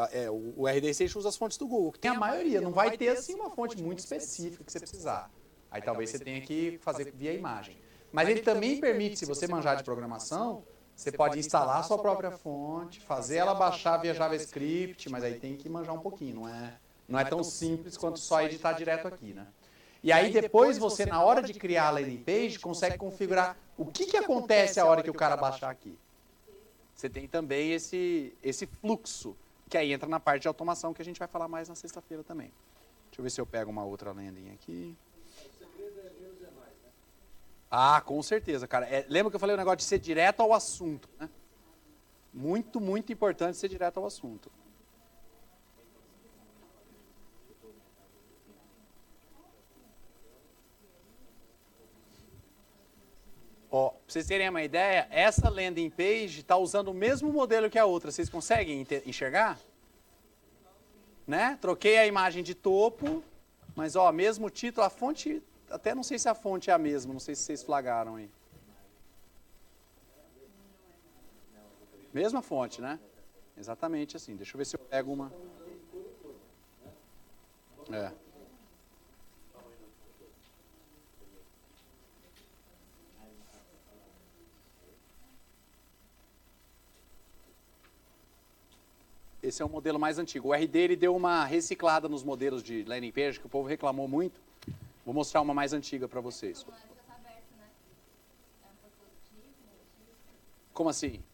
Speaker 1: O RD Station usa as fontes do Google. Tem a maioria, não vai ter assim uma fonte muito específica que você precisar. Aí talvez você tenha que fazer via imagem. Mas ele também permite, se você manjar de programação, você pode instalar a sua própria fonte, fazer ela baixar via JavaScript, mas aí tem que manjar um pouquinho, não é tão simples quanto só editar direto aqui, né? E aí depois você, na hora de criar a landing page, consegue configurar o que acontece a hora que o cara baixar aqui. Você tem também esse fluxo, que aí entra na parte de automação, que a gente vai falar mais na sexta-feira também. Deixa eu ver se eu pego uma outra landing aqui. O segredo é menos é mais, né? Ah, com certeza, cara. Lembra que eu falei o negócio de ser direto ao assunto, né? Muito, muito importante ser direto ao assunto. Ó, pra vocês terem uma ideia, essa landing page está usando o mesmo modelo que a outra. Vocês conseguem enxergar? Né? Troquei a imagem de topo, mas ó, mesmo título, a fonte, até não sei se a fonte é a mesma, não sei se vocês flagraram aí. Mesma fonte, né? Exatamente assim. Deixa eu ver se eu pego uma. É. Esse é o modelo mais antigo. O RD ele deu uma reciclada nos modelos de landing page, que o povo reclamou muito. Vou mostrar uma mais antiga para vocês. Como assim?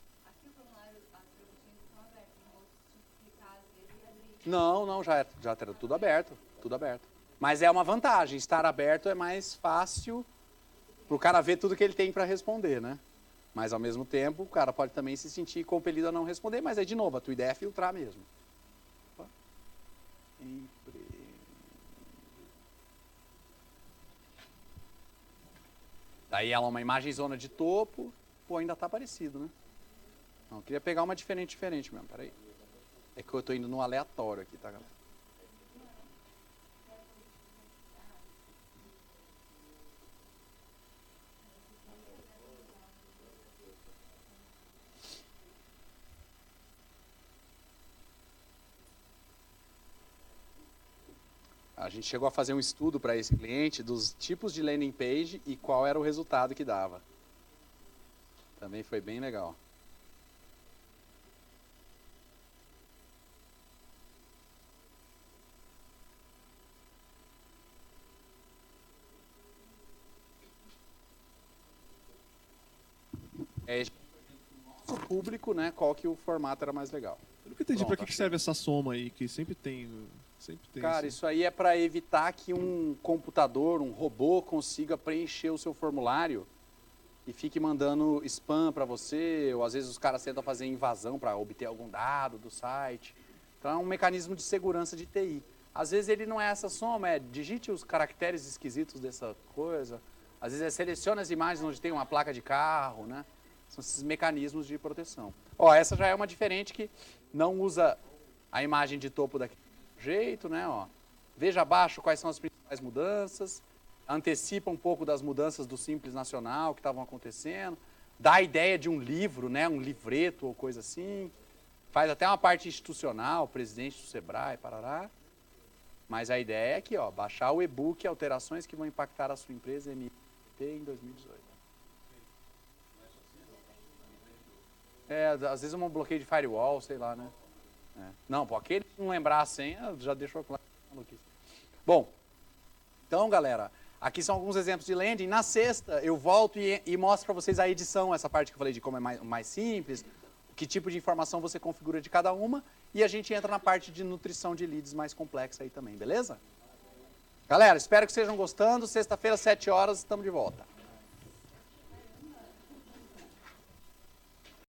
Speaker 1: Não, já era tudo aberto, tudo aberto. Mas é uma vantagem, estar aberto é mais fácil para o cara ver tudo que ele tem para responder, né? Mas, ao mesmo tempo, o cara pode também se sentir compelido a não responder, mas aí, de novo, a tua ideia é filtrar mesmo. Daí ela é uma imagem zona de topo, pô, ainda tá parecido, né? Não, eu queria pegar uma diferente mesmo, peraí. É que eu tô indo no aleatório aqui, tá, galera? a gente chegou a fazer um estudo para esse cliente dos tipos de landing page e qual era o resultado que dava. Também foi bem legal. O público, né, qual que o formato era mais legal.
Speaker 2: Eu nunca entendi
Speaker 1: Pronto,
Speaker 2: pra que
Speaker 1: achei.
Speaker 2: serve essa soma aí, que sempre tem.
Speaker 1: Cara, isso aí é para evitar que um computador, um robô, consiga preencher o seu formulário e fique mandando spam para você, ou às vezes os caras tentam fazer invasão para obter algum dado do site. Então é um mecanismo de segurança de TI. Às vezes ele não é essa soma, é digite os caracteres esquisitos dessa coisa. Às vezes é selecione as imagens onde tem uma placa de carro, né? São esses mecanismos de proteção. Ó, essa já é uma diferente que não usa a imagem de topo daquele jeito, né? Ó. Veja abaixo quais são as principais mudanças, antecipa um pouco das mudanças do Simples Nacional que estavam acontecendo, dá a ideia de um livro, né? Um livreto ou coisa assim, faz até uma parte institucional, presidente do Sebrae, parará. Mas a ideia é aqui, ó, baixar o e-book Alterações que vão impactar a sua empresa MP em 2018. Às vezes um bloqueio de firewall, sei lá, né? Não, pô, aquele que não lembrar a senha, já deixou claro. Bom, então, galera, aqui são alguns exemplos de landing. Na sexta, eu volto e mostro para vocês a edição, essa parte que eu falei de como é mais simples, que tipo de informação você configura de cada uma, e a gente entra na parte de nutrição de leads mais complexa aí também, beleza? Galera, espero que estejam gostando. Sexta-feira, 7 horas, estamos de volta.